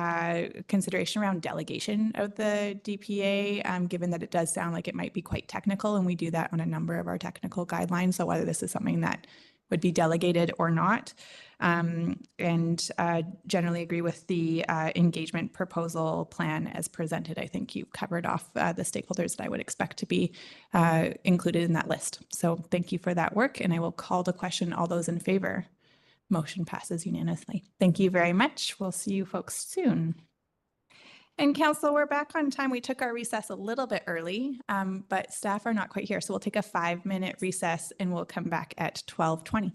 consideration around delegation of the DPA, given that it does sound like it might be quite technical, and we do that on a number of our technical guidelines. So whether this is something that would be delegated or not. Generally agree with the engagement proposal plan as presented. I think you've covered off the stakeholders that I would expect to be included in that list. So thank you for that work, and I will call the question. All those in favor? Motion passes unanimously. Thank you very much. We'll see you folks soon. And council, we're back on time. We took our recess a little bit early, but staff are not quite here. So we'll take a 5-minute recess and we'll come back at 12:20.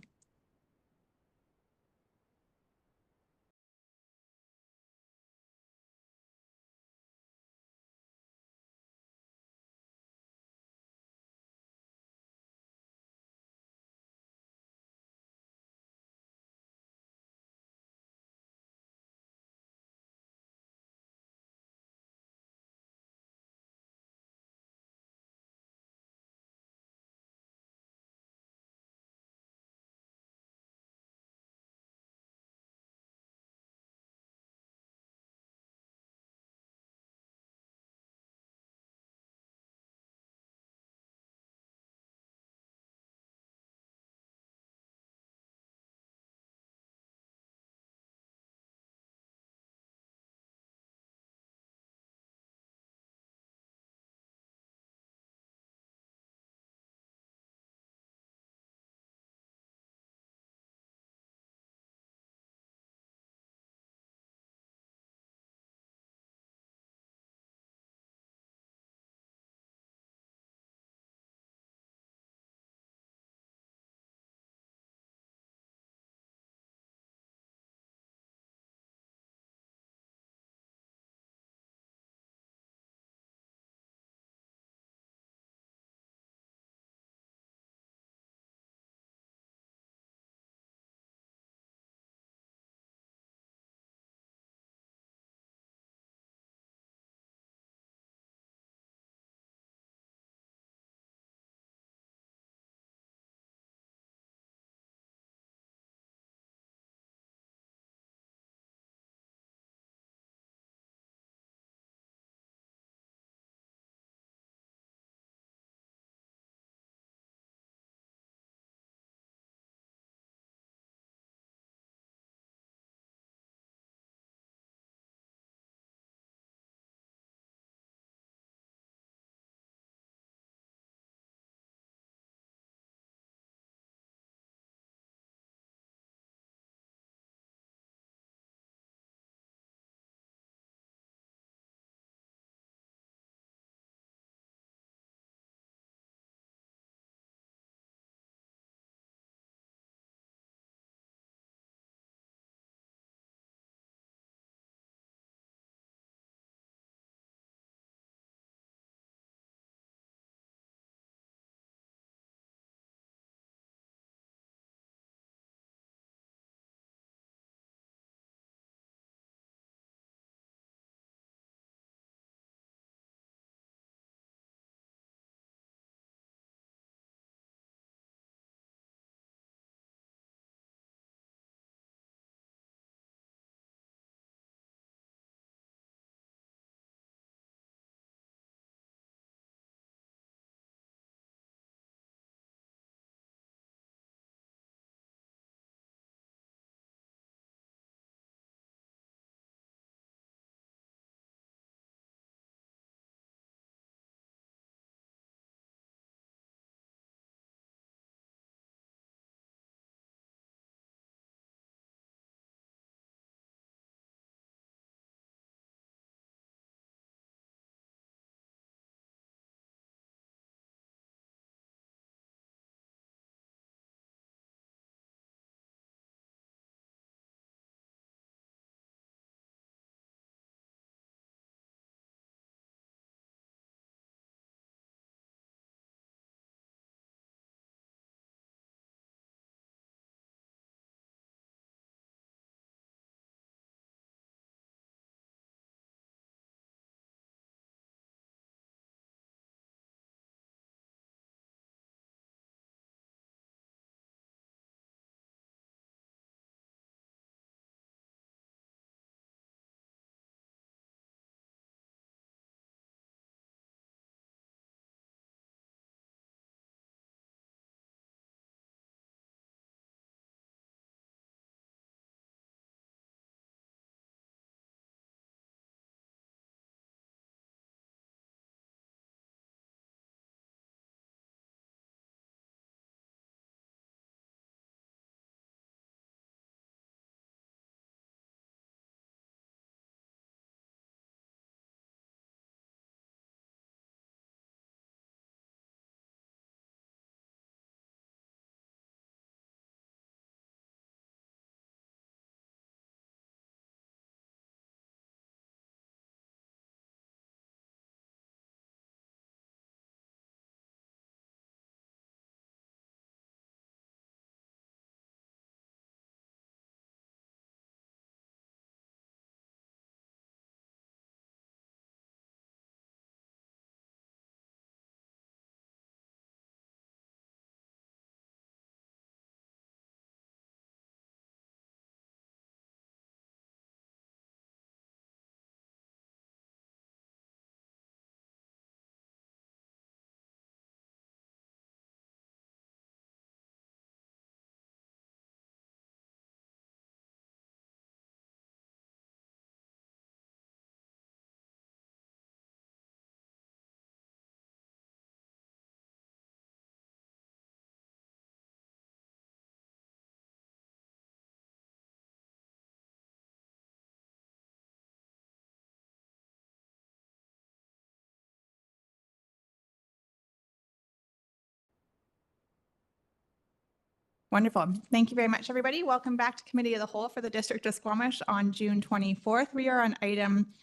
Wonderful. Thank you very much, everybody. Welcome back to Committee of the Whole for the District of Squamish on June 24th. We are on item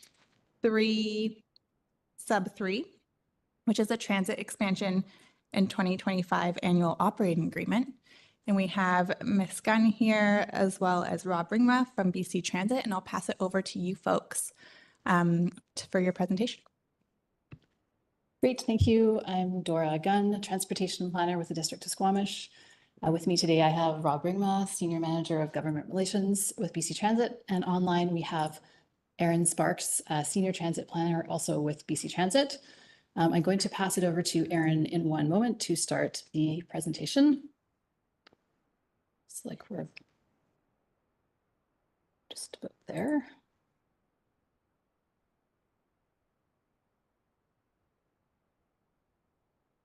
3 sub 3, which is a transit expansion and 2025 annual operating agreement. And we have Ms. Gunn here as well as Rob Ringma from BC Transit, and I'll pass it over to you folks for your presentation. Great, thank you. I'm Dora Gunn, Transportation Planner with the District of Squamish. With me today, I have Rob Ringma, Senior Manager of Government Relations with BC Transit. And online, we have Erin Sparks, Senior Transit Planner, also with BC Transit. I'm going to pass it over to Erin in one moment to start the presentation. It's like we're just about there.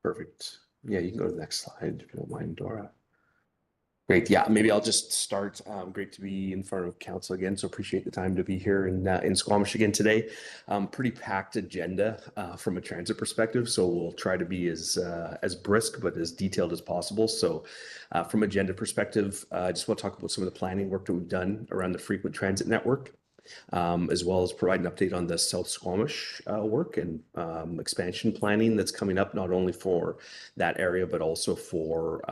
Perfect. Yeah, you can go to the next slide if you don't mind, Dora. Great. Yeah, maybe I'll just start. Great to be in front of council again. So appreciate the time to be here in Squamish again today. Pretty packed agenda from a transit perspective. So we'll try to be as brisk but as detailed as possible. So from agenda perspective, I just want to talk about some of the planning work that we've done around the frequent transit network, as well as provide an update on the South Squamish work and expansion planning that's coming up, not only for that area, but also for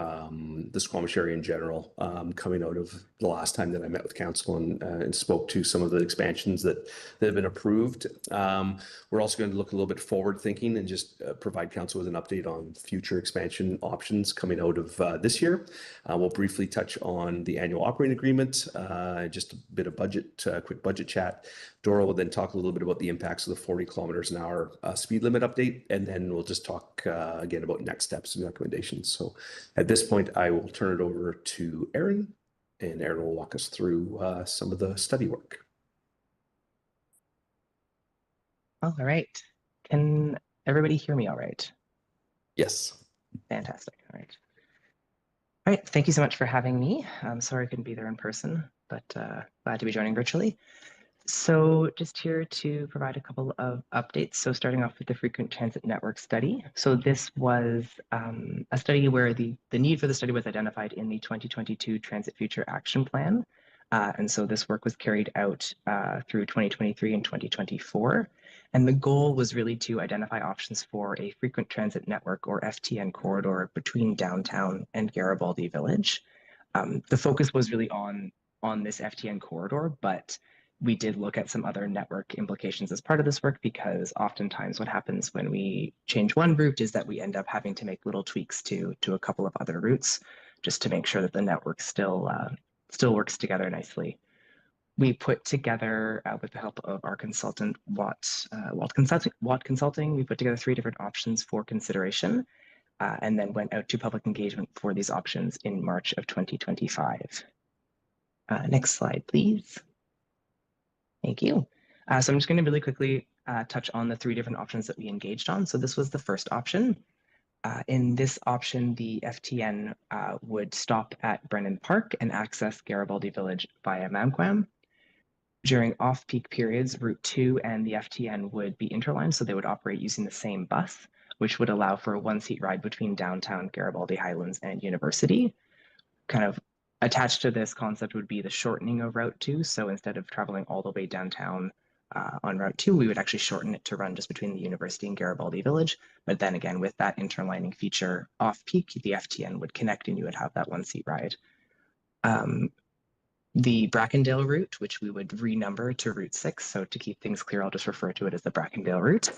the Squamish area in general, coming out of the last time that I met with council and spoke to some of the expansions that have been approved. We're also going to look a little bit forward thinking and just provide council with an update on future expansion options coming out of this year. We'll briefly touch on the annual operating agreement, just a bit of budget, quick budget chat. Dora will then talk a little bit about the impacts of the 40 kilometers an hour speed limit update, and then we'll just talk again about next steps and recommendations. So at this point, I will turn it over to Erin, and Erin will walk us through some of the study work. All right. Can everybody hear me all right? Yes. Fantastic. All right. All right. Thank you so much for having me. I'm sorry I couldn't be there in person, but glad to be joining virtually. So just here to provide a couple of updates. So starting off with the frequent transit network study. So this was a study where the need for the study was identified in the 2022 Transit Future Action Plan. And so this work was carried out through 2023 and 2024. And the goal was really to identify options for a frequent transit network, or FTN corridor, between downtown and Garibaldi Village. The focus was really on this FTN corridor, but we did look at some other network implications as part of this work, because oftentimes what happens when we change one route is that we end up having to make little tweaks to a couple of other routes, just to make sure that the network still works together nicely. We put together, with the help of our consultant, Watt Consulting, we put together 3 different options for consideration, and then went out to public engagement for these options in March of 2025. Next slide, please. Thank you. So I'm just going to really quickly touch on the 3 different options that we engaged on. So this was the first option. In this option, the FTN would stop at Brennan Park and access Garibaldi Village via Mamquam. During off-peak periods, Route 2 and the FTN would be interlined, so they would operate using the same bus, which would allow for a 1-seat ride between downtown Garibaldi Highlands and University. Kind of attached to this concept would be the shortening of Route 2. So instead of traveling all the way downtown on Route 2, we would actually shorten it to run just between the University and Garibaldi Village. But then again, with that interlining feature off-peak, the FTN would connect and you would have that 1-seat ride. The Brackendale route, which we would renumber to Route 6, so to keep things clear, I'll just refer to it as the Brackendale route,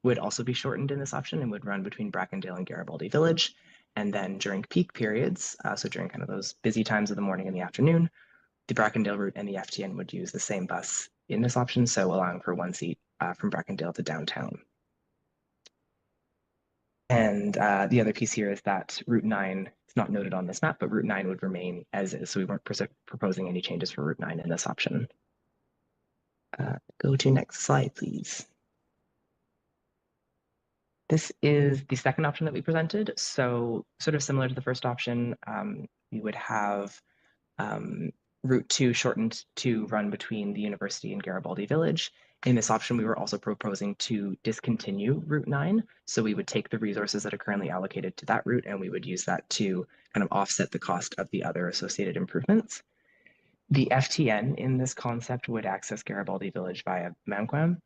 would also be shortened in this option and would run between Brackendale and Garibaldi Village. And then during peak periods, so during kind of those busy times of the morning and the afternoon, the Brackendale route and the FTN would use the same bus in this option, so allowing for 1 seat from Brackendale to downtown. And the other piece here is that Route 9, it's not noted on this map, but Route 9 would remain as is, so we weren't proposing any changes for Route 9 in this option. Go to next slide, please. This is the second option that we presented. So sort of similar to the first option, we would have Route 2 shortened to run between the University and Garibaldi Village. In this option, we were also proposing to discontinue Route 9. So we would take the resources that are currently allocated to that route and we would use that to kind of offset the cost of the other associated improvements. The FTN in this concept would access Garibaldi Village via Mountquam.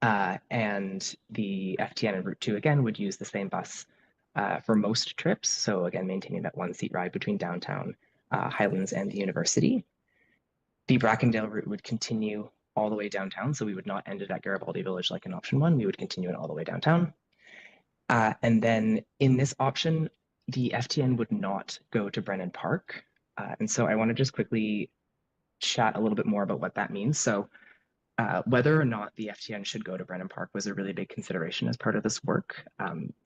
And the FTN in Route 2 again would use the same bus for most trips. So again, maintaining that one-seat ride between downtown Highlands and the university. The Brackendale route would continue all the way downtown. So we would not end it at Garibaldi Village like in option 1. We would continue it all the way downtown. And then in this option, the FTN would not go to Brennan Park. And so I want to just quickly chat a little bit more about what that means. So whether or not the FTN should go to Brennan Park was a really big consideration as part of this work.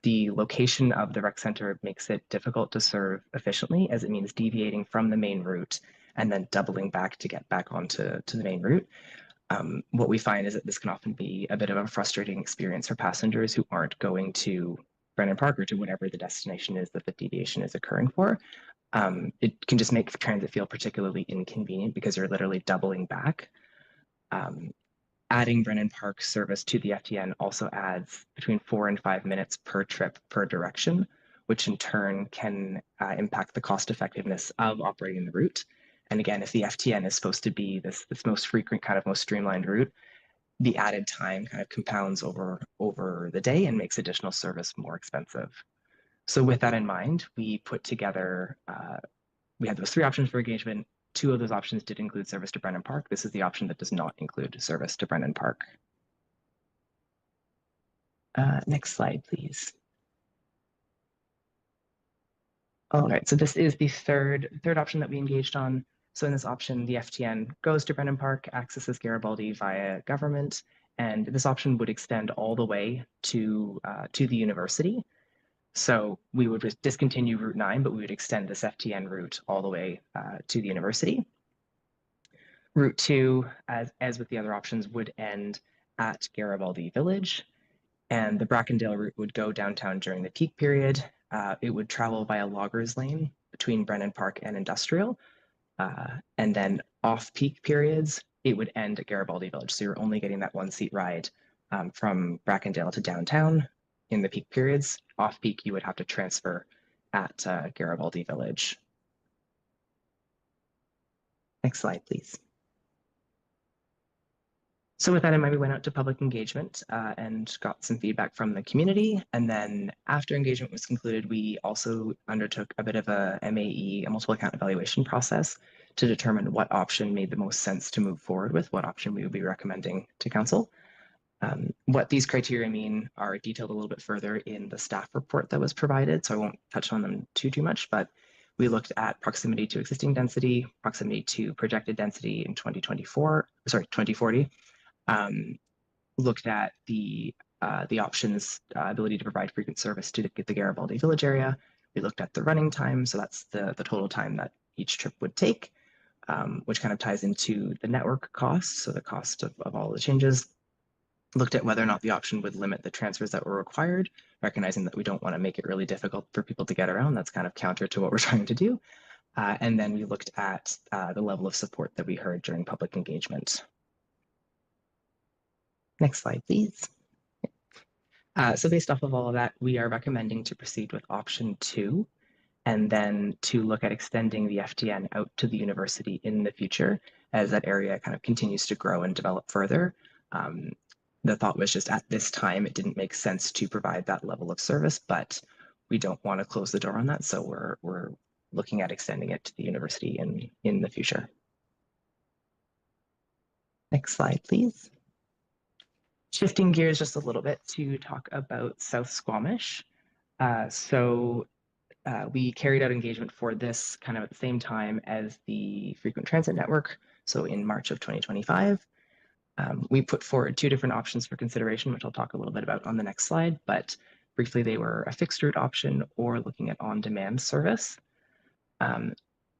The location of the rec center makes it difficult to serve efficiently, as it means deviating from the main route and then doubling back to get back onto the main route. What we find is that this can often be a bit of a frustrating experience for passengers who aren't going to Brennan Park or to whatever the destination is that the deviation is occurring for. It can just make transit feel particularly inconvenient because you're literally doubling back. Adding Brennan Park service to the FTN also adds between 4 and 5 minutes per trip per direction, which in turn can impact the cost effectiveness of operating the route. And again, if the FTN is supposed to be this most frequent, kind of most streamlined route, the added time kind of compounds over the day and makes additional service more expensive. So with that in mind, we put together, we had those 3 options for engagement. 2 of those options did include service to Brennan Park. This is the option that does not include service to Brennan Park. Next slide, please. All right, so this is the third option that we engaged on. So in this option, the FTN goes to Brennan Park, accesses Garibaldi via government, and this option would extend all the way to the university. So we would just discontinue Route 9, but we would extend this FTN route all the way to the university. Route 2, as with the other options, would end at Garibaldi Village, and the Brackendale route would go downtown during the peak period. It would travel via Loggers Lane between Brennan Park and Industrial, and then off-peak periods, it would end at Garibaldi Village. So you're only getting that one-seat ride from Brackendale to downtown in the peak periods. Off-peak, you would have to transfer at Garibaldi Village. Next slide, please. So with that in mind, we went out to public engagement and got some feedback from the community. And then after engagement was concluded, we also undertook a bit of a MAE, a multiple account evaluation process, to determine what option made the most sense to move forward with, what option we would be recommending to council. What these criteria mean are detailed a little bit further in the staff report that was provided, so I won't touch on them too much, but we looked at proximity to existing density, proximity to projected density in 2040, looked at the options, ability to provide frequent service to the Garibaldi Village area. We looked at the running time, so that's the total time that each trip would take, which kind of ties into the network costs, so the cost of all the changes. Looked at whether or not the option would limit the transfers that were required, recognizing that we don't want to make it really difficult for people to get around. That's kind of counter to what we're trying to do. And then we looked at the level of support that we heard during public engagement. Next slide, please. So based off of all of that, we are recommending to proceed with option 2, and then to look at extending the FTN out to the university in the future as that area kind of continues to grow and develop further. The thought was just at this time, it didn't make sense to provide that level of service, but we don't want to close the door on that. So we're looking at extending it to the university in the future. Next slide, please. Shifting gears just a little bit to talk about South Squamish. We carried out engagement for this kind of at the same time as the frequent transit network. So in March of 2025, we put forward 2 different options for consideration, which I'll talk a little bit about on the next slide, but briefly they were a fixed route option or looking at on-demand service.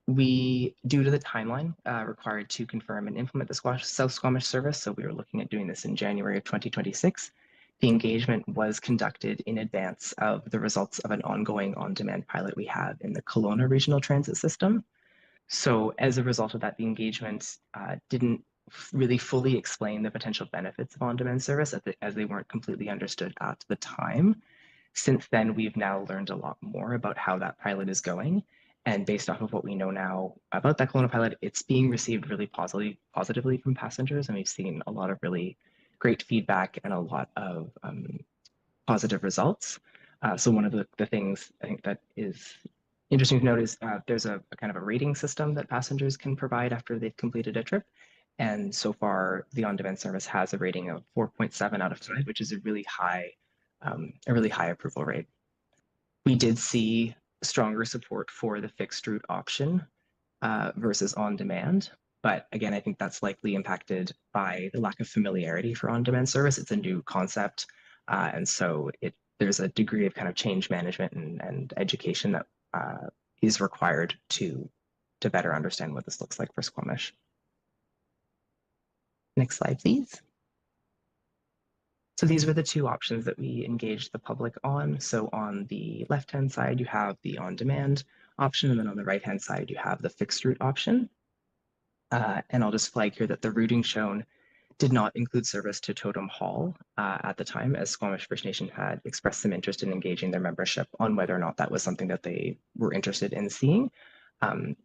We, due to the timeline required to confirm and implement the South Squamish service, so we were looking at doing this in January of 2026, the engagement was conducted in advance of the results of an ongoing on-demand pilot we have in the Kelowna Regional Transit System. So as a result of that, the engagement didn't really fully explain the potential benefits of on-demand service as they weren't completely understood at the time. Since then, we've now learned a lot more about how that pilot is going. And based off of what we know now about that Kelowna pilot, it's being received really positively from passengers. And we've seen a lot of really great feedback and a lot of positive results. So one of the things I think that is interesting to note is there's a kind of a rating system that passengers can provide after they've completed a trip. And so far, the on-demand service has a rating of 4.7 out of 5, which is a really high approval rate. We did see stronger support for the fixed route option versus on-demand. But again, I think that's likely impacted by the lack of familiarity for on-demand service. It's a new concept. And so there's a degree of kind of change management and education that is required to better understand what this looks like for Squamish. Next slide, please. So these were the two options that we engaged the public on. So on the left-hand side, you have the on-demand option, and then on the right-hand side, you have the fixed route option. And I'll just flag here that the routing shown did not include service to Totem Hall at the time, as Squamish First Nation had expressed some interest in engaging their membership on whether or not that was something that they were interested in seeing.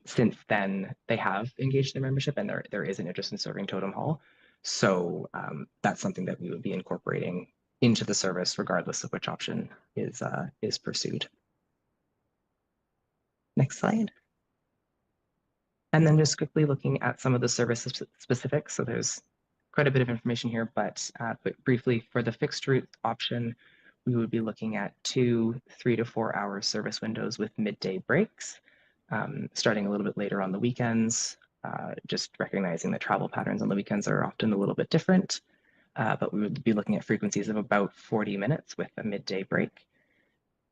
Since then, they have engaged their membership, and there is an interest in serving Totem Hall. So that's something that we would be incorporating into the service, regardless of which option is pursued. Next slide. And then just quickly looking at some of the service specifics. So there's quite a bit of information here, but briefly for the fixed route option, we would be looking at 2 3 to 4 hour service windows with midday breaks, starting a little bit later on the weekends. Just recognizing that travel patterns on the weekends are often a little bit different, but we would be looking at frequencies of about 40 minutes with a midday break.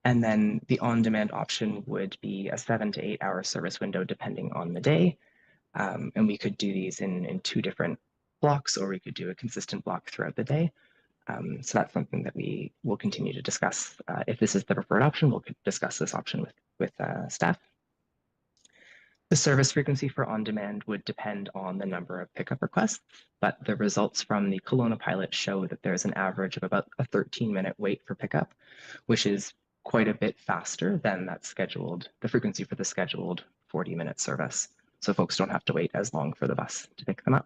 And then the on-demand option would be a 7 to 8 hour service window depending on the day. And we could do these in 2 different blocks, or we could do a consistent block throughout the day. So that's something that we will continue to discuss. If this is the preferred option, we'll discuss this option with staff. The service frequency for on-demand would depend on the number of pickup requests, but the results from the Kelowna pilot show that there's an average of about a 13-minute wait for pickup, which is quite a bit faster than the frequency for the scheduled 40-minute service. So folks don't have to wait as long for the bus to pick them up.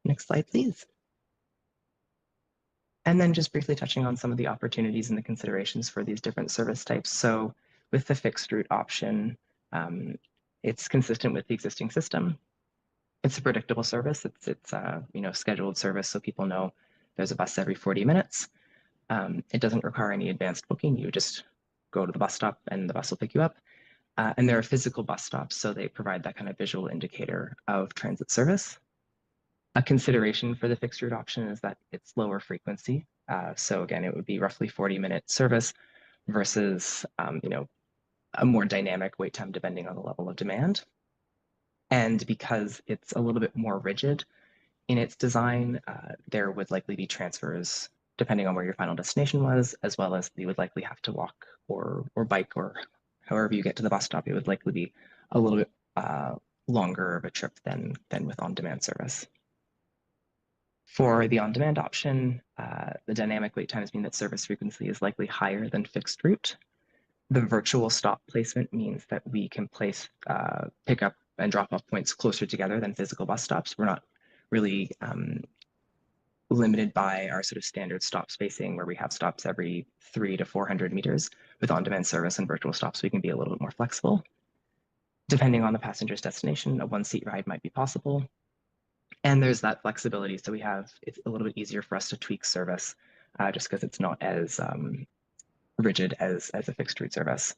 Next slide, please. And then just briefly touching on some of the opportunities and the considerations for these different service types. So with the fixed route option, it's consistent with the existing system. It's a predictable service. It's scheduled service, so people know there's a bus every 40 minutes. It doesn't require any advanced booking. You just go to the bus stop and the bus will pick you up. And there are physical bus stops, so they provide that kind of visual indicator of transit service. A consideration for the fixed route option is that it's lower frequency. So again, it would be roughly 40-minute service versus a more dynamic wait time depending on the level of demand. And because it's a little bit more rigid in its design, there would likely be transfers depending on where your final destination was, as well as you would likely have to walk or bike, or however you get to the bus stop. It would likely be a little bit longer of a trip than with on-demand service. For the on-demand option, the dynamic wait times mean that service frequency is likely higher than fixed route. The virtual stop placement means that we can place pickup and drop-off points closer together than physical bus stops. We're not really limited by our sort of standard stop spacing, where we have stops every 300 to 400 meters. With on-demand service and virtual stops, we can be a little bit more flexible. Depending on the passenger's destination, a one-seat ride might be possible. And there's that flexibility. So it's a little bit easier for us to tweak service just because it's not as rigid as a fixed route service.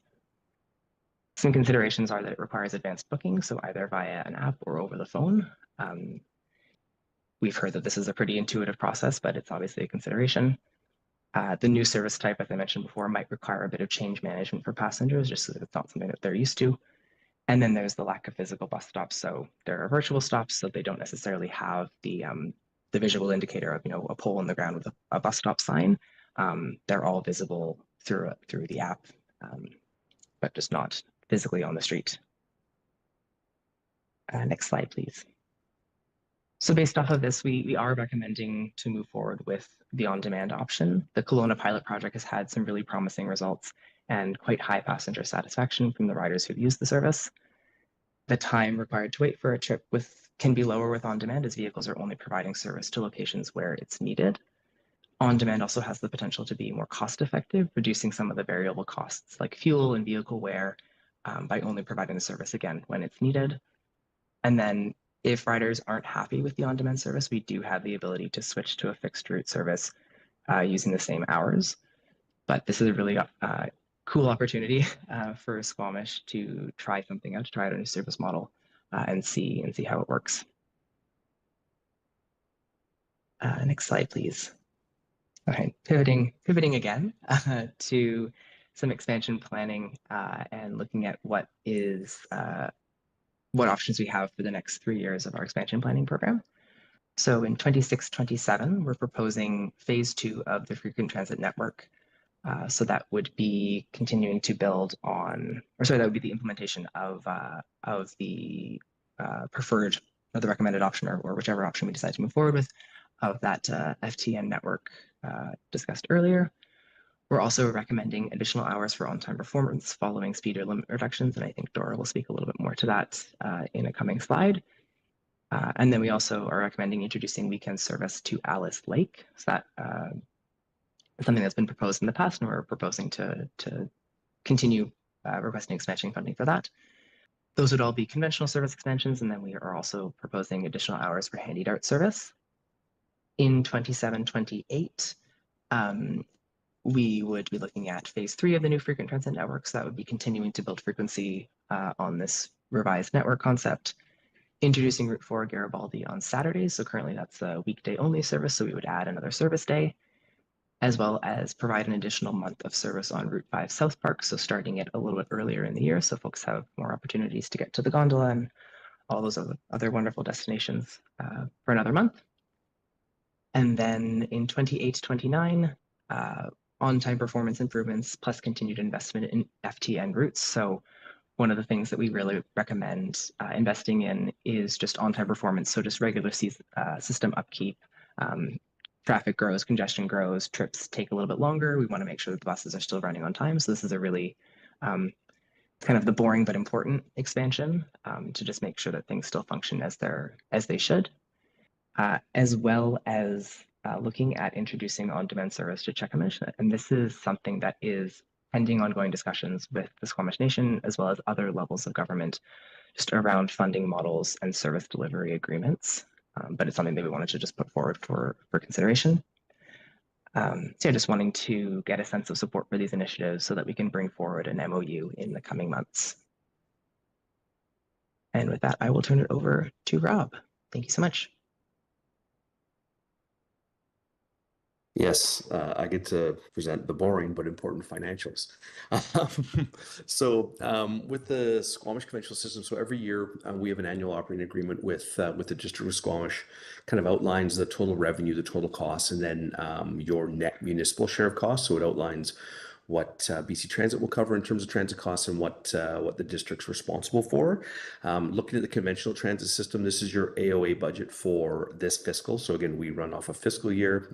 Some considerations are that it requires advanced booking, so either via an app or over the phone. We've heard that this is a pretty intuitive process, but it's obviously a consideration. The new service type, as I mentioned before, might require a bit of change management for passengers, just so that it's not something that they're used to. And then there's the lack of physical bus stops. So there are virtual stops, so they don't necessarily have the visual indicator of a pole in the ground with a bus stop sign. They're all visible through the app, but just not physically on the street. Next slide, please. So based off of this, we are recommending to move forward with the on-demand option. The Kelowna pilot project has had some really promising results and quite high passenger satisfaction from the riders who've used the service. The time required to wait for a trip can be lower with on-demand as vehicles are only providing service to locations where it's needed. On-demand also has the potential to be more cost-effective, reducing some of the variable costs like fuel and vehicle wear by only providing the service again when it's needed. And then if riders aren't happy with the on-demand service, we do have the ability to switch to a fixed route service using the same hours. But this is a really cool opportunity for Squamish to try something out, to try out a new service model and see how it works. Next slide, please. Okay, pivoting again to some expansion planning and looking at what options we have for the next 3 years of our expansion planning program. So in 26-27, we're proposing phase 2 of the frequent transit network. So that would be continuing to build on, that would be the implementation of the preferred or the recommended option or whichever option we decide to move forward with of that FTN network discussed earlier. We're also recommending additional hours for on-time performance following speed or limit reductions, and I think Dora will speak a little bit more to that in a coming slide. And then we also are recommending introducing weekend service to Alice Lake. So that is something that's been proposed in the past, and we're proposing to continue requesting expansion funding for that. Those would all be conventional service expansions, and then we are also proposing additional hours for handy dart service. In 27-28, we would be looking at phase 3 of the new frequent transit network. So that would be continuing to build frequency on this revised network concept, introducing Route 4 Garibaldi on Saturdays. So currently that's a weekday only service. So we would add another service day, as well as provide an additional month of service on Route 5 South Park. So starting it a little bit earlier in the year, so folks have more opportunities to get to the gondola and all those other wonderful destinations for another month. And then in 28-29, on-time performance improvements plus continued investment in FTN routes. So one of the things that we really recommend investing in is just on-time performance. So just regular system upkeep. Traffic grows, congestion grows, trips take a little bit longer. We want to make sure that the buses are still running on time. So this is a really kind of the boring but important expansion to just make sure that things still function as they should, as well as looking at introducing on-demand service to Squamish. And this is something that is pending ongoing discussions with the Squamish Nation, as well as other levels of government, just around funding models and service delivery agreements. But it's something that we wanted to just put forward for consideration. So yeah, just wanting to get a sense of support for these initiatives so that we can bring forward an MOU in the coming months. And with that, I will turn it over to Rob. Thank you so much. Yes, I get to present the boring but important financials. With the Squamish conventional system, so every year we have an annual operating agreement with the District of Squamish, kind of outlines the total revenue, the total costs, and then your net municipal share of costs. So it outlines what BC Transit will cover in terms of transit costs and what the district's responsible for. Looking at the conventional transit system, this is your AOA budget for this fiscal. So again, we run off a fiscal year,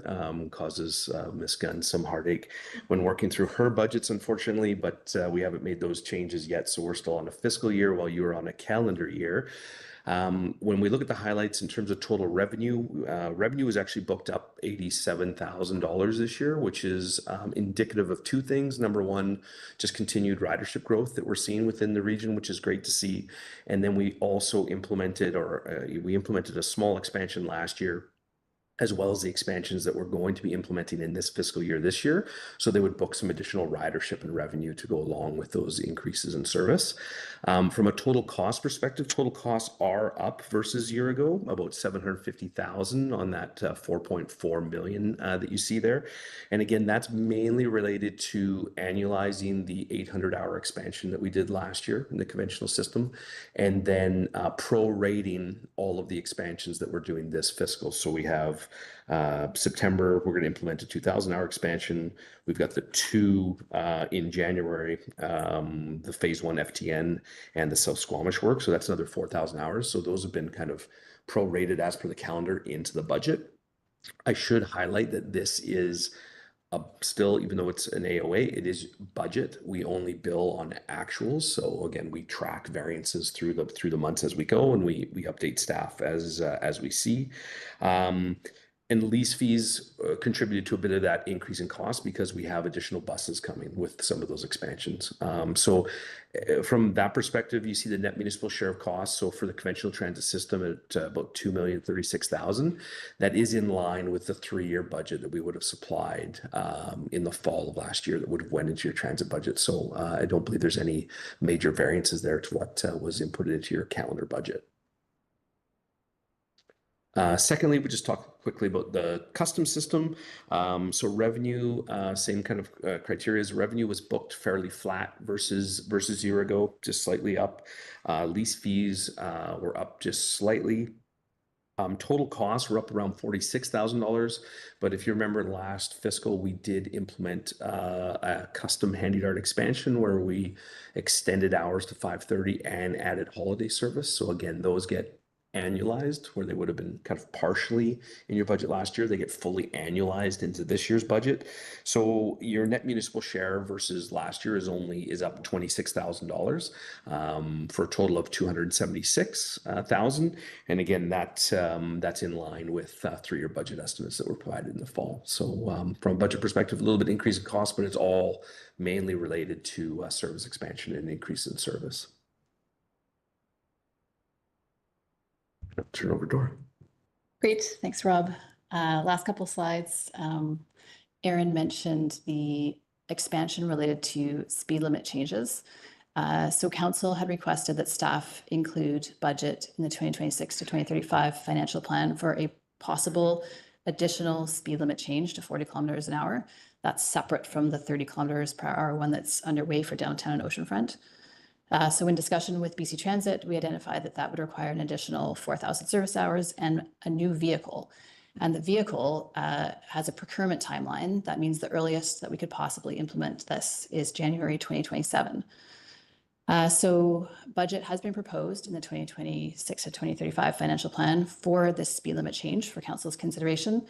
causes Ms. Gunn some heartache when working through her budgets, unfortunately, but we haven't made those changes yet. So we're still on a fiscal year while you are on a calendar year. When we look at the highlights in terms of total revenue, revenue is actually booked up $87,000 this year, which is indicative of two things. Number one, just continued ridership growth that we're seeing within the region, which is great to see. And then we also implemented a small expansion last year, as well as the expansions that we're going to be implementing in this fiscal year this year. So they would book some additional ridership and revenue to go along with those increases in service. From a total cost perspective, total costs are up versus a year ago, about $750,000 on that $4.4 million that you see there. And again, that's mainly related to annualizing the 800-hour expansion that we did last year in the conventional system, and then prorating all of the expansions that we're doing this fiscal. So we have September, we're going to implement a 2,000-hour expansion. We've got the two in January, the phase 1 FTN and the South Squamish work. So that's another 4,000 hours. So those have been kind of prorated as per the calendar into the budget. I should highlight that this is still, even though it's an AOA, it is budget. We only bill on actuals. So again, we track variances through the months as we go, and we update staff as we see. And lease fees contributed to a bit of that increase in cost because we have additional buses coming with some of those expansions. So from that perspective, you see the net municipal share of costs. So for the conventional transit system at about $2,036,000, that is in line with the 3-year budget that we would have supplied in the fall of last year that would have went into your transit budget. So I don't believe there's any major variances there to what was inputted into your calendar budget. Secondly, we just talk quickly about the custom system. So revenue, same kind of criteria as revenue was booked fairly flat versus a year ago, just slightly up. Lease fees were up just slightly. Total costs were up around $46,000. But if you remember last fiscal, we did implement a custom handy dart expansion where we extended hours to 5:30 and added holiday service. So again, those get annualized where they would have been kind of partially in your budget last year. They get fully annualized into this year's budget. So your net municipal share versus last year is up $26,000 for a total of $276,000. And again, that's in line with 3-year budget estimates that were provided in the fall. So from a budget perspective, a little bit increase in cost, but it's all mainly related to service expansion and increase in service. Turn over Dora. Great, thanks, Rob. Last couple slides. Erin mentioned the expansion related to speed limit changes. So council had requested that staff include budget in the 2026 to 2035 financial plan for a possible additional speed limit change to 40 kilometers an hour. That's separate from the 30 kilometers per hour one that's underway for downtown and oceanfront. So in discussion with BC Transit, we identified that that would require an additional 4,000 service hours and a new vehicle. And the vehicle has a procurement timeline. That means the earliest that we could possibly implement this is January 2027. So budget has been proposed in the 2026 to 2035 financial plan for this speed limit change for council's consideration.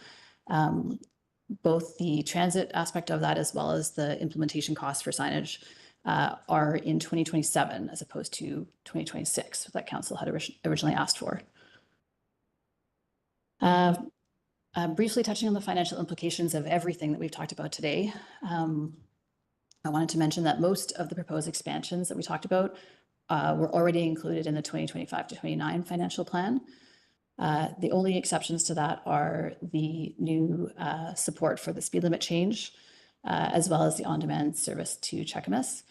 Both the transit aspect of that as well as the implementation costs for signage are in 2027 as opposed to 2026 that council had originally asked for. Briefly touching on the financial implications of everything that we've talked about today, I wanted to mention that most of the proposed expansions that we talked about were already included in the 2025 to 29 financial plan. The only exceptions to that are the new support for the speed limit change, as well as the on-demand service to Cheakamus.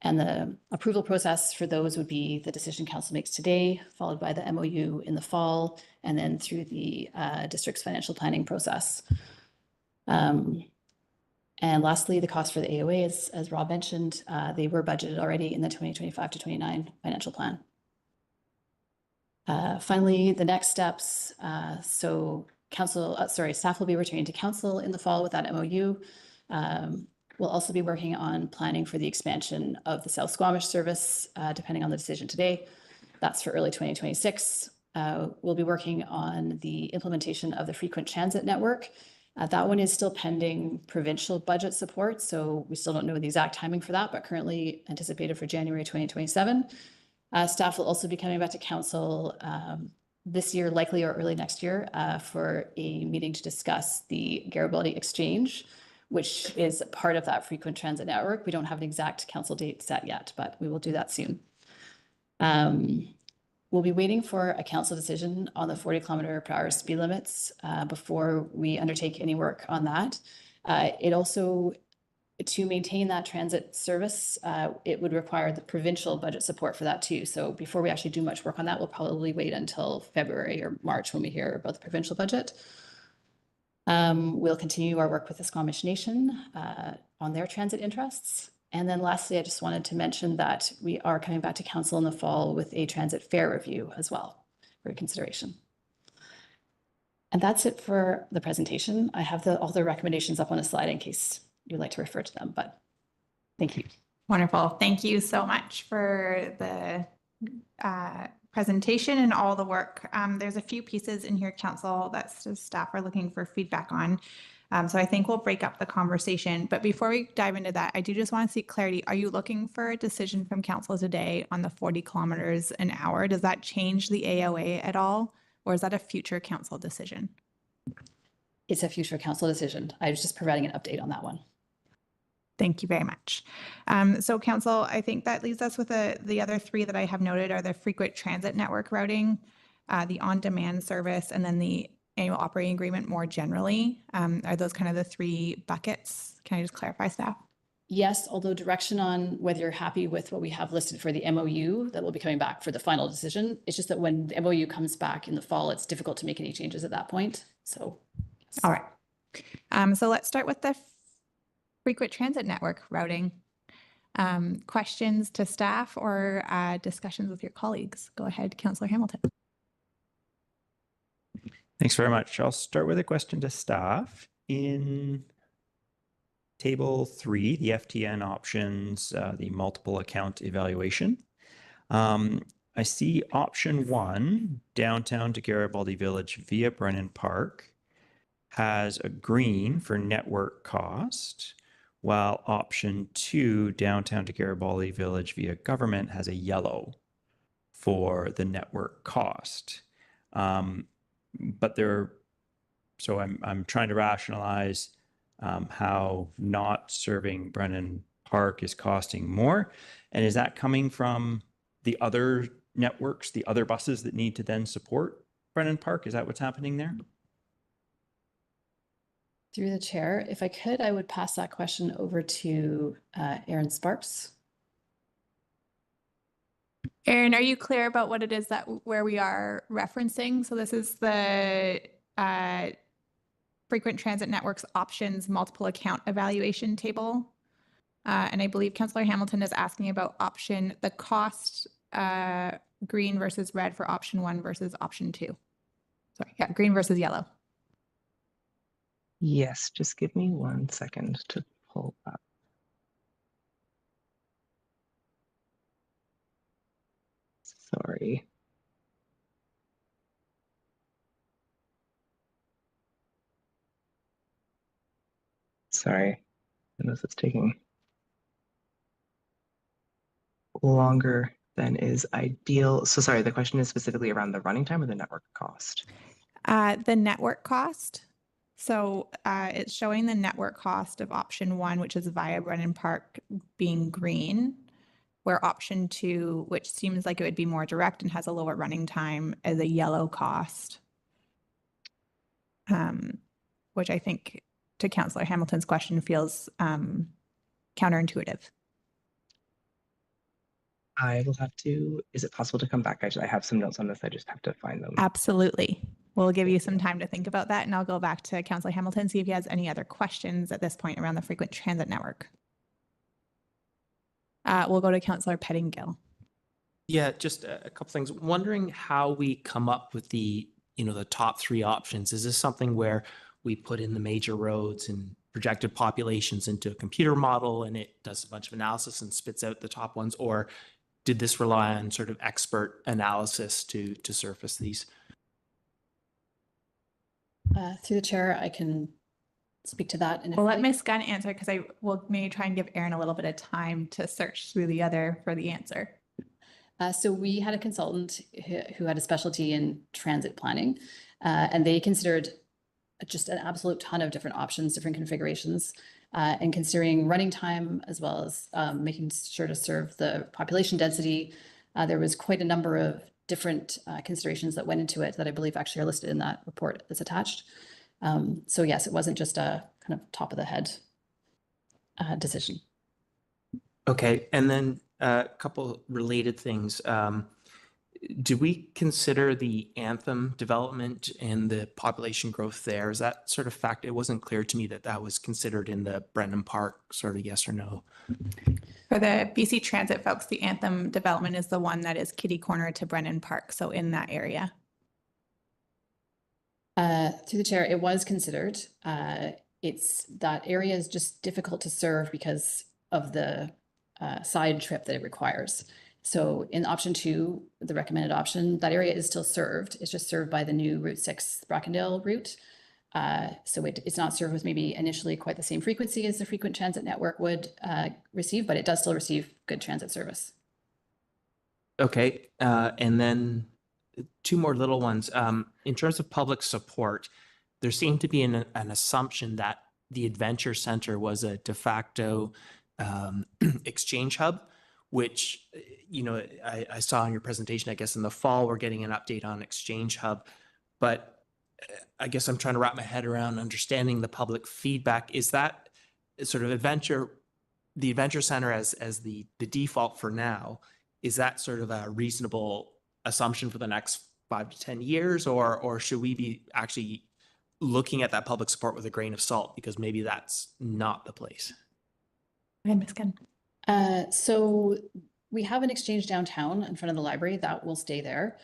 And the approval process for those would be the decision council makes today, followed by the MOU in the fall, and then through the district's financial planning process. And lastly, the cost for the AOA, as Rob mentioned, they were budgeted already in the 2025 to 29 financial plan. Finally, the next steps. So staff will be returning to council in the fall with that MOU. We'll also be working on planning for the expansion of the South Squamish service, depending on the decision today. That's for early 2026. We'll be working on the implementation of the frequent transit network. That one is still pending provincial budget support, so we still don't know the exact timing for that, but currently anticipated for January 2027. Staff will also be coming back to council this year, likely or early next year, for a meeting to discuss the Garibaldi Exchange, which is part of that frequent transit network. We don't have an exact council date set yet, but we will do that soon. We'll be waiting for a council decision on the 40 kilometer per hour speed limits before we undertake any work on that. It also, to maintain that transit service, it would require the provincial budget support for that too. So before we actually do much work on that, we'll probably wait until February or March when we hear about the provincial budget. We'll continue our work with the Squamish Nation on their transit interests. And then lastly, I just wanted to mention that we are coming back to council in the fall with a transit fare review as well for consideration. And that's it for the presentation. I have all the recommendations up on a slide in case you'd like to refer to them, but thank you. Wonderful. Thank you so much for the presentation and all the work. There's a few pieces in here, Council, that staff are looking for feedback on. So I think we'll break up the conversation. But before we dive into that, I do just want to seek clarity. Are you looking for a decision from Council today on the 40 kilometers an hour? Does that change the AOA at all? Or is that a future Council decision? It's a future Council decision. I was just providing an update on that one. Thank you very much. So Council, I think that leaves us with the other three that I have noted are the frequent transit network routing, the on-demand service, and then the annual operating agreement more generally. Are those kind of the three buckets? Can I just clarify, staff? Yes, although direction on whether you're happy with what we have listed for the MOU that will be coming back for the final decision. It's just that when the MOU comes back in the fall, it's difficult to make any changes at that point. So, yes. All right. So let's start with the frequent transit network routing. Questions to staff or discussions with your colleagues? Go ahead, Councillor Hamilton. Thanks very much. I'll start with a question to staff. In Table 3, the FTN options, the multiple account evaluation. I see option 1, downtown to Garibaldi Village via Brennan Park, has a green for network cost, while option 2, downtown to Garibaldi Village via government, has a yellow for the network cost. So I'm trying to rationalize how not serving Brennan Park is costing more. And is that coming from the other networks, the other buses that need to then support Brennan Park? Is that what's happening there? Through the chair, if I could, I would pass that question over to Erin Sparks. Erin, are you clear about what it is that where we are referencing? So this is the frequent transit networks options multiple account evaluation table. And I believe Councillor Hamilton is asking about the cost green versus red for option 1 versus option 2. Sorry, yeah, green versus yellow. Yes, just give me 1 second to pull up. Sorry. Sorry, I know it's taking longer than is ideal. So sorry, the question is specifically around the running time or the network cost? The network cost. So it's showing the network cost of option 1, which is via Brennan Park, being green, where option 2, which seems like it would be more direct and has a lower running time, is a yellow cost, which I think to Councillor Hamilton's question feels counterintuitive. I will have to, is it possible to come back? I have some notes on this. I just have to find them. Absolutely. We'll give you some time to think about that, and I'll go back to Councillor Hamilton, see if he has any other questions at this point around the frequent transit network. We'll go to Councillor Pettingill. Yeah, just a couple things. Wondering how we come up with the top 3 options. Is this something where we put in the major roads and projected populations into a computer model and it does a bunch of analysis and spits out the top ones? Or did this rely on sort of expert analysis to surface these? Through the chair, I can speak to that. And we'll let Ms. Gunn answer, because I will maybe try and give Erin a little bit of time to search through the other for the answer. So we had a consultant who had a specialty in transit planning, and they considered just an absolute ton of different options, different configurations, and considering running time as well as making sure to serve the population density. There was quite a number of different considerations that went into it that I believe actually are listed in that report that's attached. So yes, it wasn't just a kind of top of the head decision. Okay, and then a couple related things. Do we consider the Anthem development and the population growth there? Is that sort of fact? It wasn't clear to me that that was considered in the Brennan Park sort of yes or no. For the BC Transit folks, the Anthem development is the one that is kitty corner to Brennan Park, so in that area. Through the chair, it was considered. It's that area is just difficult to serve because of the side trip that it requires. So in option 2, the recommended option, that area is still served. It's just served by the new Route 6 Brackendale route. So it's not served with maybe initially quite the same frequency as the frequent transit network would receive, but it does still receive good transit service. Okay, and then 2 more little ones. In terms of public support, there seemed to be an assumption that the Adventure Center was a de facto exchange hub, which, you know, I saw in your presentation, I guess in the fall, we're getting an update on Exchange Hub, but I guess I'm trying to wrap my head around understanding the public feedback. Is that sort of the Adventure Center as the default for now? Is that sort of a reasonable assumption for the next 5 to 10 years, or should we be actually looking at that public support with a grain of salt, because maybe that's not the place? Go ahead, Ms. Gunn. So we have an exchange downtown in front of the library that will stay there.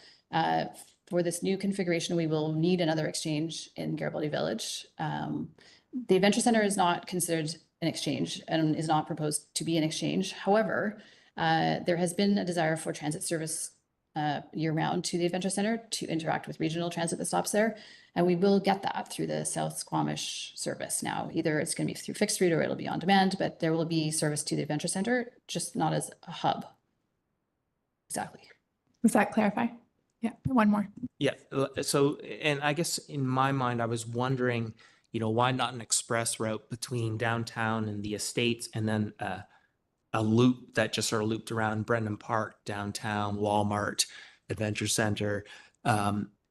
For this new configuration, we will need another exchange in Garibaldi Village. The Adventure Center is not considered an exchange and is not proposed to be an exchange. However, there has been a desire for transit service year-round to the Adventure Center to interact with regional transit that stops there. And we will get that through the South Squamish service now. Either it's going to be through fixed route or it'll be on demand, but there will be service to the Adventure Center, just not as a hub. Exactly. Does that clarify? Yeah, one more. Yeah, so, and I guess in my mind, I was wondering, you know, why not an express route between downtown and the estates, and then a loop that just sort of looped around Brendan Park, downtown, Walmart, Adventure Center.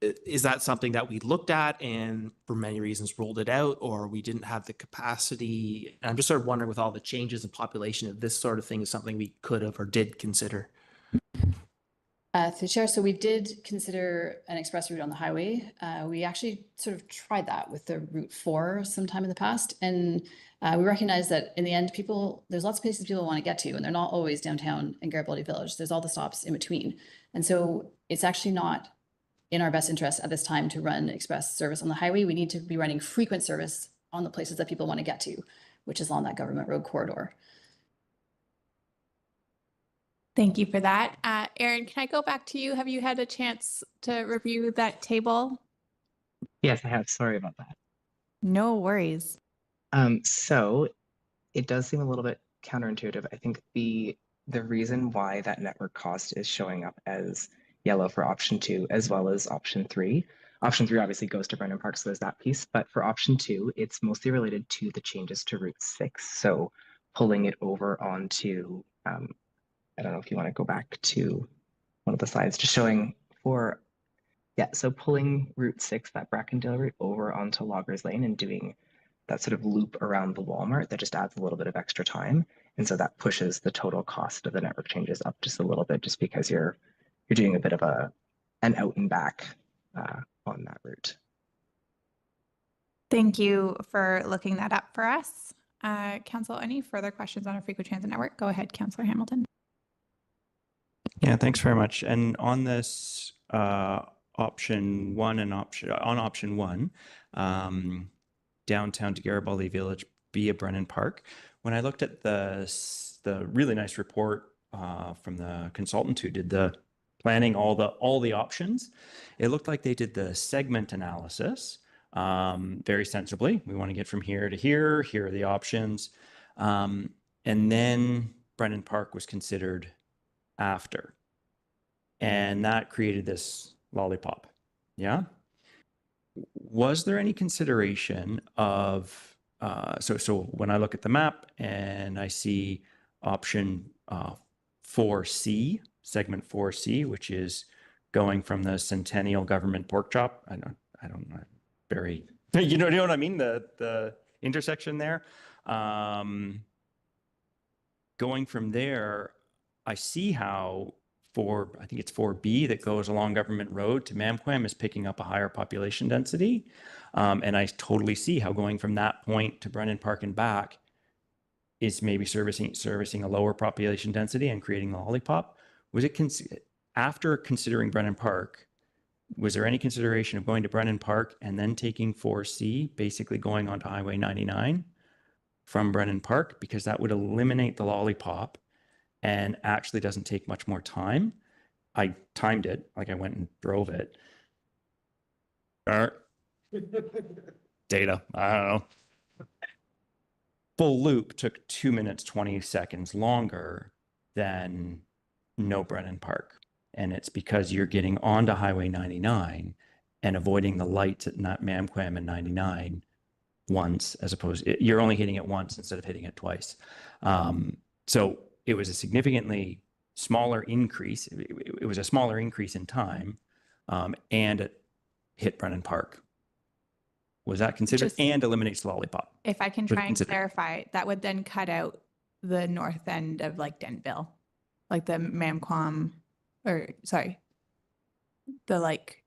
Is that something that we looked at and for many reasons ruled it out, or we didn't have the capacity? And I'm just sort of wondering, with all the changes in population, if this sort of thing is something we could have or did consider. Through the chair, so we did consider an express route on the highway. We actually sort of tried that with the Route 4 sometime in the past. And we recognize that in the end, there's lots of places people want to get to, and they're not always downtown in Garibaldi Village. There's all the stops in between. And so it's actually not in our best interest at this time to run express service on the highway. We need to be running frequent service on the places that people want to get to, which is on that government road corridor. Thank you for that. Erin, can I go back to you? Have you had a chance to review that table? Yes, I have. Sorry about that. No worries. So it does seem a little bit counterintuitive. I think the reason why that network cost is showing up as yellow for option 2 as well as option 3. Option 3 obviously goes to Brendan Park, so there's that piece. But for option 2, it's mostly related to the changes to Route 6. So pulling it over onto I don't know if you want to go back to one of the slides, just showing for, yeah, so pulling Route 6, that Brackendale route, over onto Loggers Lane and doing that sort of loop around the Walmart, that just adds a little bit of extra time. And so that pushes the total cost of the network changes up just a little bit, just because you're doing a bit of an out and back on that route. Thank you for looking that up for us. Council, any further questions on our frequent transit network? Go ahead, Councillor Hamilton. Yeah, thanks very much. And on this option 1 and option 1, downtown to Garibaldi Village via Brennan Park, when I looked at the really nice report from the consultant who did the planning, all the options, it looked like they did the segment analysis very sensibly. We want to get from here to here. Here are the options, and then Brennan Park was considered after, and that created this lollipop. Yeah. Was there any consideration of so when I look at the map and I see option 4C, segment 4C, which is going from the Centennial Government Pork Chop, I don't know, very, you know what I mean, the intersection there, going from there, I see how I think it's 4B that goes along Government Road to Mamquam is picking up a higher population density. And I totally see how going from that point to Brennan Park and back is maybe servicing a lower population density and creating the lollipop. Was it after considering Brennan Park, was there any consideration of going to Brennan Park and then taking 4C, basically going onto Highway 99 from Brennan Park? Because that would eliminate the lollipop and actually doesn't take much more time. I timed it, like I went and drove it. Data, I don't know. Full loop took 2 minutes, 20 seconds longer than no Brennan Park. And it's because you're getting onto Highway 99 and avoiding the lights at Mamquam and 99 once, as opposed, you're only hitting it once instead of hitting it twice. So it was a significantly smaller increase. It was a smaller increase in time, and it hit Brennan Park. Was that considered? And eliminates the lollipop? If I can try and clarify, that would then cut out the north end of like Denville, like the Mamquam, or sorry, the like,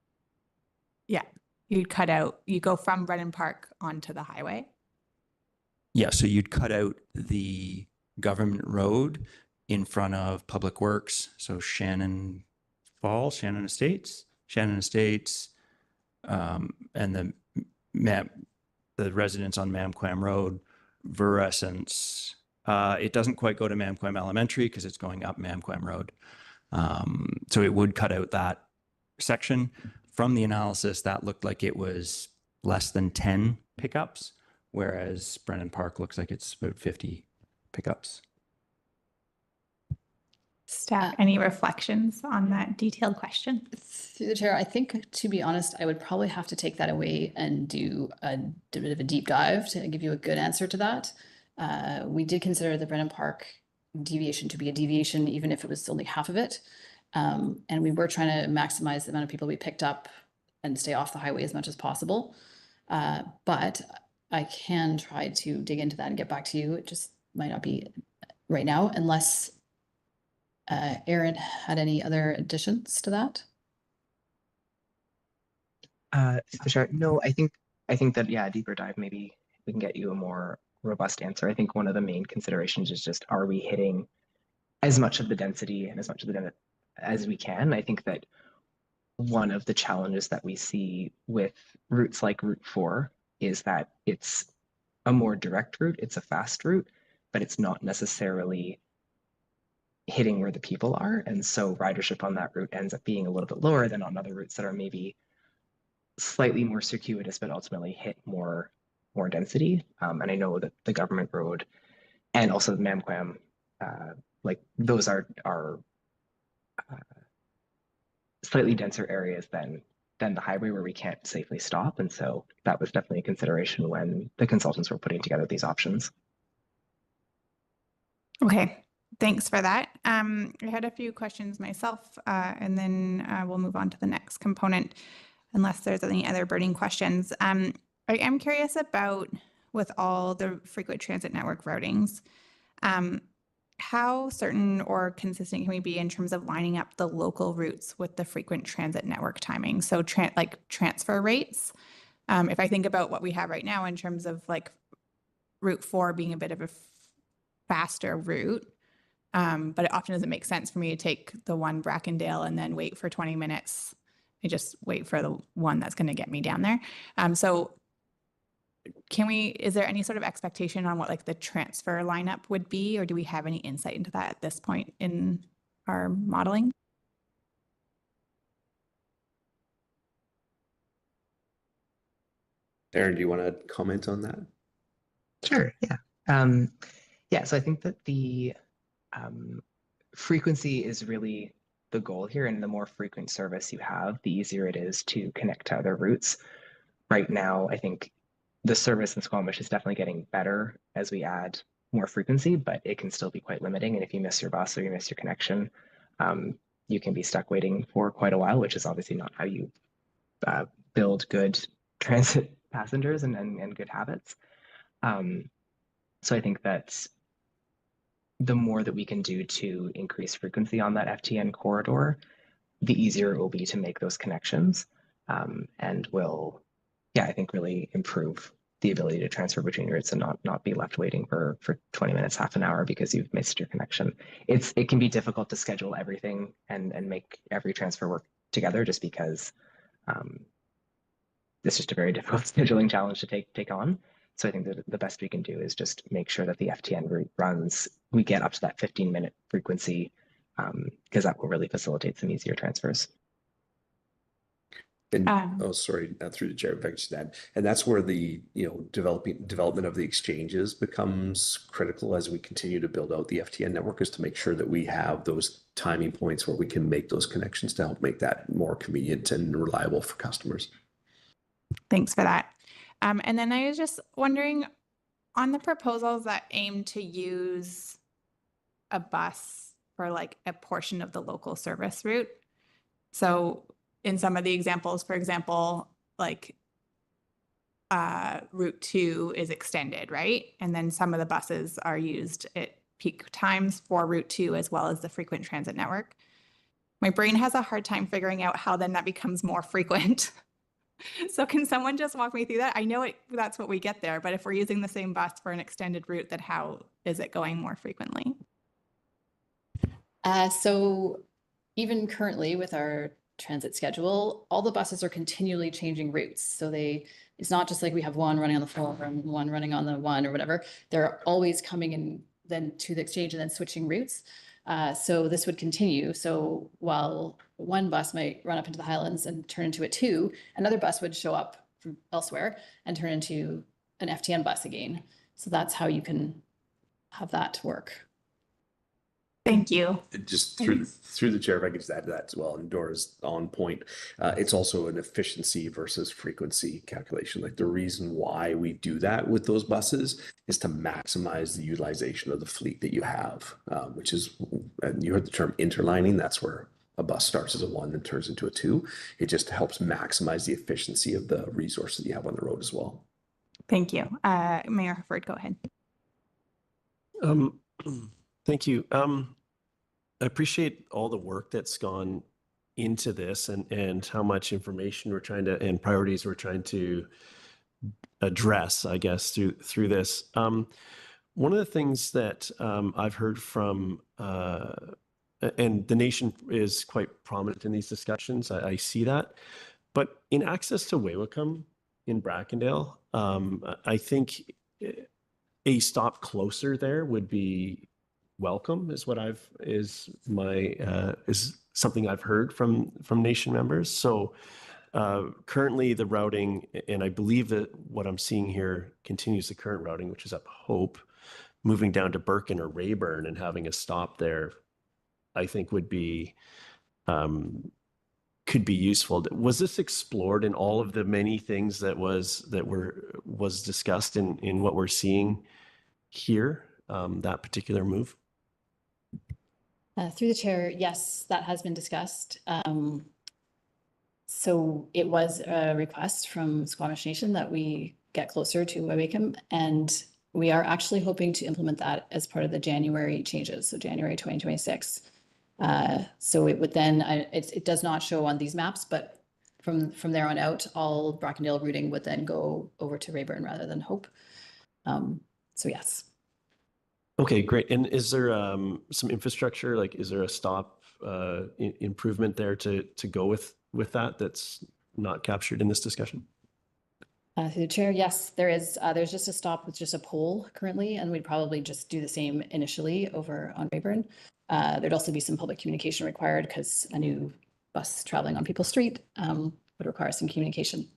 yeah, you'd cut out, you go from Brennan Park onto the highway. Yeah, so you'd cut out the government road in front of Public Works. So Shannon Falls, Shannon Estates, and the residents on Mamquam Road, Verrescence. It doesn't quite go to Mamquam Elementary because it's going up Mamquam Road. So it would cut out that section. From the analysis, that looked like it was less than 10 pickups, whereas Brennan Park looks like it's about 50 pickups. Staff, any reflections on that detailed question? Through the chair, I think, to be honest, I would probably have to take that away and do a bit of a deep dive to give you a good answer to that. We did consider the Brennan Park deviation to be a deviation, even if it was only half of it. And we were trying to maximize the amount of people we picked up and stay off the highway as much as possible. But I can try to dig into that and get back to you. It just might not be right now, unless Erin had any other additions to that? Sure. No, I think that, yeah, a deeper dive, maybe we can get you a more robust answer. I think one of the main considerations is just, are we hitting as much of the density and as much of the density as we can? I think that one of the challenges that we see with routes like Route 4 is that it's a more direct route, it's a fast route, but it's not necessarily hitting where the people are. And so ridership on that route ends up being a little bit lower than on other routes that are maybe slightly more circuitous, but ultimately hit more density. And I know that the government road and also the Mamquam, like those are slightly denser areas than the highway where we can't safely stop. And so that was definitely a consideration when the consultants were putting together these options. Okay. Thanks for that. I had a few questions myself, and then we'll move on to the next component, unless there's any other burning questions. I am curious about, with all the frequent transit network routings, how certain or consistent can we be in terms of lining up the local routes with the frequent transit network timing? So like transfer rates. If I think about what we have right now in terms of like Route 4 being a bit of a faster route, but it often doesn't make sense for me to take the one Brackendale and then wait for 20 minutes. I just wait for the one that's going to get me down there. So is there any sort of expectation on what like the transfer lineup would be, or do we have any insight into that at this point in our modeling? Erin, do you want to comment on that? Sure, yeah. Yeah, so I think that the frequency is really the goal here, and the more frequent service you have, the easier it is to connect to other routes. Right now, I think the service in Squamish is definitely getting better as we add more frequency, but it can still be quite limiting. And if you miss your bus or you miss your connection, you can be stuck waiting for quite a while, which is obviously not how you build good transit passengers and good habits. So I think that the more that we can do to increase frequency on that FTN corridor, the easier it will be to make those connections, and will, yeah, I think really improve the ability to transfer between routes and not be left waiting for 20 minutes, half an hour because you've missed your connection. It can be difficult to schedule everything and make every transfer work together, just because it's just a very difficult scheduling challenge to take on. So I think that the best we can do is just make sure that the FTN route runs, we get up to that 15-minute frequency, because that will really facilitate some easier transfers. And sorry, through the chair, if I could just add, and that's where the development of the exchanges becomes critical as we continue to build out the FTN network, is to make sure that we have those timing points where we can make those connections to help make that more convenient and reliable for customers. Thanks for that. And then I was just wondering, on the proposals that aim to use a bus for like a portion of the local service route. So in some of the examples, for example, like Route 2 is extended, right? And then some of the buses are used at peak times for Route 2 as well as the frequent transit network. My brain has a hard time figuring out how then that becomes more frequent. So can someone just walk me through that? I know that's what we get there, but if we're using the same bus for an extended route, then how is it going more frequently? So even currently with our transit schedule, all the buses are continually changing routes. So it's not just like we have one running on the 4 and one running on the 1 or whatever. They're always coming in then to the exchange and then switching routes. So this would continue. So while one bus might run up into the Highlands and turn into a 2, another bus would show up from elsewhere and turn into an FTN bus again. So that's how you can have that work. Thank you. Just through the chair, if I could just add to that as well, and Dora's on point. It's also an efficiency versus frequency calculation. Like the reason why we do that with those buses is to maximize the utilization of the fleet that you have, which is, and you heard the term interlining, that's where a bus starts as a 1 and turns into a 2. It just helps maximize the efficiency of the resource that you have on the road as well. Thank you. Mayor Hufford, go ahead. Thank you. I appreciate all the work that's gone into this and how much information we're trying to and priorities we're trying to address, I guess, through this. One of the things that I've heard from, and the nation is quite prominent in these discussions, I see that, but in access to Wewicum in Brackendale, I think a stop closer there would be welcome, is what is something I've heard from nation members. So currently the routing, and I believe that what I'm seeing here continues the current routing, which is up Hope, moving down to Birkin or Rayburn and having a stop there, I think would be could be useful. Was this explored in all of the many things that was discussed in what we're seeing here, that particular move? Through the chair, yes, that has been discussed. So it was a request from Squamish Nation that we get closer to Wewicum, and we are actually hoping to implement that as part of the January changes, so January 2026. So it would then, it does not show on these maps, but from there on out, all Brackendale routing would then go over to Rayburn rather than Hope. So yes. Okay, great. And is there some infrastructure, like is there a stop improvement there to go with that that's not captured in this discussion? Through the chair, yes, there is. There's just a stop with just a pole currently, and we'd probably just do the same initially over on Rayburn. There'd also be some public communication required because a new bus traveling on People Street would require some communication.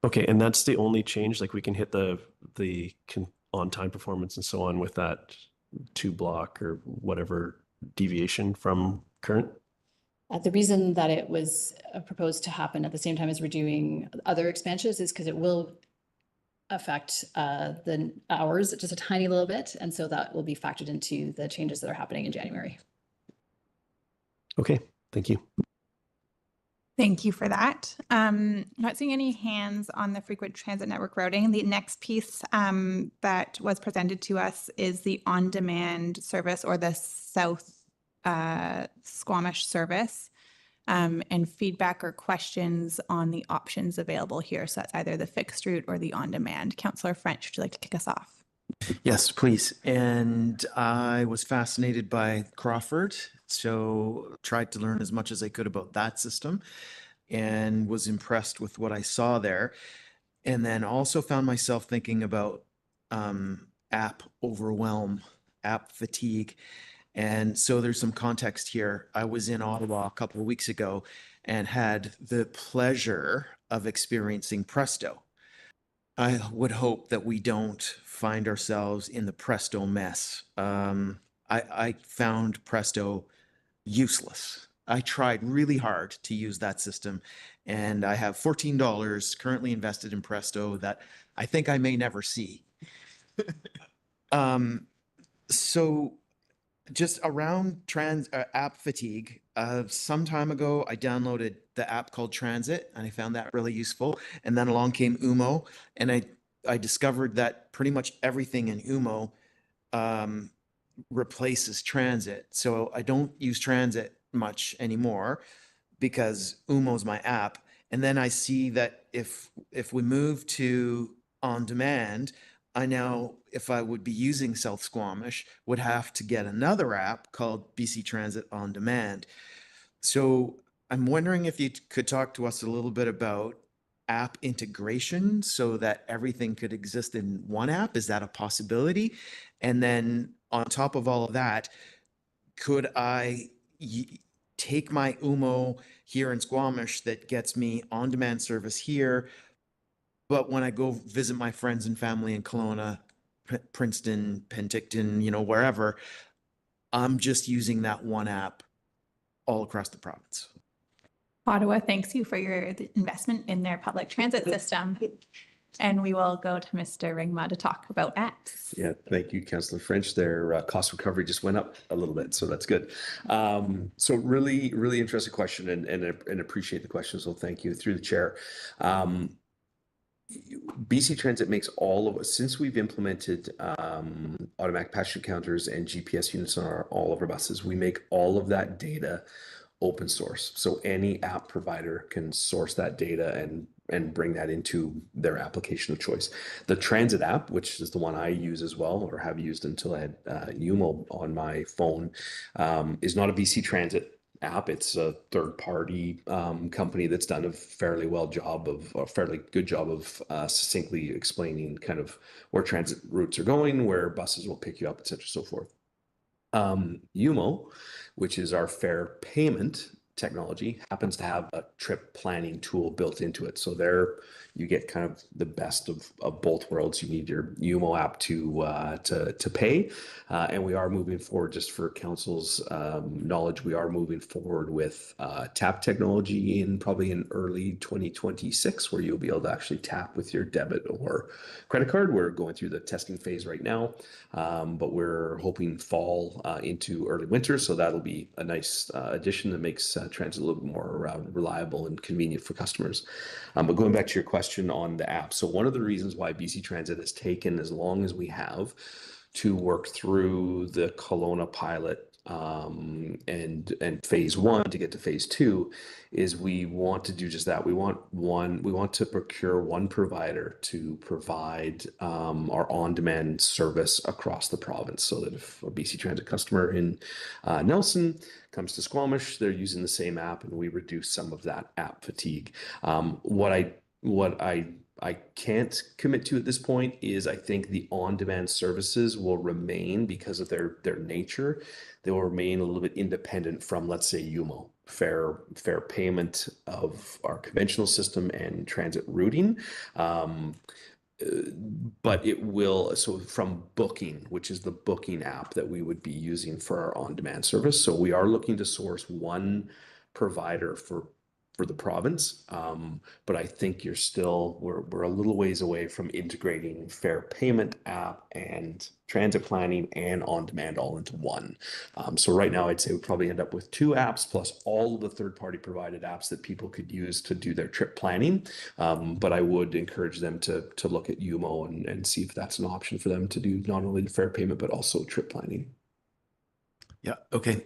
Okay, and that's the only change, like we can hit the on-time performance and so on with that 2 block or whatever deviation from current? The reason that it was proposed to happen at the same time as we're doing other expansions is because it will affect the hours just a tiny little bit. And so that will be factored into the changes that are happening in January. Okay, thank you. Thank you for that. Not seeing any hands on the frequent transit network routing. The next piece that was presented to us is the on-demand service, or the South Squamish service, and feedback or questions on the options available here. So that's either the fixed route or the on-demand. Councillor French, would you like to kick us off? Yes, please. And I was fascinated by Crawford, so tried to learn as much as I could about that system. and was impressed with what I saw there. And then also found myself thinking about app overwhelm, app fatigue. And so there's some context here. I was in Ottawa a couple of weeks ago and had the pleasure of experiencing Presto. I would hope that we don't find ourselves in the Presto mess. I found Presto useless. I tried really hard to use that system, and I have $14 currently invested in Presto that I think I may never see. So just around app fatigue, some time ago, I downloaded the app called Transit, and I found that really useful. And then along came Umo, and I discovered that pretty much everything in Umo replaces Transit. So I don't use Transit much anymore because Umo's my app. And then I see that if we move to on demand, I now, if I would be using South Squamish, would have to get another app called BC Transit On Demand. So I'm wondering if you could talk to us a little bit about app integration so that everything could exist in one app. Is that a possibility? And then on top of all of that, could I take my Umo here in Squamish that gets me on-demand service here, but when I go visit my friends and family in Kelowna, Princeton, Penticton, wherever, I'm just using that one app all across the province. Ottawa thanks you for your investment in their public transit system. And we will go to Mr. Ringma to talk about apps. Yeah, thank you, Councillor French. Their cost recovery just went up a little bit, so that's good. So really, really interesting question, and appreciate the question. So thank you through the chair. BC Transit makes all of us, since we've implemented automatic passenger counters and GPS units on all of our buses, we make all of that data open source. So any app provider can source that data and bring that into their application of choice. The Transit app, which is the one I use as well, or have used until I had Umo on my phone, is not a BC Transit app. It's a third-party company that's done a fairly good job of succinctly explaining kind of where transit routes are going, where buses will pick you up, et cetera, so forth. Umo, which is our fare payment technology, happens to have a trip planning tool built into it. So there you get kind of the best of both worlds. You need your Umo app to pay. And we are moving forward, just for council's knowledge, we are moving forward with tap technology probably in early 2026, where you'll be able to actually tap with your debit or credit card. We're going through the testing phase right now, but we're hoping fall into early winter. So that'll be a nice addition that makes transit a little bit more reliable and convenient for customers. But going back to your question on the app. So one of the reasons why BC Transit has taken as long as we have to work through the Kelowna pilot and phase one to get to phase two is we want to do just that. We want to procure one provider to provide our on-demand service across the province, so that if a BC Transit customer in Nelson comes to Squamish, they're using the same app, and we reduce some of that app fatigue. What I can't commit to at this point is I think the on-demand services will remain, because of their nature, they will remain a little bit independent from, let's say, Umo, fare payment of our conventional system and transit routing. But it will, so from Booking, which is the booking app that we would be using for our on-demand service. So we are looking to source one provider for the province, but I think we're a little ways away from integrating fare payment app and transit planning and on-demand all into one. So right now I'd say we'd probably end up with two apps plus all of the third-party provided apps that people could use to do their trip planning. But I would encourage them to look at Umo and see if that's an option for them to do not only the fare payment, but also trip planning. Yeah, okay.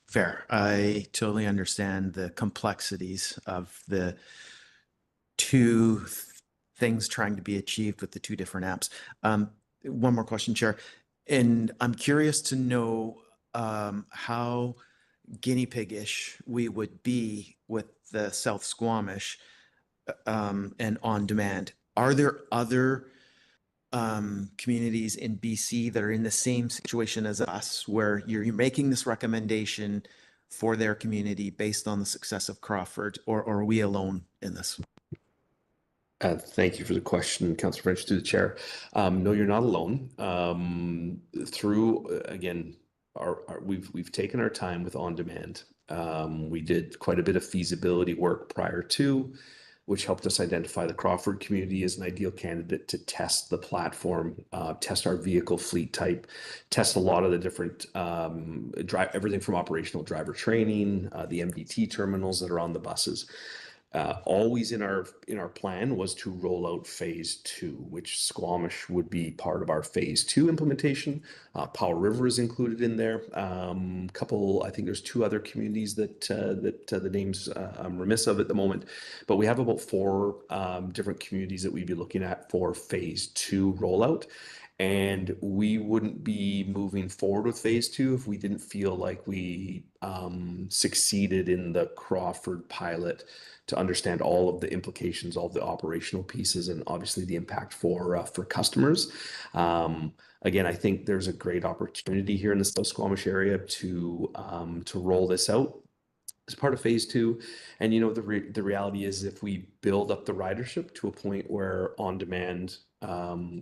Fair. I totally understand the complexities of the two things trying to be achieved with the two different apps. One more question, Chair. And I'm curious to know how guinea pig-ish we would be with the South Squamish and on demand. Are there other communities in BC that are in the same situation as us, where you're making this recommendation for their community based on the success of Crawford, or are we alone in this? Thank you for the question, Councillor French, through the chair. No, you're not alone. Again, we've taken our time with on demand. We did quite a bit of feasibility work prior to, which helped us identify the Crawford community as an ideal candidate to test the platform, test our vehicle fleet type, test a lot of the different everything from operational driver training, the MDT terminals that are on the buses. Always in our plan was to roll out phase 2, which Squamish would be part of our phase 2 implementation. Powell River is included in there. I think there's 2 other communities that the names I'm remiss of at the moment, but we have about 4 different communities that we'd be looking at for phase 2 rollout. And we wouldn't be moving forward with phase 2 if we didn't feel like we succeeded in the Crawford pilot to understand all of the implications, all of the operational pieces, and obviously the impact for customers. Again, I think there's a great opportunity here in the South Squamish area to roll this out as part of phase 2. And the reality is, if we build up the ridership to a point where on demand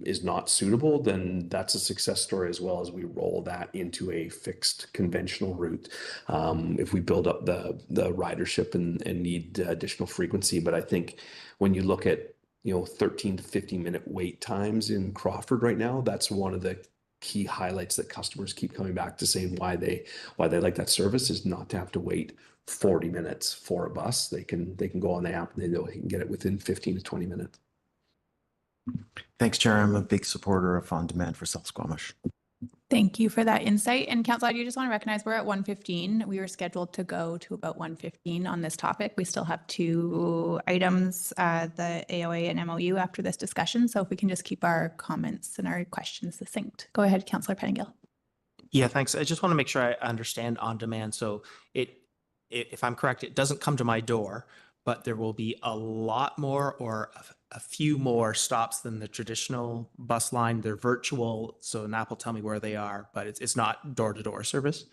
is not suitable, then that's a success story, as well as we roll that into a fixed conventional route if we build up the ridership and need additional frequency. But I think when you look at 13 to 15 minute wait times in Crawford right now, that's one of the key highlights that customers keep coming back to, saying why they like that service is not to have to wait 40 minutes for a bus. They can go on the app and they know they can get it within 15 to 20 minutes. Thanks, Chair. I'm a big supporter of on demand for South Squamish. Thank you for that insight. And Council, I do just want to recognize we're at 1:15. We were scheduled to go to about 1:15 on this topic. We still have 2 items, the AOA and MOU, after this discussion. So if we can just keep our comments and our questions succinct. Go ahead, Councillor Pettingill. Yeah, thanks. I just want to make sure I understand on demand. So if I'm correct, it doesn't come to my door, but there will be a lot more, or a few more stops than the traditional bus line. They're virtual, so an app will tell me where they are, but it's not door-to-door service.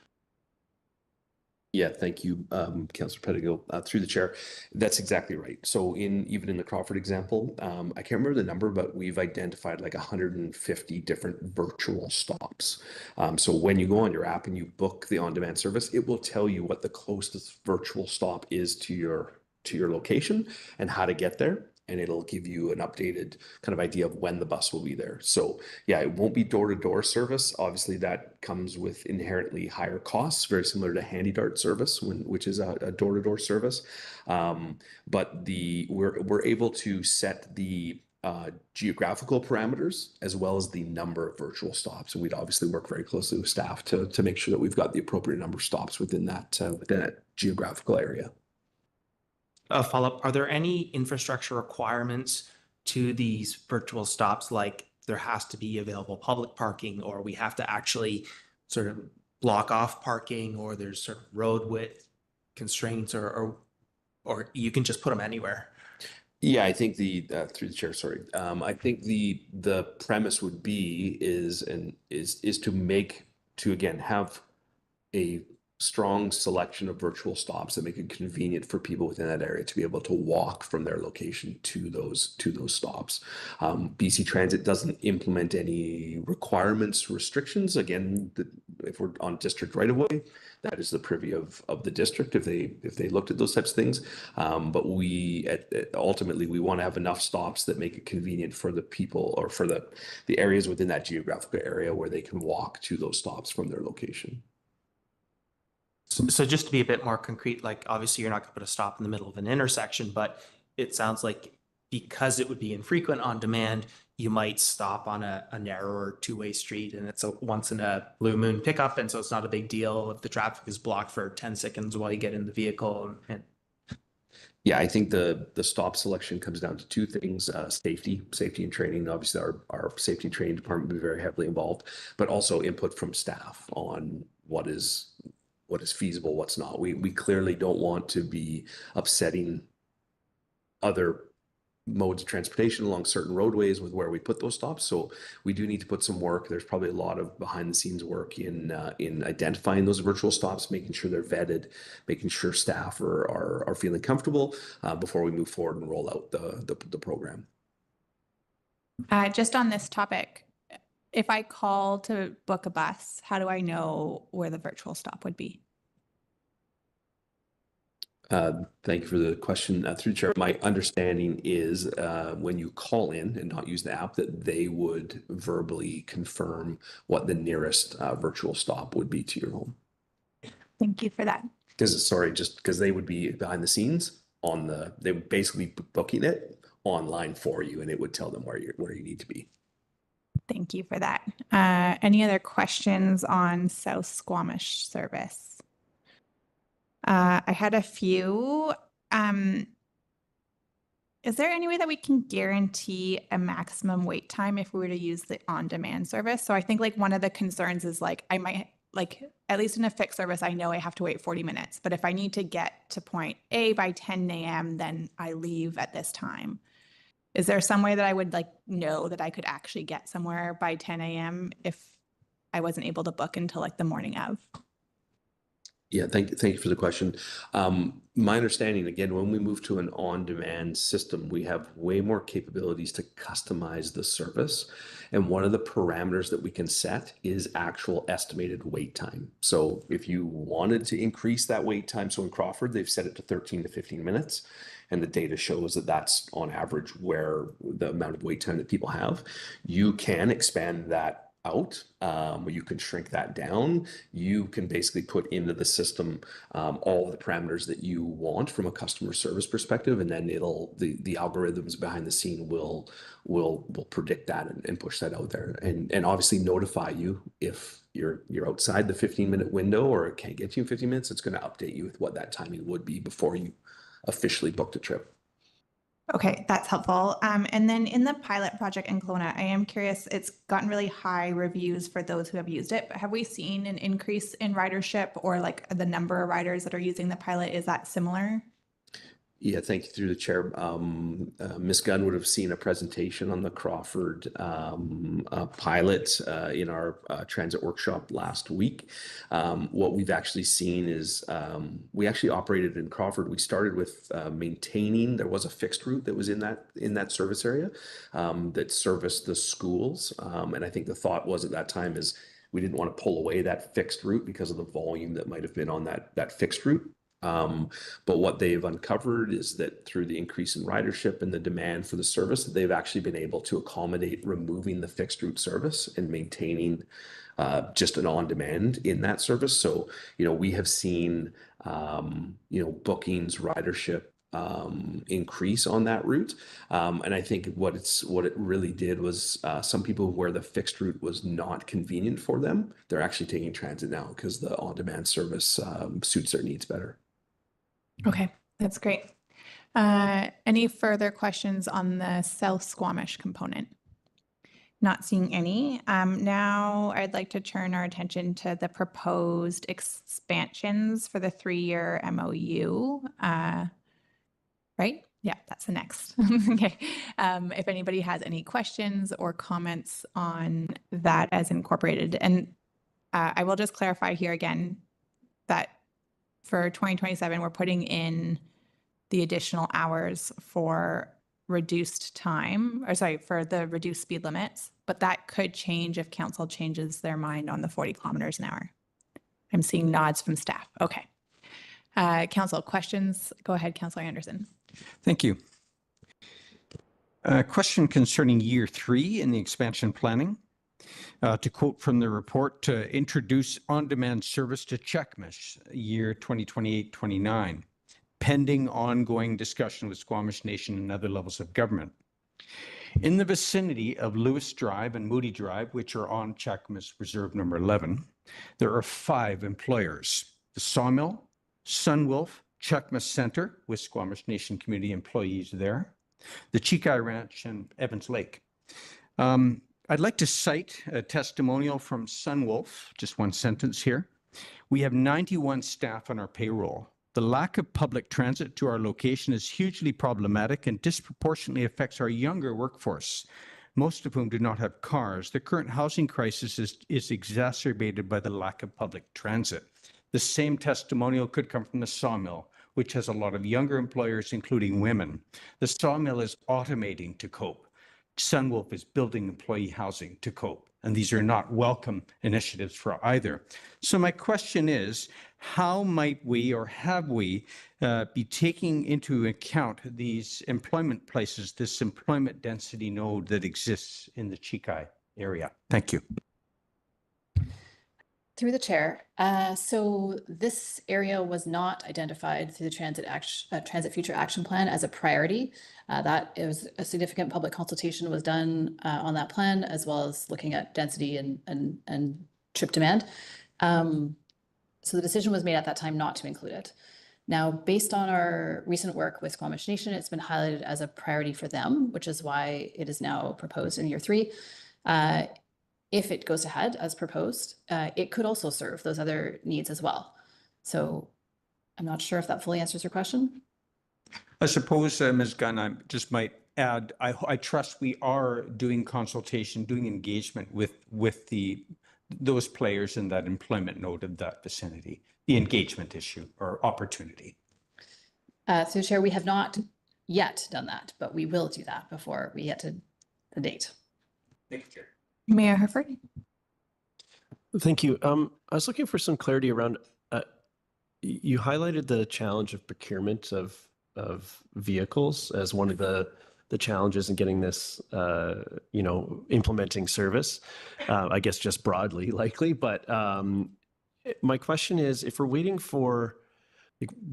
Yeah, thank you, Councillor Pettingill, through the chair. That's exactly right. So even in the Crawford example, I can't remember the number, but we've identified like 150 different virtual stops. So when you go on your app and you book the on-demand service, it will tell you what the closest virtual stop is to your location and how to get there. And it'll give you an updated kind of idea of when the bus will be there. So yeah, it won't be door-to-door service. Obviously, that comes with inherently higher costs, very similar to Handy Dart service, which is a door-to-door service. But we're able to set the geographical parameters as well as the number of virtual stops. And we'd obviously work very closely with staff to make sure that we've got the appropriate number of stops within that geographical area. Follow-up, are there any infrastructure requirements to these virtual stops, like there has to be available public parking, or we have to actually sort of block off parking, or there's sort of road width constraints, or you can just put them anywhere? Yeah, I think through the chair, sorry. I think the premise would be is to again have a strong selection of virtual stops that make it convenient for people within that area to be able to walk from their location to those stops. BC Transit doesn't implement any requirements, restrictions. Again, if we're on district right of way, that is the privy of the district if they looked at those types of things. But ultimately we want to have enough stops that make it convenient for the people, or for the areas within that geographical area where they can walk to those stops from their location. So just to be a bit more concrete, like obviously you're not going to put a stop in the middle of an intersection, but it sounds like because it would be infrequent on demand, you might stop on a narrower 2-way street, and it's a once in a blue moon pickup, and so it's not a big deal if the traffic is blocked for 10 seconds while you get in the vehicle. Yeah, I think the stop selection comes down to 2 things: safety and training. Obviously, our safety and training department will be very heavily involved, but also input from staff on what is what is feasible, what's not. We clearly don't want to be upsetting other modes of transportation along certain roadways with where we put those stops. So we do need to put some work. There's probably a lot of behind the scenes work in identifying those virtual stops, making sure they're vetted, making sure staff are feeling comfortable before we move forward and roll out the program. Just on this topic, if I call to book a bus, how do I know where the virtual stop would be? Thank you for the question. Through the chair, my understanding is when you call in and not use the app, that they would verbally confirm what the nearest virtual stop would be to your home. Thank you for that. Just because they would be behind the scenes they would basically be booking it online for you, and it would tell them where you need to be. Thank you for that. Any other questions on South Squamish service? I had a few. Is there any way that we can guarantee a maximum wait time if we were to use the on-demand service? So I think like one of the concerns is like I might like at least in a fixed service, I know I have to wait 40 minutes, but if I need to get to point A by 10 a.m., then I leave at this time. Is there some way that I would like know that I could actually get somewhere by 10 a.m. if I wasn't able to book until like the morning of? Yeah, thank you for the question. My understanding, again, when we move to an on-demand system, we have way more capabilities to customize the service. And one of the parameters that we can set is actual estimated wait time. So if you wanted to increase that wait time, so in Crawford, they've set it to 13 to 15 minutes. And the data shows that that's on average where the amount of wait time that people have. You can expand that out, you can shrink that down. You can basically put into the system all the parameters that you want from a customer service perspective, and then the algorithms behind the scene will predict that and push that out there, and obviously notify you if you're outside the 15-minute window or it can't get you in 15 minutes. It's going to update you with what that timing would be before you officially booked a trip. Okay, that's helpful. And then in the pilot project in Kelowna, I am curious, it's gotten really high reviews for those who have used it, but have we seen an increase in ridership or like the number of riders that are using the pilot? Is that similar? Yeah, thank you through the chair. Ms. Gunn would have seen a presentation on the Crawford pilot in our transit workshop last week. What we've actually seen is we actually operated in Crawford. We started with maintaining. There was a fixed route that was in that service area that serviced the schools, and I think the thought was at that time is we didn't want to pull away that fixed route because of the volume that might have been on that fixed route. But what they've uncovered is that through the increase in ridership and the demand for the service, they've actually been able to accommodate removing the fixed route service and maintaining just an on-demand in that service. So, we have seen, bookings, ridership increase on that route. And I think what it really did was some people where the fixed route was not convenient for them, they're actually taking transit now because the on-demand service suits their needs better. Okay, that's great. Any further questions on the South Squamish component? Not seeing any. Now I'd like to turn our attention to the proposed expansions for the 3-year MOU. Right? Yeah, that's the next. Okay. If anybody has any questions or comments on that as incorporated, and I will just clarify here again that for 2027, we're putting in the additional hours for reduced time, or sorry, for the reduced speed limits, but that could change if council changes their mind on the 40 kilometers an hour. I'm seeing nods from staff. Okay. Council, questions? Go ahead, Councillor Anderson. Thank you. A question concerning year 3 in the expansion planning. To quote from the report, to introduce on-demand service to Squamish year 2028-29, pending ongoing discussion with Squamish Nation and other levels of government. In the vicinity of Lewis Drive and Moody Drive, which are on Squamish Reserve number 11, there are 5 employers: the Sawmill, Sunwolf, Squamish Center with Squamish Nation community employees there, the Chikai Ranch, and Evans Lake. I'd like to cite a testimonial from Sunwolf, just one sentence here. We have 91 staff on our payroll. The lack of public transit to our location is hugely problematic and disproportionately affects our younger workforce, most of whom do not have cars. The current housing crisis is exacerbated by the lack of public transit. The same testimonial could come from the sawmill, which has a lot of younger employers, including women. The sawmill is automating to cope. Sunwolf is building employee housing to cope, and these are not welcome initiatives for either. So my question is, how might we or have we be taking into account these employment places, this employment density node that exists in the Chikai area? Thank you. Through the chair. So this area was not identified through the Transit Future Action Plan as a priority. That is a significant public consultation was done on that plan, as well as looking at density and trip demand. So the decision was made at that time not to include it. Now, based on our recent work with Squamish Nation, it's been highlighted as a priority for them, which is why it is now proposed in year 3. If it goes ahead as proposed, it could also serve those other needs as well. So I'm not sure if that fully answers your question. I suppose, Ms. Gunn, I just might add, I trust we are doing consultation, doing engagement with those players in that employment node of that vicinity, the engagement issue or opportunity. So Chair, we have not yet done that, but we will do that before we get to the date. Thank you, Chair. Mayor Herford. Thank you. I was looking for some clarity around, you highlighted the challenge of procurement of vehicles as one of the challenges in getting this, implementing service, I guess just broadly likely. But my question is, if we're waiting for,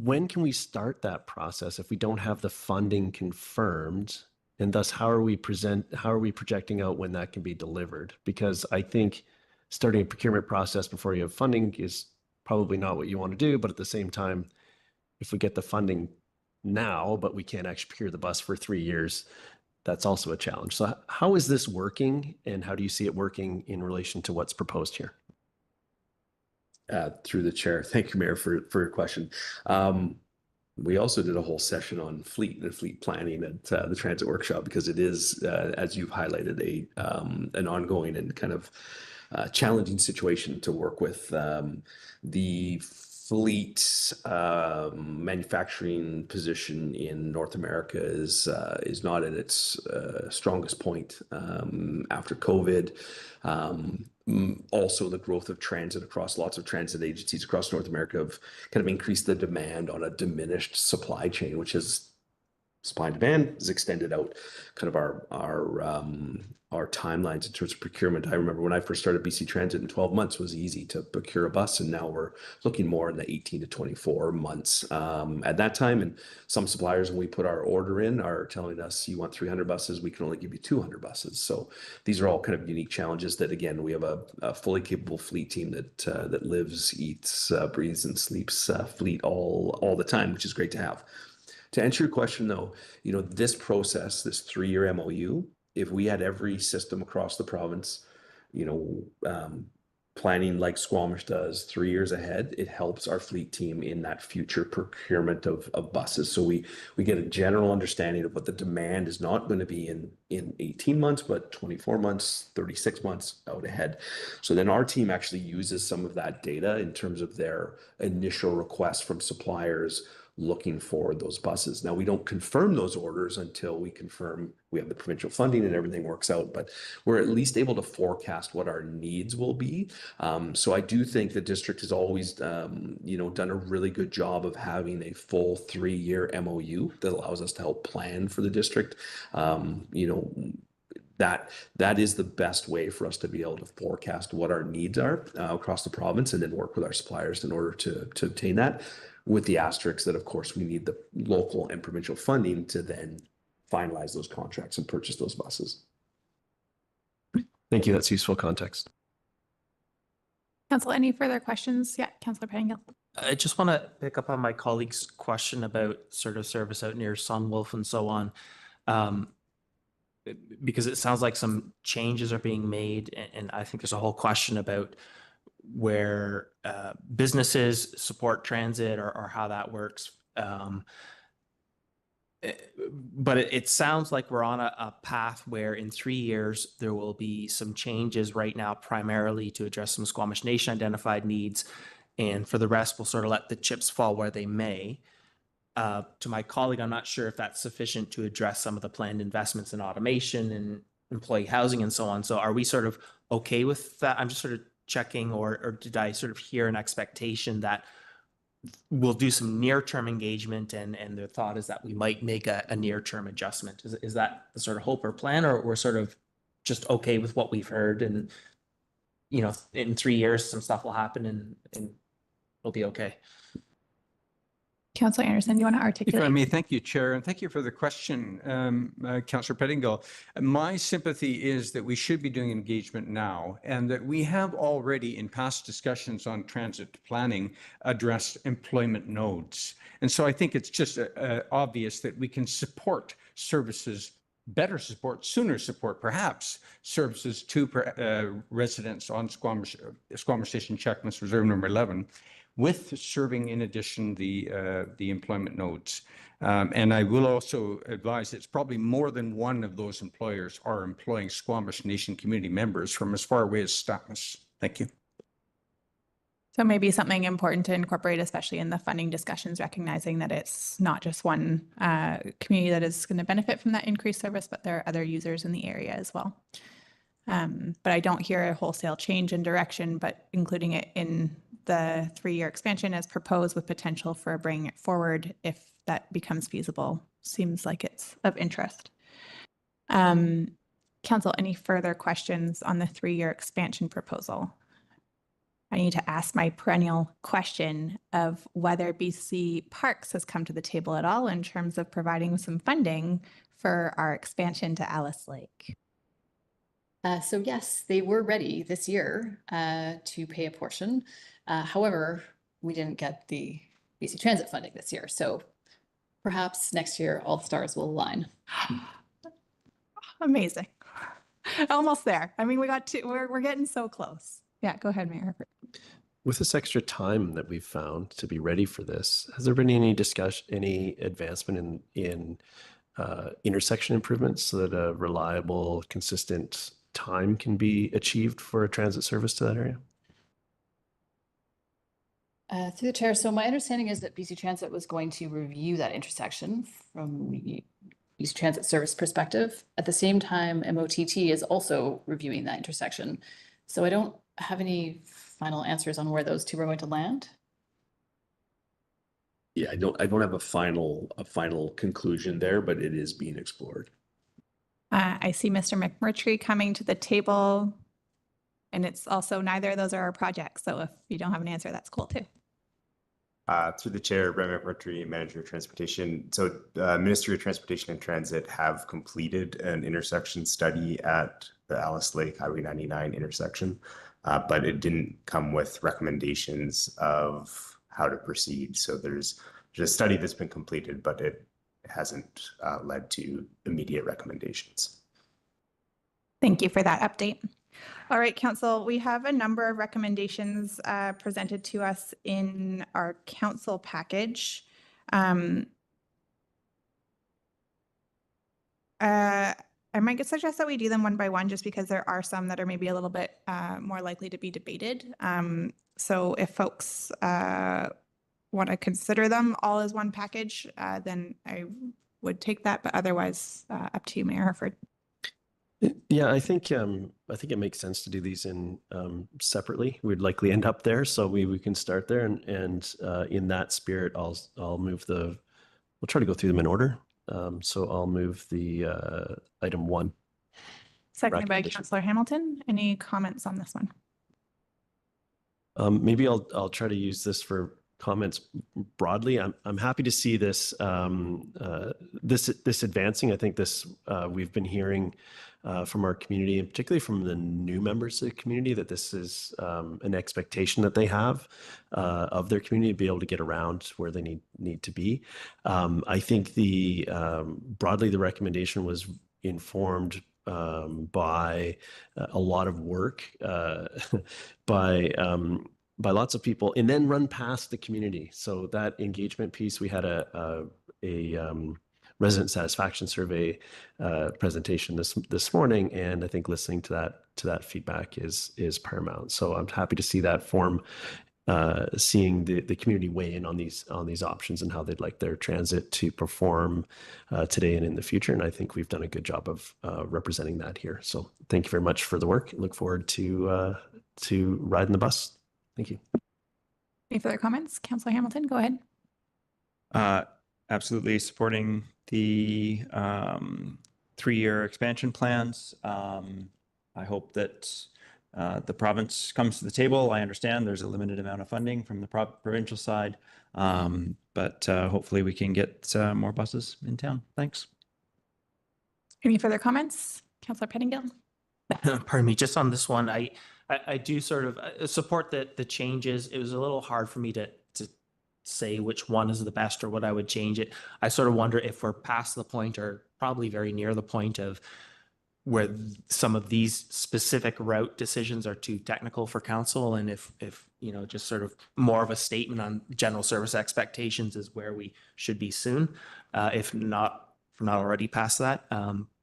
when can we start that process if we don't have the funding confirmed? And thus, how are we projecting out when that can be delivered? Because I think starting a procurement process before you have funding is probably not what you want to do. But at the same time, if we get the funding now, but we can't actually procure the bus for 3 years, that's also a challenge. So how is this working, and how do you see it working in relation to what's proposed here? Through the chair. Thank you, Mayor, for your question. We also did a whole session on fleet and fleet planning at the transit workshop, because it is, as you've highlighted, an ongoing and kind of challenging situation to work with. The fleet manufacturing position in North America is not at its strongest point after COVID. Also, the growth of transit across lots of transit agencies across North America have kind of increased the demand on a diminished supply chain, which is supply and demand has extended out kind of our timelines in terms of procurement. I remember when I first started BC Transit, in 12 months was easy to procure a bus, and now we're looking more in the 18 to 24 months at that time. And some suppliers, when we put our order in, are telling us, you want 300 buses, we can only give you 200 buses. So these are all kind of unique challenges that, again, we have a fully capable fleet team that lives, eats, breathes, and sleeps fleet all the time, which is great to have. To answer your question, though, this process, this 3-year MOU, if we had every system across the province, planning like Squamish does 3 years ahead, it helps our fleet team in that future procurement of buses. So we get a general understanding of what the demand is not going to be in 18 months, but 24 months, 36 months out ahead. So then our team actually uses some of that data in terms of their initial requests from suppliers looking for those buses. Now, we don't confirm those orders until we confirm we have the provincial funding and everything works out, but we're at least able to forecast what our needs will be. So I do think the district has always, done a really good job of having a full 3-year MOU that allows us to help plan for the district. That is the best way for us to be able to forecast what our needs are across the province, and then work with our suppliers in order to obtain that, with the asterisk that, of course, we need the local and provincial funding to then finalize those contracts and purchase those buses. Thank you. That's useful context. Council, any further questions? Yeah, Councillor Pettingill. I just want to pick up on my colleague's question about sort of service out near Sunwolf and so on. Because it sounds like some changes are being made, and I think there's a whole question about where businesses support transit or how that works. But it sounds like we're on a path where in 3 years, there will be some changes right now, primarily to address some Squamish Nation identified needs. And for the rest, we'll sort of let the chips fall where they may. To my colleague, I'm not sure if that's sufficient to address some of the planned investments in automation and employee housing and so on. So are we sort of okay with that? I'm just sort of checking, or did I sort of hear an expectation that we'll do some near-term engagement and the thought is that we might make a near-term adjustment? Is that the sort of hope or plan, or we're sort of just okay with what we've heard and, you know, in 3 years, some stuff will happen and it'll be okay? Councillor Anderson, do you want to articulate? If I may, thank you, Chair, and thank you for the question, Councillor Pettingill. My sympathy is that we should be doing engagement now, and that we have already in past discussions on transit planning addressed employment nodes. And so I think it's just obvious that we can support services, better support, sooner support, perhaps, services to residents on Squamish Station Checklist Reserve number 11. With serving in addition the employment nodes. And I will also advise it's probably more than one of those employers are employing Squamish Nation community members from as far away as Squamish. Thank you. So maybe something important to incorporate, especially in the funding discussions, recognizing that it's not just one community that is going to benefit from that increased service, but there are other users in the area as well. But I don't hear a wholesale change in direction, but including it in the 3-year expansion as proposed with potential for bringing it forward if that becomes feasible seems like it's of interest. Council, any further questions on the 3-year expansion proposal? I need to ask my perennial question of whether BC Parks has come to the table at all in terms of providing some funding for our expansion to Alice Lake. So yes, they were ready this year to pay a portion. However, we didn't get the BC Transit funding this year. So perhaps next year all the stars will align. Amazing. Almost there. I mean, we're getting so close. Yeah, go ahead, Mayor. With this extra time that we've found to be ready for this, has there been any discussion, any advancement in intersection improvements so that a reliable, consistent time can be achieved for a transit service to that area? Through the chair, so my understanding is that BC Transit was going to review that intersection from BC Transit service perspective. At the same time, MOTT is also reviewing that intersection. So I don't have any final answers on where those two are going to land. Yeah, I don't have a final conclusion there, but it is being explored. I see Mr. McMurtry coming to the table, and it's also neither of those are our projects. So if you don't have an answer, that's cool too. Through the chair, Brent McMurtry, Manager of Transportation. So Ministry of Transportation and Transit have completed an intersection study at the Alice Lake Highway 99 intersection, but it didn't come with recommendations of how to proceed. So there's a study that's been completed, but it hasn't led to immediate recommendations. Thank you for that update. All right, Council, we have a number of recommendations presented to us in our council package. I might suggest that we do them one by one just because there are some that are maybe a little bit more likely to be debated. So if folks want to consider them all as one package, then I would take that, but otherwise up to you, Mayor Herford. Yeah, I think it makes sense to do these in separately. We'd likely end up there, so we can start there, and in that spirit, I'll move we'll try to go through them in order. So I'll move the item 1. Seconded by Councillor Hamilton. Any comments on this one? Maybe I'll try to use this for comments broadly. I'm happy to see this this advancing. I think this we've been hearing from our community, and particularly from the new members of the community, that this is an expectation that they have of their community to be able to get around where they need to be. I think broadly the recommendation was informed by a lot of work by lots of people, and then run past the community. So that engagement piece, we had a resident satisfaction survey presentation this morning, and I think listening to that feedback is paramount. So I'm happy to see that form, seeing the community weigh in on these options and how they'd like their transit to perform today and in the future. And I think we've done a good job of representing that here. So thank you very much for the work. Look forward to riding the bus. Thank you. Any further comments? Councillor Hamilton, go ahead. Absolutely supporting the 3-year expansion plans. I hope that the province comes to the table. I understand there's a limited amount of funding from the provincial side, but hopefully we can get more buses in town. Thanks. Any further comments? Councillor Pettingill? Pardon me, just on this one, I do sort of support the changes. It was a little hard for me to say which one is the best or what I would change it. I sort of wonder if we're past the point, or probably very near the point, of where some of these specific route decisions are too technical for council, and if just sort of more of a statement on general service expectations is where we should be soon, if we're not already past that.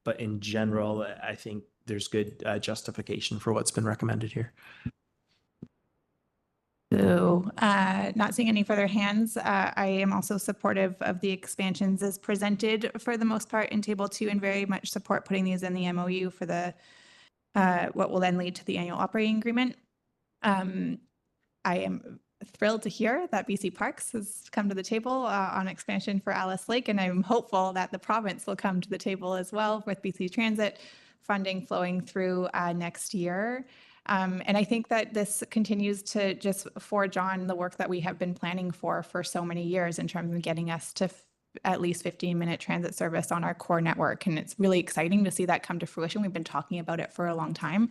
But in general, I think there's good justification for what's been recommended here. So not seeing any further hands, I am also supportive of the expansions as presented for the most part in Table 2, and very much support putting these in the MOU for the what will then lead to the annual operating agreement. I am thrilled to hear that BC Parks has come to the table on expansion for Alice Lake, and I'm hopeful that the province will come to the table as well with BC Transit funding flowing through next year. And I think that this continues to just forge on the work that we have been planning for so many years in terms of getting us to at least 15-minute transit service on our core network. And it's really exciting to see that come to fruition. We've been talking about it for a long time.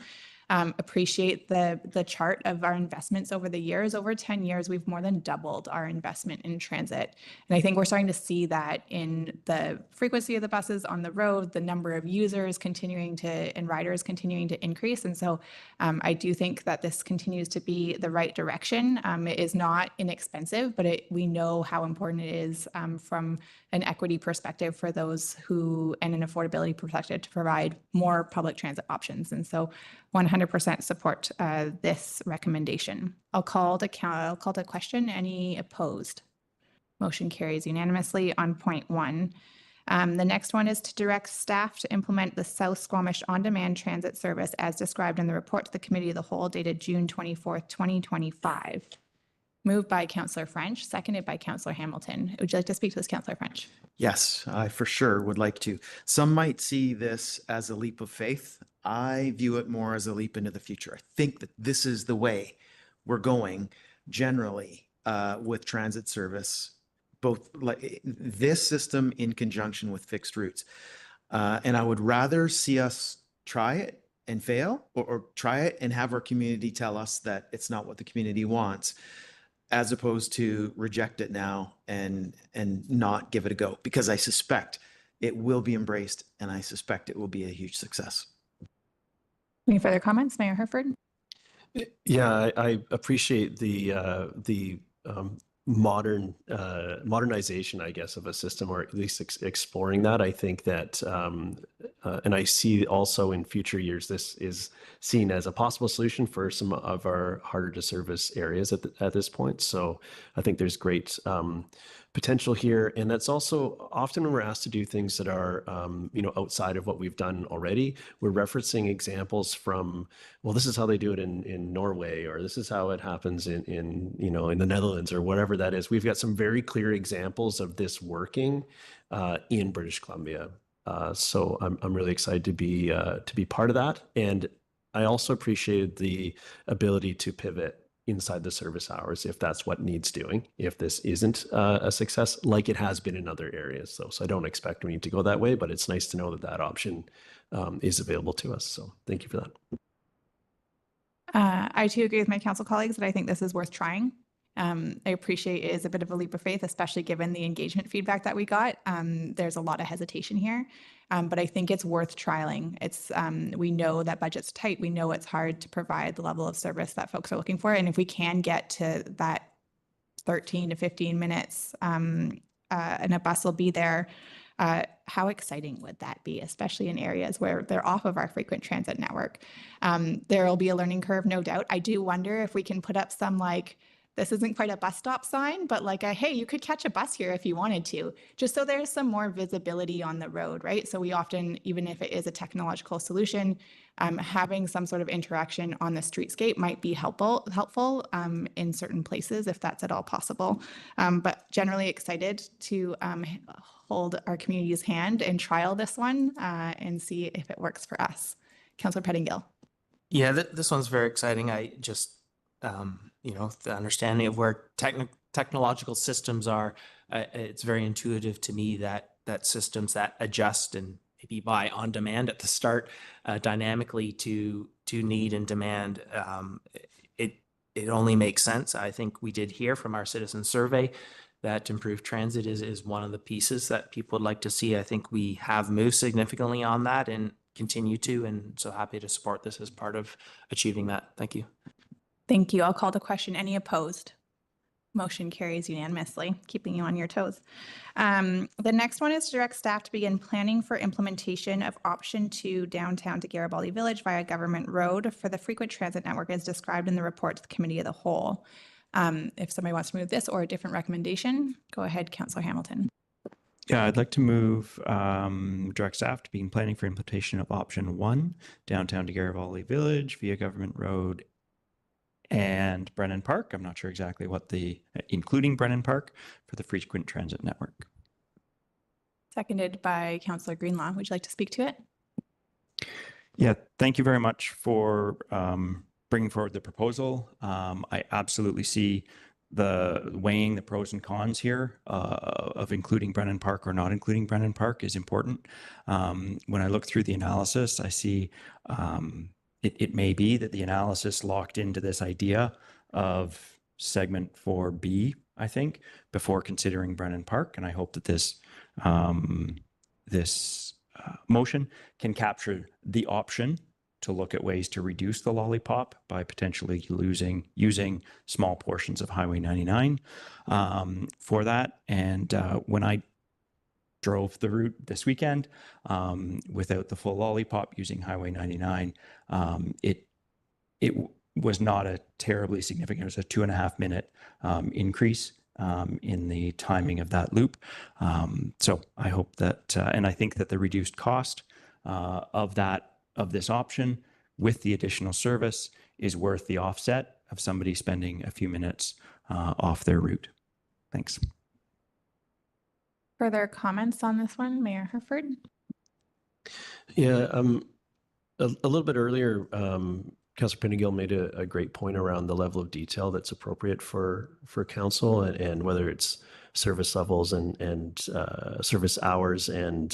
Appreciate the chart of our investments over the years. Over 10 years, we've more than doubled our investment in transit. And I think we're starting to see that in the frequency of the buses on the road, the number of users and riders continuing to increase. And so I do think that this continues to be the right direction. It is not inexpensive, but we know how important it is from an equity perspective for those and an affordability perspective to provide more public transit options. And so 100% support this recommendation. I'll call to question. Any opposed? Motion carries unanimously on point 1. The next one is to direct staff to implement the South Squamish on-demand transit service as described in the report to the Committee of the Whole dated June 24th, 2025. Moved by Councillor French, seconded by Councillor Hamilton. Would you like to speak to this, Councillor French? Yes, I for sure would like to. Some might see this as a leap of faith. I view it more as a leap into the future. I think that this is the way we're going generally with transit service, both like this system in conjunction with fixed routes. And I would rather see us try it and fail, or try it and have our community tell us that it's not what the community wants, as opposed to reject it now and not give it a go, because I suspect it will be embraced, and I suspect it will be a huge success. Any further comments, Mayor Herford? Yeah, I appreciate the modernization, I guess, of a system, or at least exploring that. I think that, and I see also in future years, this is seen as a possible solution for some of our harder to service areas at this point. So I think there's great potential here. And that's also often when we're asked to do things that are, outside of what we've done already, we're referencing examples from, well, this is how they do it in Norway, or this is how it happens in the Netherlands, or whatever that is. We've got some very clear examples of this working in British Columbia. So I'm really excited to be part of that. And I also appreciated the ability to pivot inside the service hours if that's what needs doing, if this isn't a success like it has been in other areas. So I don't expect we need to go that way, but it's nice to know that option is available to us. So thank you for that. I too agree with my council colleagues that I think this is worth trying. I appreciate it is a bit of a leap of faith, especially given the engagement feedback that we got. There's a lot of hesitation here, but I think it's worth trialing. We know that budget's tight. We know it's hard to provide the level of service that folks are looking for. And if we can get to that 13 to 15 minutes and a bus will be there, how exciting would that be, especially in areas where they're off of our frequent transit network? There will be a learning curve, no doubt. I do wonder if we can put up some this isn't quite a bus stop sign, but hey, you could catch a bus here if you wanted to, just so there's some more visibility on the road, right? So we often, even if it is a technological solution, having some sort of interaction on the streetscape might be helpful in certain places if that's at all possible. But generally excited to hold our community's hand and trial this one and see if it works for us. Councillor Pettingill. Yeah, this one's very exciting. I just, the understanding of where technological systems are, it's very intuitive to me that systems that adjust and maybe buy on demand at the start dynamically to need and demand, it only makes sense. I think we did hear from our citizen survey that improved transit is one of the pieces that people would like to see. I think we have moved significantly on that and continue to, and so happy to support this as part of achieving that. Thank you. Thank you. I'll call the question. Any opposed? Motion carries unanimously, keeping you on your toes. The next one is to direct staff to begin planning for implementation of option 2 downtown to Garibaldi Village via Government Road for the frequent transit network as described in the report to the Committee of the Whole. If somebody wants to move this or a different recommendation, go ahead, Councillor Hamilton. Yeah, I'd like to move direct staff to begin planning for implementation of option 1 downtown to Garibaldi Village via Government Road and Brennan Park. I'm not sure exactly what including Brennan Park for the frequent transit network. Seconded by Councillor Greenlaw. Would you like to speak to it? Yeah, thank you very much for bringing forward the proposal. I absolutely see the weighing the pros and cons here of including Brennan Park or not including Brennan Park is important. When I look through the analysis, I see it may be that the analysis locked into this idea of segment 4B, I think, before considering Brennan Park. And I hope that this motion can capture the option to look at ways to reduce the lollipop by potentially using small portions of Highway 99 for that. And when I drove the route this weekend without the full lollipop using Highway 99, it was not a terribly significant, it was a 2.5 minute increase in the timing of that loop. So I hope that, and I think that the reduced cost of this option with the additional service is worth the offset of somebody spending a few minutes off their route. Thanks. Further comments on this one, Mayor Herford? Yeah, a little bit earlier, Councillor Pettingill made a great point around the level of detail that's appropriate for council and whether it's service levels and service hours and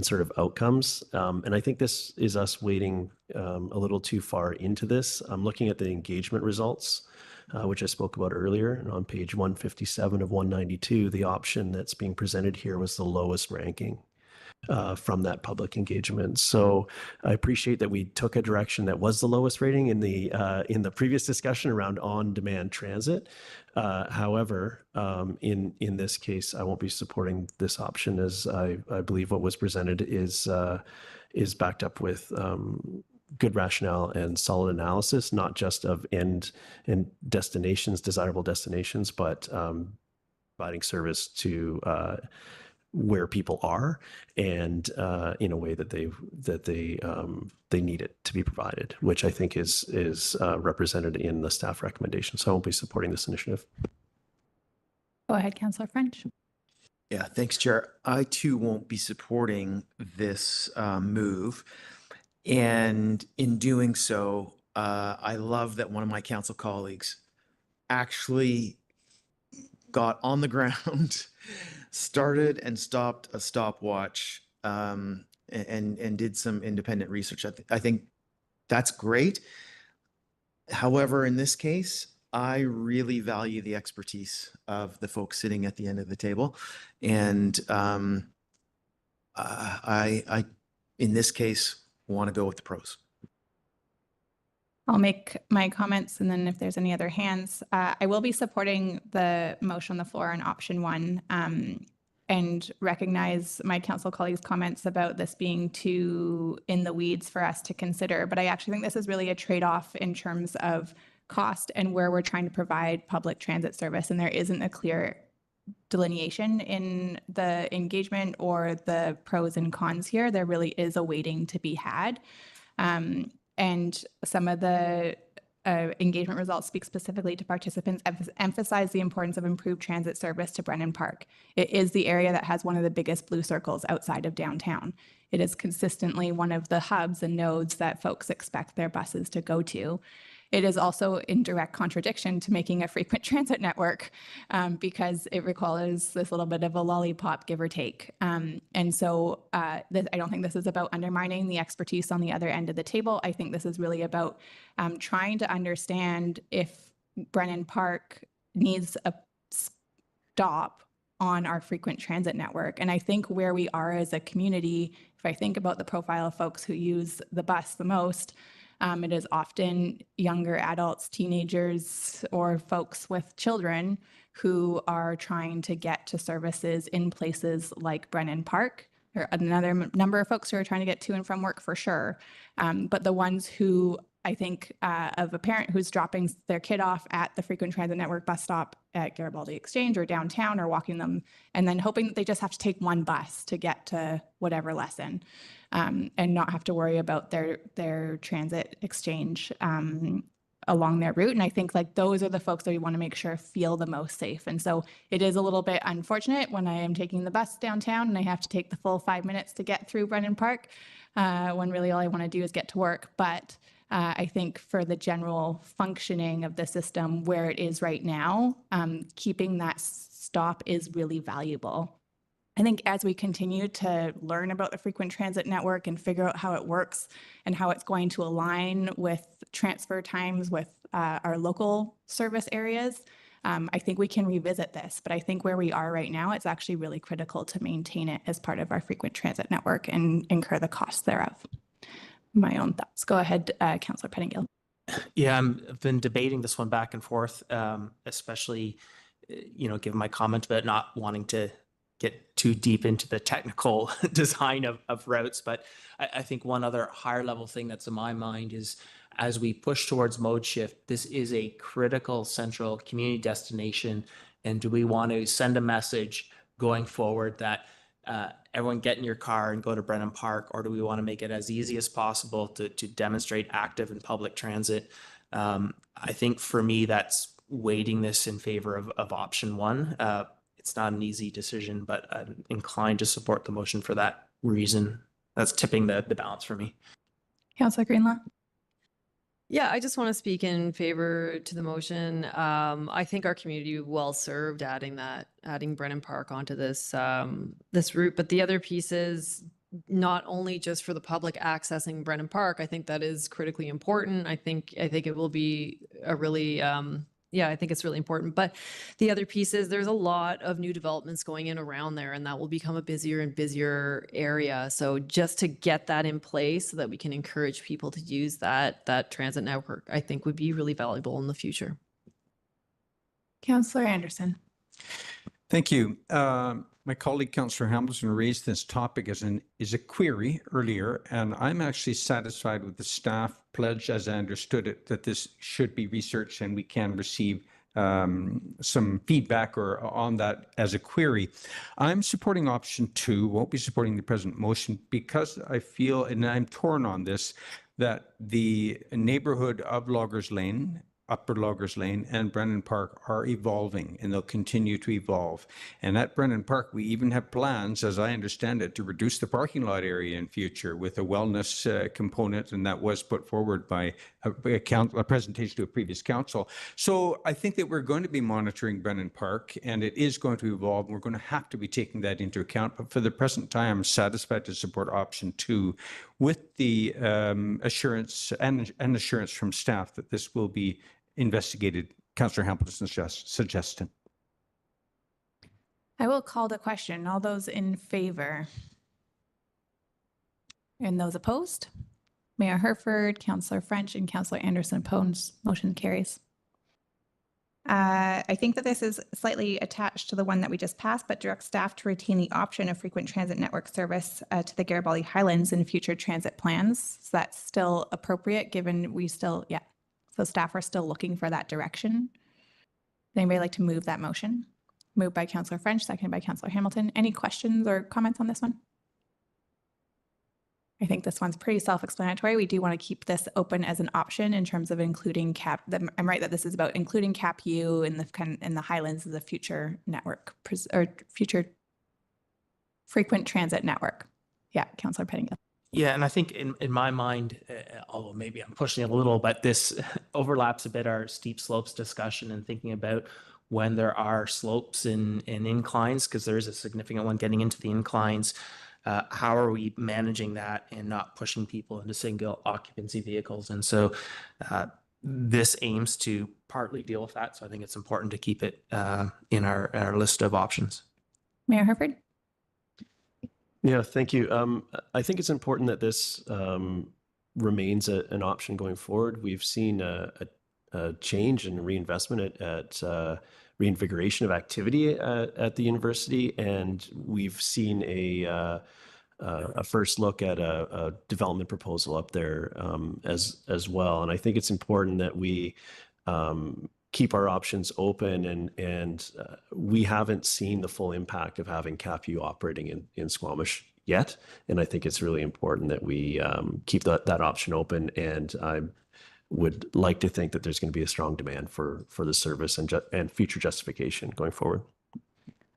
sort of outcomes. And I think this is us wading a little too far into this. I'm looking at the engagement results, which I spoke about earlier. And on page 157 of 192, the option that's being presented here was the lowest ranking from that public engagement. So I appreciate that we took a direction that was the lowest rating in the previous discussion around on-demand transit. However, in this case, I won't be supporting this option as I believe what was presented is backed up with good rationale and solid analysis, not just of end and destinations, desirable destinations, but providing service to where people are and in a way that they need it to be provided, which I think is represented in the staff recommendation. So I won't be supporting this initiative. Go ahead, Councillor French. Yeah, thanks, Chair. I too won't be supporting this move. And in doing so, I love that one of my council colleagues actually got on the ground, started and stopped a stopwatch, and did some independent research. I think that's great. However, in this case, I really value the expertise of the folks sitting at the end of the table. And I, in this case, want to go with the pros. I'll make my comments, and then if there's any other hands, I will be supporting the motion on the floor on option 1, and recognize my council colleagues' comments about this being too in the weeds for us to consider. But I actually think this is really a trade-off in terms of cost and where we're trying to provide public transit service, and there isn't a clear delineation in the engagement or the pros and cons here. There really is a weighting to be had. And some of the engagement results speak specifically to participants, emphasize the importance of improved transit service to Brennan Park. It is the area that has one of the biggest blue circles outside of downtown. It is consistently one of the hubs and nodes that folks expect their buses to go to. It is also in direct contradiction to making a frequent transit network because it requires this little bit of a lollipop, give or take. And so I don't think this is about undermining the expertise on the other end of the table. I think this is really about trying to understand if Brennan Park needs a stop on our frequent transit network. And I think where we are as a community, if I think about the profile of folks who use the bus the most, it is often younger adults, teenagers, or folks with children who are trying to get to services in places like Brennan Park. There are another number of folks who are trying to get to and from work for sure. But the ones who I think of a parent who's dropping their kid off at the frequent transit network bus stop at Garibaldi Exchange or downtown, or walking them and then hoping that they just have to take one bus to get to whatever lesson. And not have to worry about their transit exchange along their route. And I think like those are the folks that we want to make sure feel the most safe. And so it is a little bit unfortunate when I am taking the bus downtown and I have to take the full 5 minutes to get through Brennan Park, when really all I want to do is get to work. But I think for the general functioning of the system where it is right now, keeping that stop is really valuable. I think as we continue to learn about the frequent transit network and figure out how it works and how it's going to align with transfer times with our local service areas, I think we can revisit this. But I think where we are right now, it's actually really critical to maintain it as part of our frequent transit network and incur the costs thereof. My own thoughts. Go ahead, Councillor Pettingill. Yeah, I've been debating this one back and forth, especially, given my comment about not wanting to get too deep into the technical design of routes. But I think one other higher level thing that's in my mind is as we push towards mode shift, this is a critical central community destination. And do we want to send a message going forward that everyone get in your car and go to Brennan Park, or do we want to make it as easy as possible to demonstrate active and public transit? I think for me, that's weighting this in favor of option 1. It's not an easy decision, but I'm inclined to support the motion for that reason. That's tipping the balance for me. Councillor Greenlaw. Yeah, I just want to speak in favor to the motion. I think our community well served adding Brennan Park onto this this route. But the other piece is not only just for the public accessing Brennan Park. I think that is critically important. I think it will be a really I think it's really important. But the other piece is there's a lot of new developments going in around there, and that will become a busier and busier area. So just to get that in place so that we can encourage people to use that transit network, I think would be really valuable in the future. Councillor Anderson. Thank you. My colleague, Councillor Hamilton, raised this topic as a query earlier, and I'm actually satisfied with the staff pledge, as I understood it, that this should be researched and we can receive some feedback on that as a query. I'm supporting option 2, won't be supporting the present motion because I feel, and I'm torn on this, that the neighborhood of Loggers Lane, Upper Loggers Lane, and Brennan Park are evolving, and they'll continue to evolve. And at Brennan Park, we even have plans, as I understand it, to reduce the parking lot area in future with a wellness component, and that was put forward by a presentation to a previous council. So I think that we're going to be monitoring Brennan Park, and it is going to evolve, and we're going to have to be taking that into account. But for the present time, I'm satisfied to support option 2 with the assurance from staff that this will be investigated Councillor Hamilton's suggestion. I will call the question. All those in favor? And those opposed? Mayor Herford, Councillor French, and Councillor Anderson opposed. Motion carries. I think that this is slightly attached to the one that we just passed, but direct staff to retain the option of frequent transit network service to the Garibaldi Highlands in future transit plans. So that's still appropriate given we still, yeah. So staff are still looking for that direction. Would anybody like to move that motion? Moved by Councillor French, seconded by Councillor Hamilton. Any questions or comments on this one? I think this one's pretty self-explanatory. We do want to keep this open as an option in terms of including I'm right that this is about including CAP-U in the Highlands as a future network or future frequent transit network. Yeah, Councillor Pettingill. Yeah, and I think in my mind, although maybe I'm pushing it a little, but this overlaps a bit our steep slopes discussion and thinking about when there are slopes and inclines, because there is a significant one getting into the inclines. How are we managing that and not pushing people into single occupancy vehicles? And so this aims to partly deal with that. So I think it's important to keep it in our list of options. Mayor Herford? Yeah, thank you. I think it's important that this remains an option going forward. We've seen a change in reinvestment at reinvigoration of activity at the university, and we've seen a first look at a development proposal up there as well. And I think it's important that we keep our options open, and we haven't seen the full impact of having CAP-U operating in Squamish yet. And I think it's really important that we keep that option open. And I would like to think that there's going to be a strong demand for the service and future justification going forward.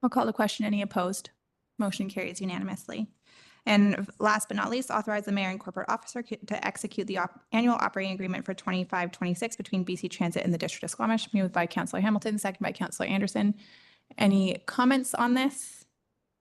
I'll call the question. Any opposed? Motion carries unanimously. And last but not least, authorize the mayor and corporate officer to execute the annual operating agreement for 25-26 between BC Transit and the District of Squamish. Moved by Councillor Hamilton, second by Councillor Anderson. Any comments on this?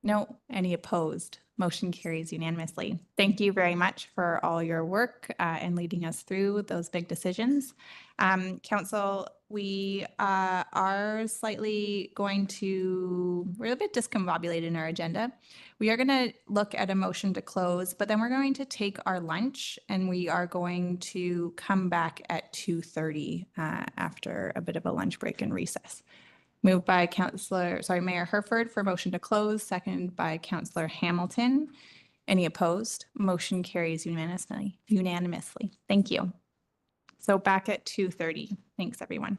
No. Any opposed? Motion carries unanimously. Thank you very much for all your work and leading us through those big decisions. Council, we are slightly we're a bit discombobulated in our agenda. We are going to look at a motion to close, but then we're going to take our lunch and we are going to come back at 2:30 after a bit of a lunch break and recess. Moved by Mayor Herford for motion to close, second by Councillor Hamilton. Any opposed? Motion carries unanimously. Thank you. So back at 2:30. Thanks, everyone.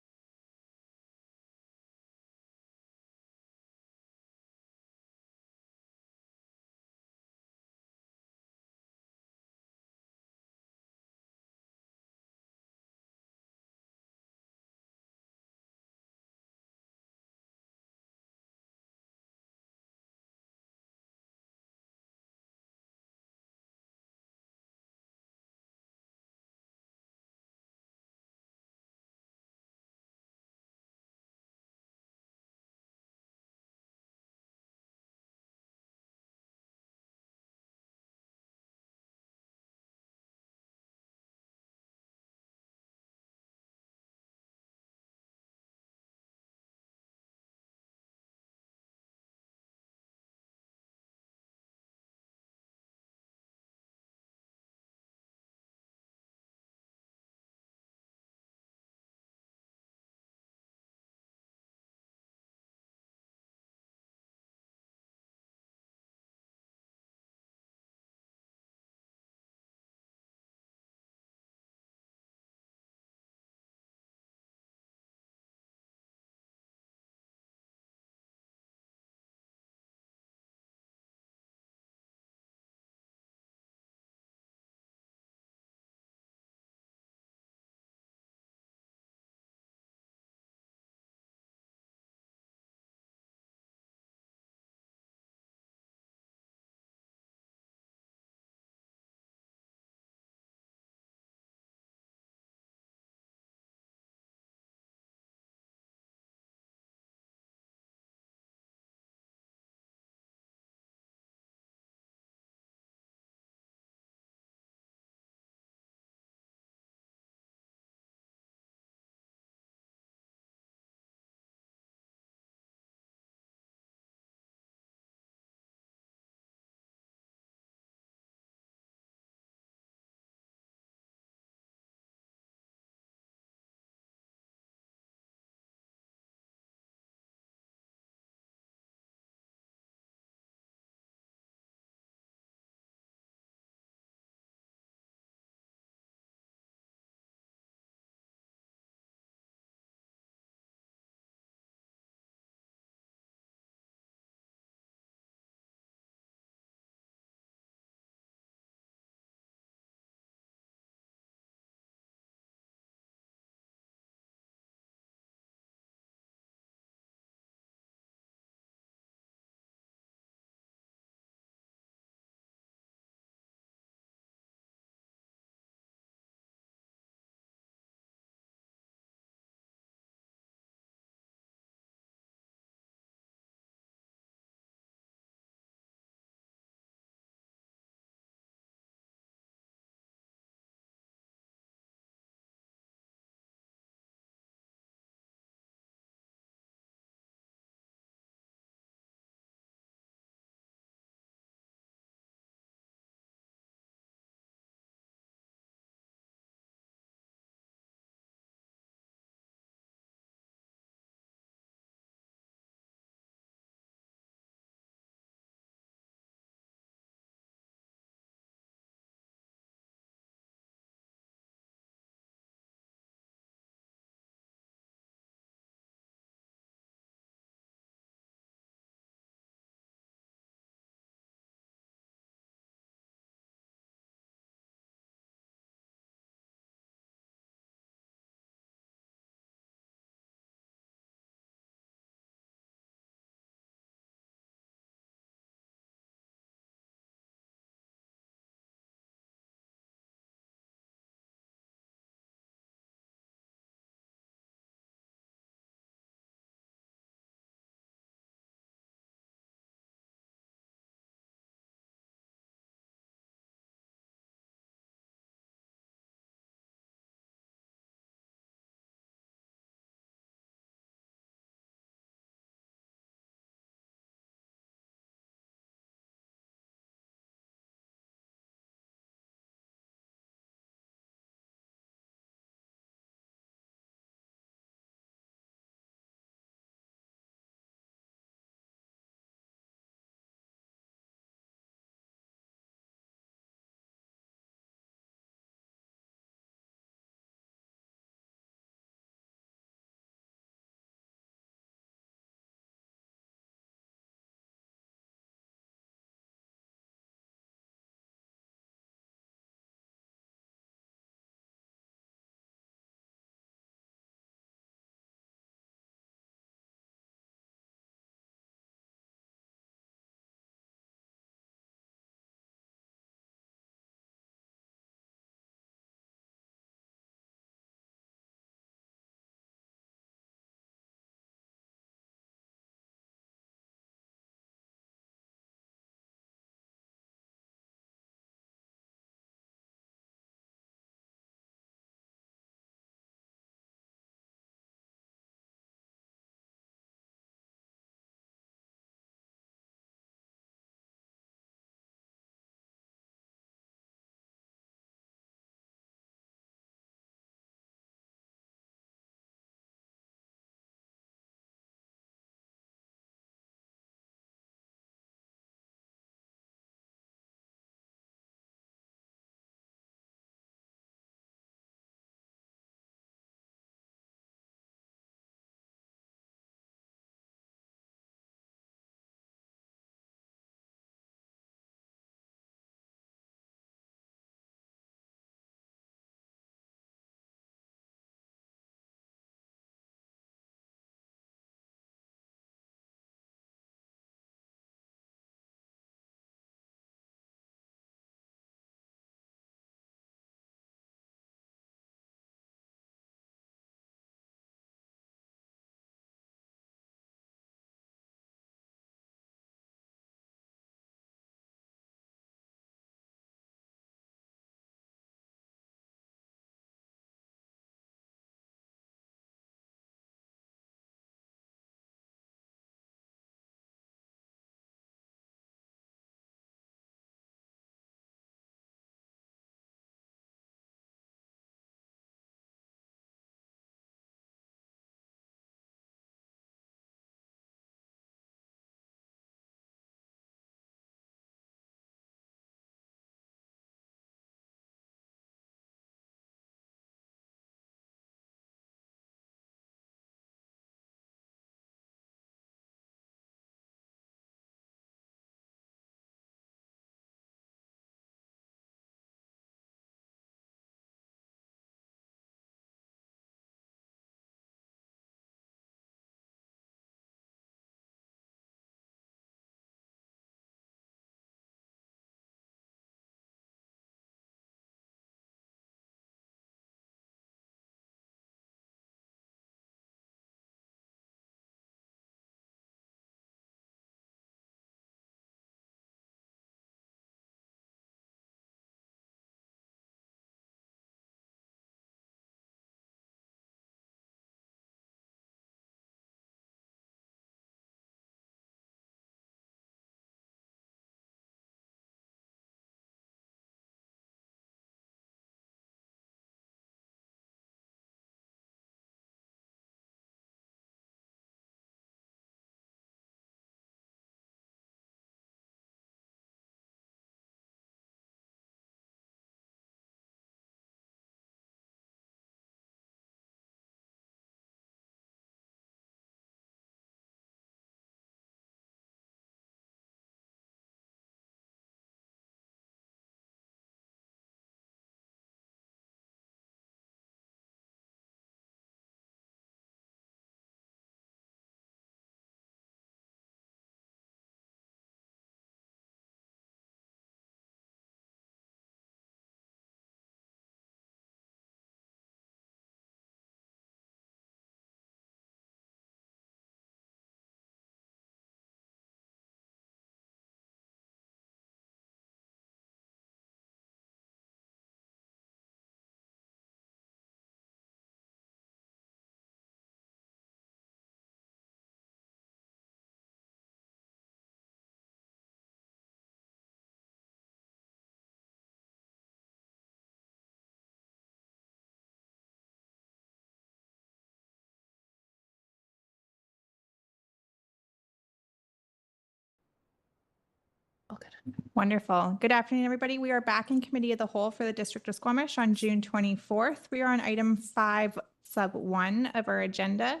All good. Wonderful. Good afternoon, everybody. We are back in Committee of the Whole for the District of Squamish on June 24th. We are on item 5 sub 1 of our agenda,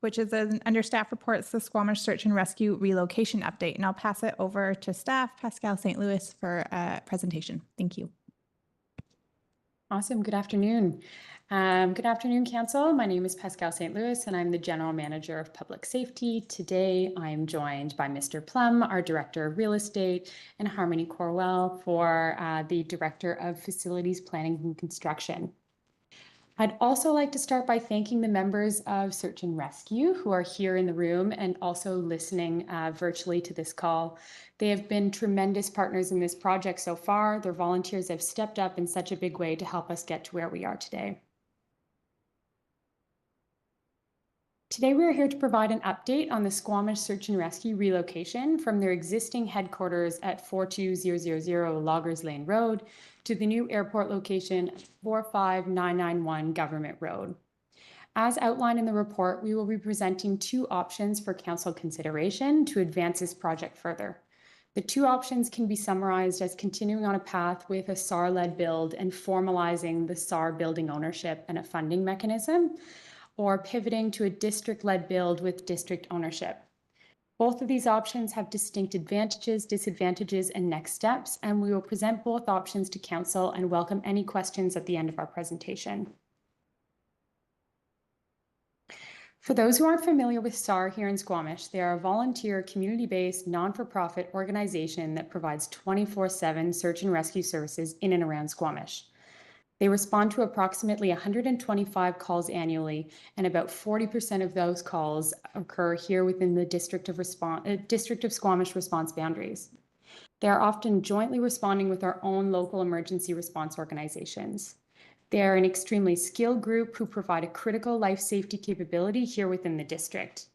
which is an under staff reports the Squamish Search and Rescue Relocation Update. And I'll pass it over to staff, Pascal St. Louis, for a presentation. Thank you. Awesome. Good afternoon. Good afternoon, Council. My name is Pascal St. Louis, and I'm the General Manager of Public Safety. Today, I am joined by Mr. Plum, our Director of Real Estate, and Harmony Corwell for the Director of Facilities Planning and Construction. I'd also like to start by thanking the members of Search and Rescue who are here in the room and also listening virtually to this call. They have been tremendous partners in this project so far. Their volunteers have stepped up in such a big way to help us get to where we are today. Today, we are here to provide an update on the Squamish Search and Rescue relocation from their existing headquarters at 42000 Loggers Lane Road to the new airport location at 45991 Government Road. As outlined in the report, we will be presenting 2 options for Council consideration to advance this project further. The 2 options can be summarized as continuing on a path with a SAR-led build and formalizing the SAR building ownership and a funding mechanism, or pivoting to a district-led build with district ownership. Both of these options have distinct advantages, disadvantages, and next steps, and we will present both options to Council and welcome any questions at the end of our presentation. For those who aren't familiar with SAR here in Squamish, they are a volunteer, community-based, non-for-profit organization that provides 24/7 search and rescue services in and around Squamish. They respond to approximately 125 calls annually, and about 40% of those calls occur here within the District of Squamish response boundaries. They are often jointly responding with our own local emergency response organizations. They are an extremely skilled group who provide a critical life safety capability here within the district.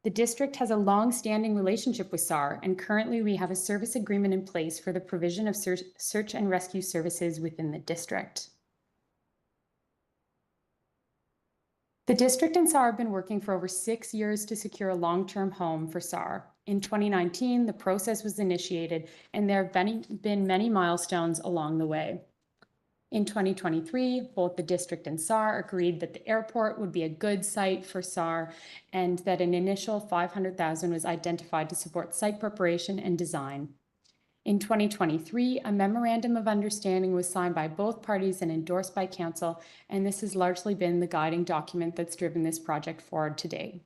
The district has a long-standing relationship with SAR, and currently we have a service agreement in place for the provision of search and rescue services within the district. The district and SAR have been working for over 6 years to secure a long-term home for SAR. In 2019, the process was initiated, and there have been many milestones along the way. In 2023, both the district and SAR agreed that the airport would be a good site for SAR and that an initial $500,000 was identified to support site preparation and design. In 2023, a memorandum of understanding was signed by both parties and endorsed by Council, and this has largely been the guiding document that's driven this project forward today.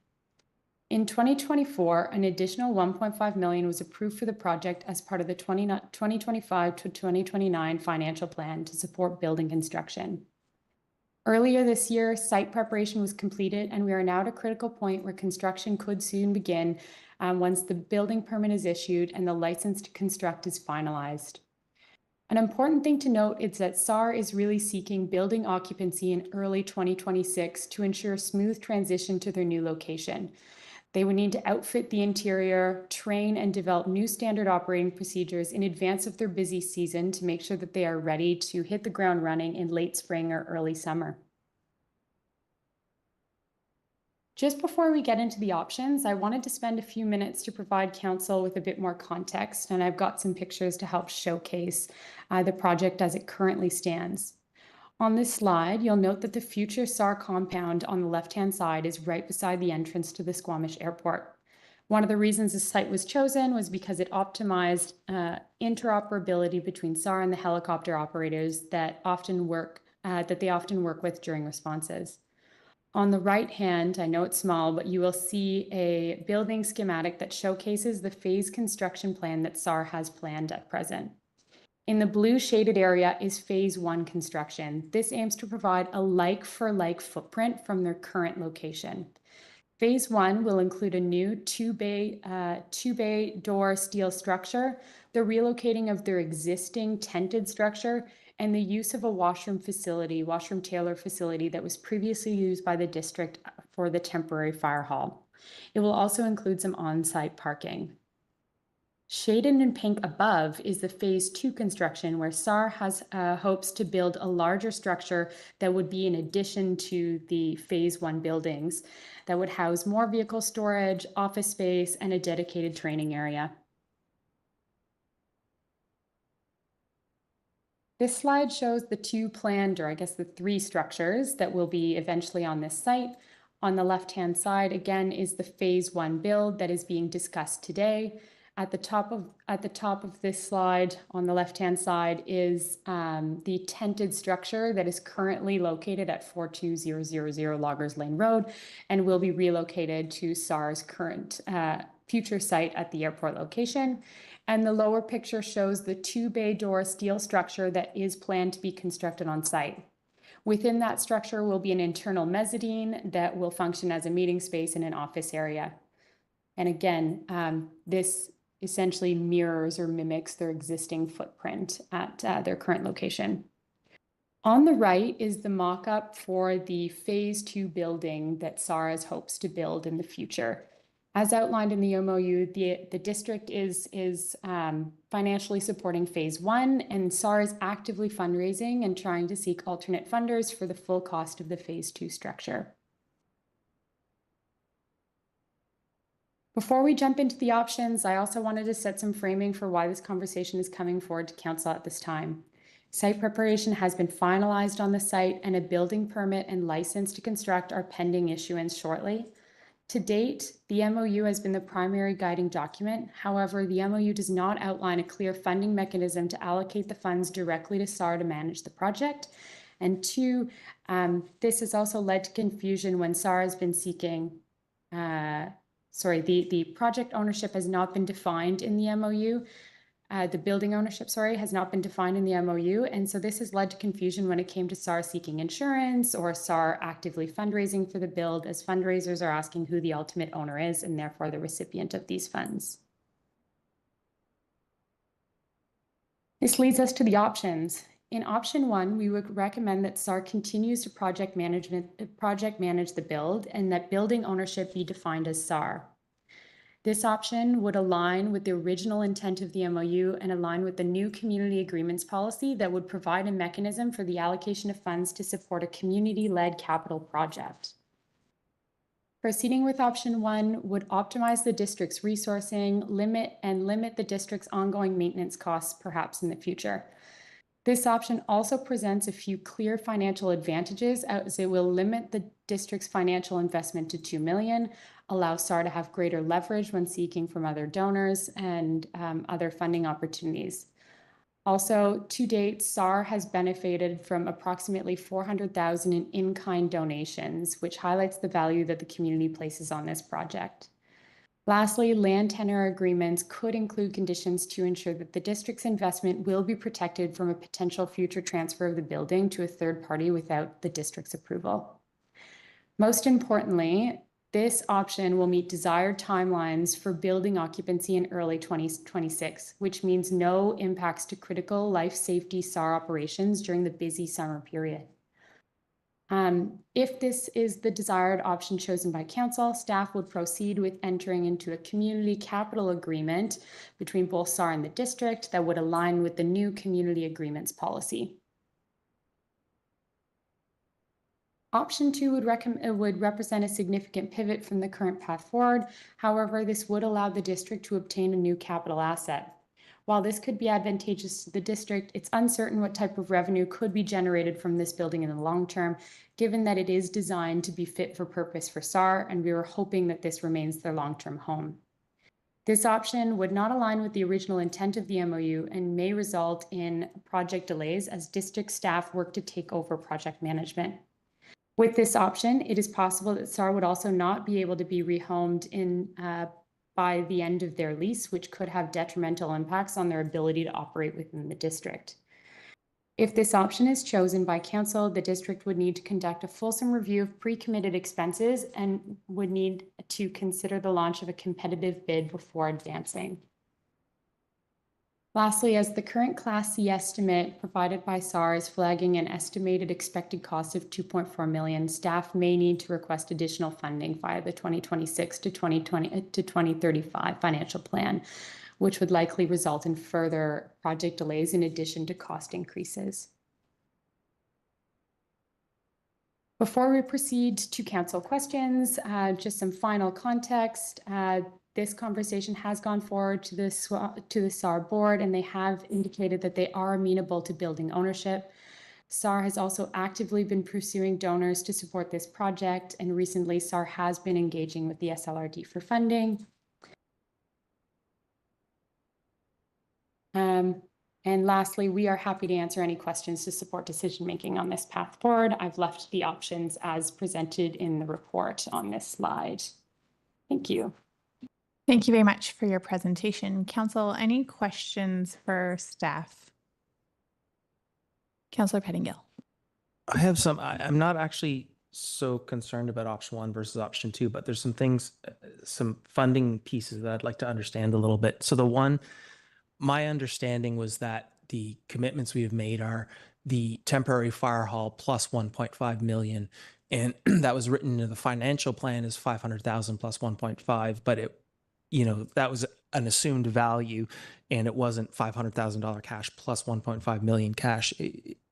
In 2024, an additional $1.5 million was approved for the project as part of the 2025 to 2029 financial plan to support building construction. Earlier this year, site preparation was completed, and we are now at a critical point where construction could soon begin once the building permit is issued and the license to construct is finalized. An important thing to note is that SAR is really seeking building occupancy in early 2026 to ensure a smooth transition to their new location. They would need to outfit the interior, train and develop new standard operating procedures in advance of their busy season to make sure that they are ready to hit the ground running in late spring or early summer. Just before we get into the options, I wanted to spend a few minutes to provide Council with a bit more context, and I've got some pictures to help showcase the project as it currently stands. On this slide, you'll note that the future SAR compound on the left-hand side is right beside the entrance to the Squamish Airport. One of the reasons this site was chosen was because it optimized interoperability between SAR and the helicopter operators that they often work with during responses. On the right hand, I know it's small, but you will see a building schematic that showcases the phase construction plan that SAR has planned at present. In the blue shaded area is phase 1 construction. This aims to provide a like-for-like footprint from their current location. Phase 1 will include a new two-bay door steel structure, the relocating of their existing tented structure, and the use of a washroom tailor facility that was previously used by the district for the temporary fire hall. It will also include some on-site parking. Shaded in pink above is the phase 2 construction, where SAR has hopes to build a larger structure that would be in addition to the phase 1 buildings that would house more vehicle storage, office space, and a dedicated training area. This slide shows the two planned, or I guess the three structures that will be eventually on this site. On the left-hand side, again, is the phase 1 build that is being discussed today. At the top of this slide, on the left-hand side, is the tented structure that is currently located at 42000 Loggers Lane Road and will be relocated to SAR's current future site at the airport location. And the lower picture shows the 2-bay door steel structure that is planned to be constructed on site. Within that structure will be an internal mezzanine that will function as a meeting space and an office area. And again, this essentially mirrors or mimics their existing footprint at their current location. On the right is the mock-up for the phase 2 building that SARS hopes to build in the future. As outlined in the MOU, the district is financially supporting phase 1, and SAR is actively fundraising and trying to seek alternate funders for the full cost of the phase 2 structure. Before we jump into the options, I also wanted to set some framing for why this conversation is coming forward to Council at this time. Site preparation has been finalized on the site, and a building permit and license to construct are pending issuance shortly. To date, the MOU has been the primary guiding document. However, the MOU does not outline a clear funding mechanism to allocate the funds directly to SAR to manage the project. And 2, this has also led to confusion when SAR has been seeking, the project ownership has not been defined in the MOU. The building ownership, has not been defined in the MOU. And so this has led to confusion when it came to SAR seeking insurance or SAR actively fundraising for the build, as fundraisers are asking who the ultimate owner is and therefore the recipient of these funds. This leads us to the options. In option 1, we would recommend that SAR continues to project manage the build and that building ownership be defined as SAR. This option would align with the original intent of the MOU and align with the new community agreements policy that would provide a mechanism for the allocation of funds to support a community-led capital project. Proceeding with option 1 would optimize the district's resourcing, limit the district's ongoing maintenance costs perhaps in the future. This option also presents a few clear financial advantages, as it will limit the district's financial investment to $2 million, allow SAR to have greater leverage when seeking from other donors and other funding opportunities. Also, to date, SAR has benefited from approximately $400,000 in-kind donations, which highlights the value that the community places on this project. Lastly, land tenure agreements could include conditions to ensure that the district's investment will be protected from a potential future transfer of the building to a third party without the district's approval. Most importantly, this option will meet desired timelines for building occupancy in early 2026, which means no impacts to critical life safety SAR operations during the busy summer period. If this is the desired option chosen by council, staff would proceed with entering into a community capital agreement between both SAR and the district that would align with the new community agreements policy. Option 2 would represent a significant pivot from the current path forward. However, this would allow the district to obtain a new capital asset. While this could be advantageous to the district, it's uncertain what type of revenue could be generated from this building in the long term, given that it is designed to be fit for purpose for SAR, and we were hoping that this remains their long-term home. This option would not align with the original intent of the MOU and may result in project delays as district staff work to take over project management. With this option, it is possible that SAR would also not be able to be rehomed by the end of their lease, which could have detrimental impacts on their ability to operate within the district. If this option is chosen by council, the district would need to conduct a fulsome review of pre-committed expenses and would need to consider the launch of a competitive bid before advancing. Lastly, as the current Class C estimate provided by SAR is flagging an estimated expected cost of $2.4 million, staff may need to request additional funding via the 2026 to 2035 financial plan, which would likely result in further project delays in addition to cost increases. Before we proceed to council questions, just some final context. this conversation has gone forward to the SAR board, and they have indicated that they are amenable to building ownership. SAR has also actively been pursuing donors to support this project, and recently SAR has been engaging with the SLRD for funding. And lastly, we are happy to answer any questions to support decision-making on this path forward. I've left the options as presented in the report on this slide. Thank you. Thank you very much for your presentation. Council, any questions for staff? Councillor Pettingill. I have some. I'm not actually so concerned about option 1 versus option 2, but there's some things, some funding pieces that I'd like to understand a little bit. So the one, my understanding was that the commitments we have made are the temporary fire hall plus 1.5 million. And that was written into the financial plan as 500,000 plus 1.5, but it, you know, that was an assumed value and it wasn't $500,000 cash plus 1.5 million cash.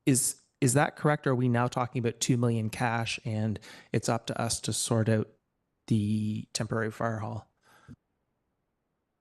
Is that correct? Or are we now talking about 2 million cash and it's up to us to sort out the temporary fire hall?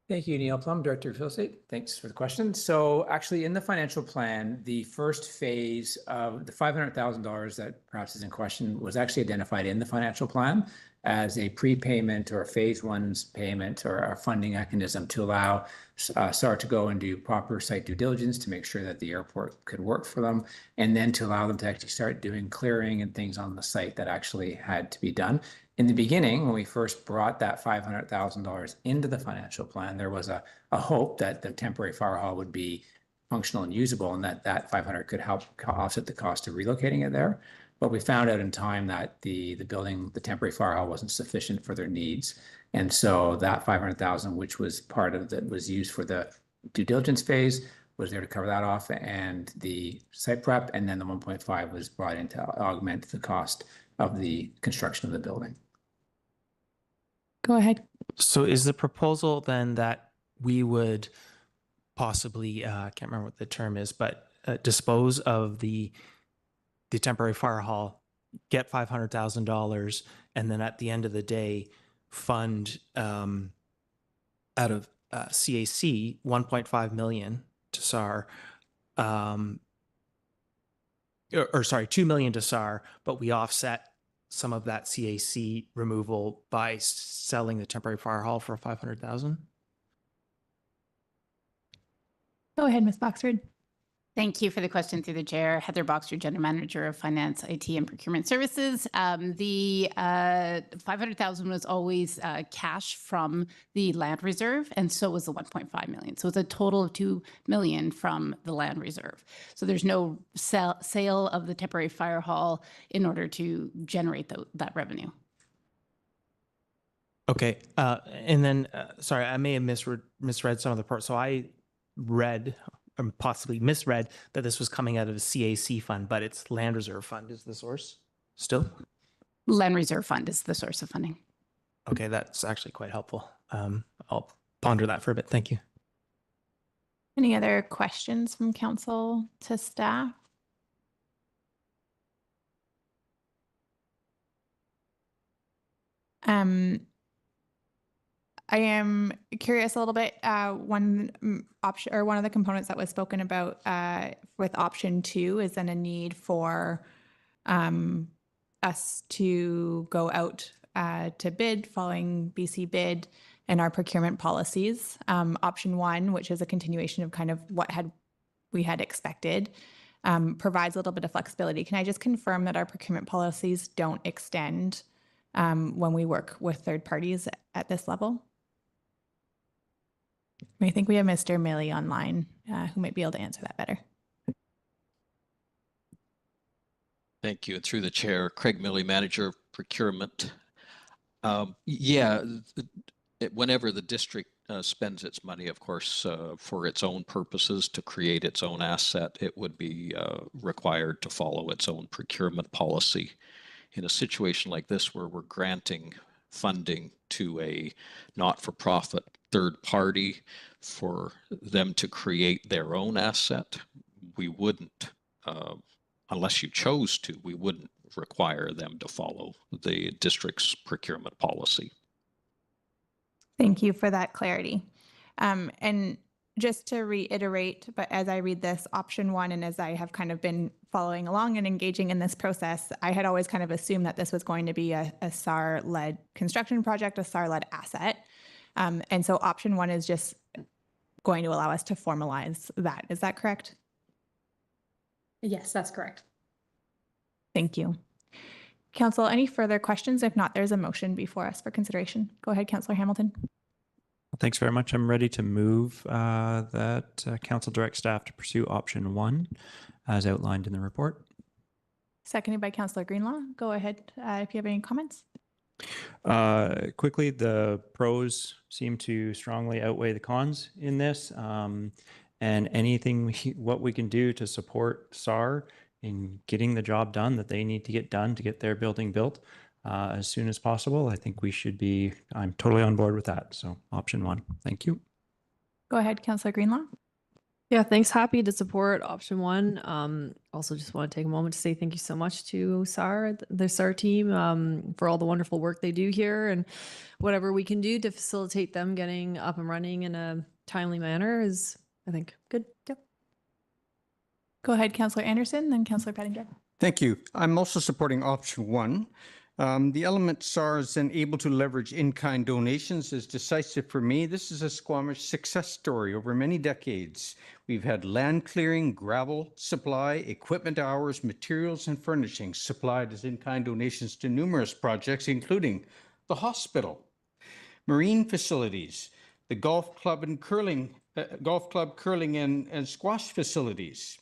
Thank you, Neil Plum, Director of Real Estate. Thanks for the question. So actually in the financial plan, the first phase of the $500,000 that perhaps is in question was actually identified in the financial plan as a prepayment or a phase 1's payment or a funding mechanism to allow SAR to go and do proper site due diligence to make sure that the airport could work for them, and then to allow them to actually start doing clearing and things on the site that actually had to be done. In the beginning, when we first brought that $500,000 into the financial plan, there was a hope that the temporary fire hall would be functional and usable and that 500 could help offset the cost of relocating it there. But we found out in time that the building, the temporary fire hall wasn't sufficient for their needs. And so that 500,000, which was part of that was used for the due diligence phase, was there to cover that off and the site prep. And then the 1.5 was brought in to augment the cost of the construction of the building. Go ahead. So is the proposal then that we would possibly, I can't remember what the term is, but dispose of the temporary fire hall, get $500,000, and then at the end of the day, fund out of CAC 1.5 million to SAR, or sorry, 2 million to SAR, but we offset some of that CAC removal by selling the temporary fire hall for 500,000? Go ahead, Ms. Boxford. Thank you for the question through the chair. Heather Boxer, General Manager of Finance, IT, and Procurement Services. The 500,000 was always cash from the land reserve, and so was the 1.5 million. So it's a total of 2 million from the land reserve. So there's no sale of the temporary fire hall in order to generate that revenue. Okay, and then sorry, I may have misread some of the parts. So I read, or possibly misread, that this was coming out of a CAC fund, but it's land reserve fund is the source still? Land reserve fund is the source of funding. Okay, that's actually quite helpful. I'll ponder that for a bit. Thank you. Any other questions from council to staff? I am curious a little bit. One option, or one of the components that was spoken about with option 2 is then a need for us to go out to bid following BC bid and our procurement policies. Option 1, which is a continuation of kind of what we had expected, provides a little bit of flexibility. Can I just confirm that our procurement policies don't extend when we work with third parties at this level? I think we have Mr. Milley online who might be able to answer that better. Thank you. And through the chair, Craig Milley, Manager of Procurement. Whenever the district spends its money, of course, for its own purposes to create its own asset, it would be required to follow its own procurement policy. In a situation like this where we're granting funding to a not-for-profit third party for them to create their own asset, we wouldn't, unless you chose to, we wouldn't require them to follow the district's procurement policy. Thank you for that clarity. And just to reiterate, but as I read this option one, and as I have kind of been following along and engaging in this process, I had always kind of assumed that this was going to be a SAR-led construction project, a SAR-led asset. And so option one is just going to allow us to formalize that. Is that correct? Yes, that's correct. Thank you. Council, any further questions? If not, there's a motion before us for consideration. Go ahead, Councillor Hamilton. Thanks very much. I'm ready to move that council direct staff to pursue option one as outlined in the report. Seconded by Councillor Greenlaw. Go ahead if you have any comments. Quickly, the pros seem to strongly outweigh the cons in this. And anything what we can do to support SAR in getting the job done that they need to get done to get their building built as soon as possible, I think we should be, I'm totally on board with that. So option one, thank you. Go ahead, Councillor Greenlaw. Yeah, thanks. Happy to support option one. Also just want to take a moment to say thank you so much to SAR, the SAR team, for all the wonderful work they do here, and whatever we can do to facilitate them getting up and running in a timely manner is, I think, good. Yep. Go ahead, Councillor Anderson, then Councillor Pettinger. Thank you. I'm also supporting option one. The element SAR is then able to leverage in-kind donations is decisive for me. This is a Squamish success story over many decades. We've had land clearing, gravel supply, equipment hours, materials, and furnishings supplied as in-kind donations to numerous projects, including the hospital, marine facilities, the golf club curling and squash facilities,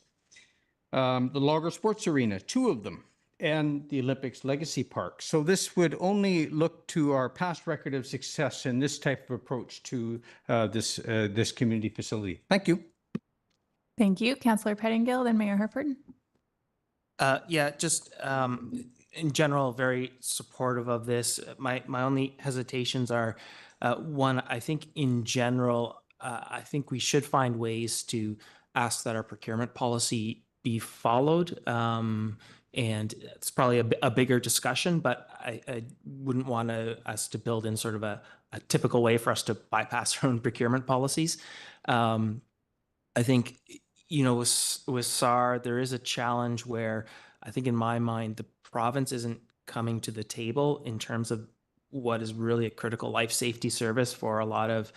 the Logger Sports Arena, 2 of them, and the Olympics Legacy Park. So this would only look to our past record of success in this type of approach to this community facility. Thank you. Thank you. Councillor Pettingill, then Mayor Herford. Yeah, just in general, very supportive of this. My only hesitations are, one, I think in general, I think we should find ways to ask that our procurement policy be followed. And it's probably a bigger discussion, but I wouldn't want us to build in sort of a typical way for us to bypass our own procurement policies. I think, you know, with SAR, there is a challenge where I think in my mind, the province isn't coming to the table in terms of what is really a critical life safety service for a lot of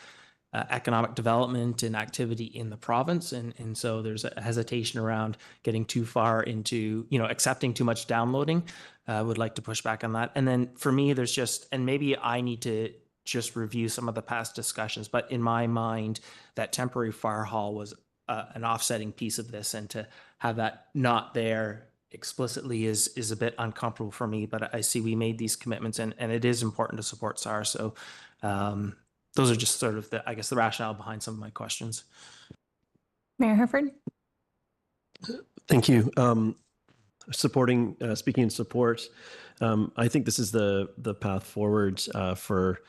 economic development and activity in the province. And so there's a hesitation around getting too far into, you know, accepting too much downloading. I would like to push back on that. And then for me, there's just, and maybe I need to just review some of the past discussions, but in my mind, that temporary fire hall was an offsetting piece of this, and to have that not there explicitly is a bit uncomfortable for me, but I see we made these commitments, and it is important to support SAR. So those are just sort of the, I guess, the rationale behind some of my questions. Mayor Herford. Thank you. Speaking in support, I think this is the path forward for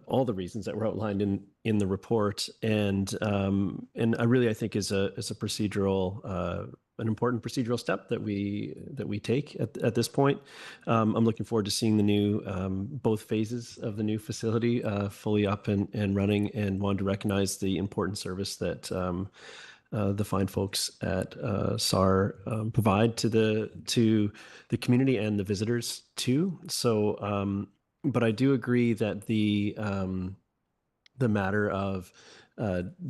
all the reasons that were outlined in the report, and I think is a procedural, an important procedural step that we take at this point. I'm looking forward to seeing the new both phases of the new facility fully up and running, and wanted to recognize the important service that the fine folks at SAR provide to the community and the visitors too. So, but I do agree that the matter of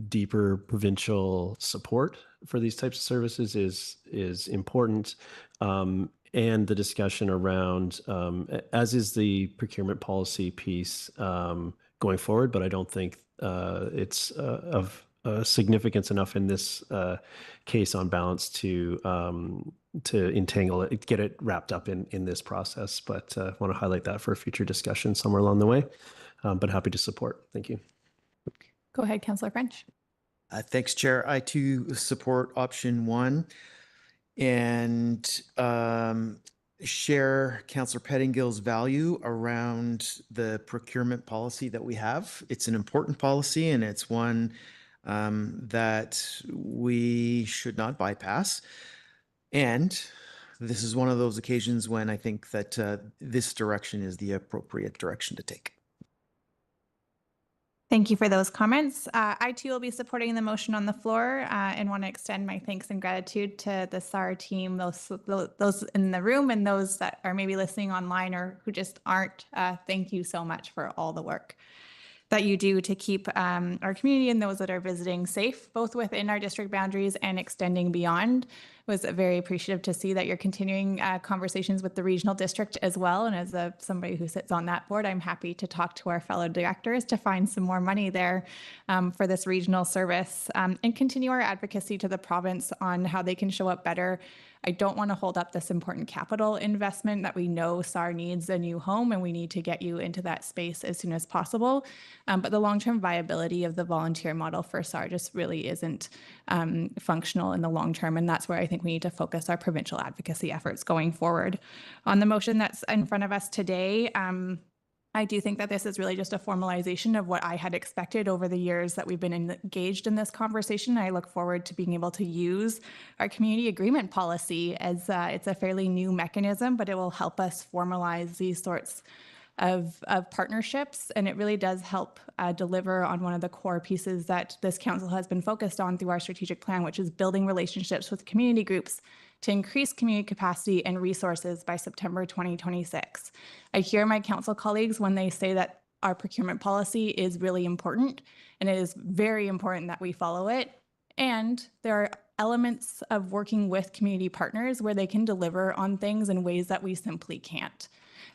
deeper provincial support for these types of services is important, and the discussion around, as is the procurement policy piece going forward. But I don't think it's of significance enough in this case on balance to entangle it, get it wrapped up in this process. But I want to highlight that for a future discussion somewhere along the way. But happy to support. Thank you. Go ahead, Councillor French. Thanks, Chair. I too support option one, and share Councillor Pettingill's value around the procurement policy that we have. It's an important policy, and it's one that we should not bypass. And this is one of those occasions when I think that this direction is the appropriate direction to take. Thank you for those comments. I too will be supporting the motion on the floor and want to extend my thanks and gratitude to the SAR team, those in the room and those that are maybe listening online or who just aren't. Thank you so much for all the work that you do to keep our community and those that are visiting safe, both within our district boundaries and extending beyond. It was very appreciative to see that you're continuing conversations with the regional district as well. And as somebody who sits on that board, I'm happy to talk to our fellow directors to find some more money there for this regional service and continue our advocacy to the province on how they can show up better. I don't want to hold up this important capital investment that we know SAR needs a new home and we need to get you into that space as soon as possible. But the long-term viability of the volunteer model for SAR just really isn't functional in the long term. And that's where I think we need to focus our provincial advocacy efforts going forward. On the motion that's in front of us today, I do think that this is really just a formalization of what I had expected over the years that we've been engaged in this conversation. I look forward to being able to use our community agreement policy as it's a fairly new mechanism, but it will help us formalize these sorts of partnerships. And it really does help deliver on one of the core pieces that this council has been focused on through our strategic plan, which is building relationships with community groups to increase community capacity and resources by September 2026. I hear my council colleagues when they say that our procurement policy is really important, and it is very important that we follow it. And there are elements of working with community partners where they can deliver on things in ways that we simply can't.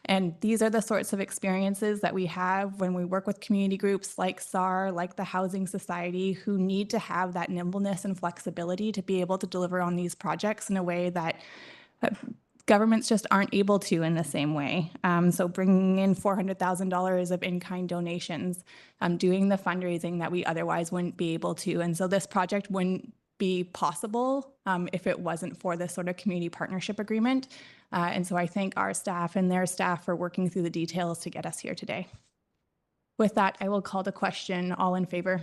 And these are the sorts of experiences that we have when we work with community groups like SAR, like the Housing Society, who need to have that nimbleness and flexibility to be able to deliver on these projects in a way that governments just aren't able to in the same way. So bringing in $400,000 of in-kind donations, doing the fundraising that we otherwise wouldn't be able to. And so this project wouldn't be possible if it wasn't for this sort of community partnership agreement. And so I thank our staff and their staff for working through the details to get us here today. With that, I will call the question. All in favor?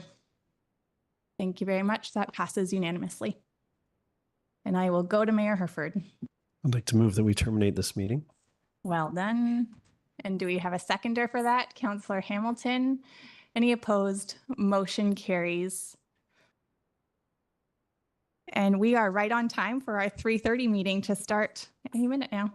Thank you very much. That passes unanimously. And I will go to Mayor Herford. I'd like to move that we terminate this meeting. Well done. And do we have a seconder for that? Councillor Hamilton. Any opposed? Motion carries. And we are right on time for our 3:30 meeting to start any minute now.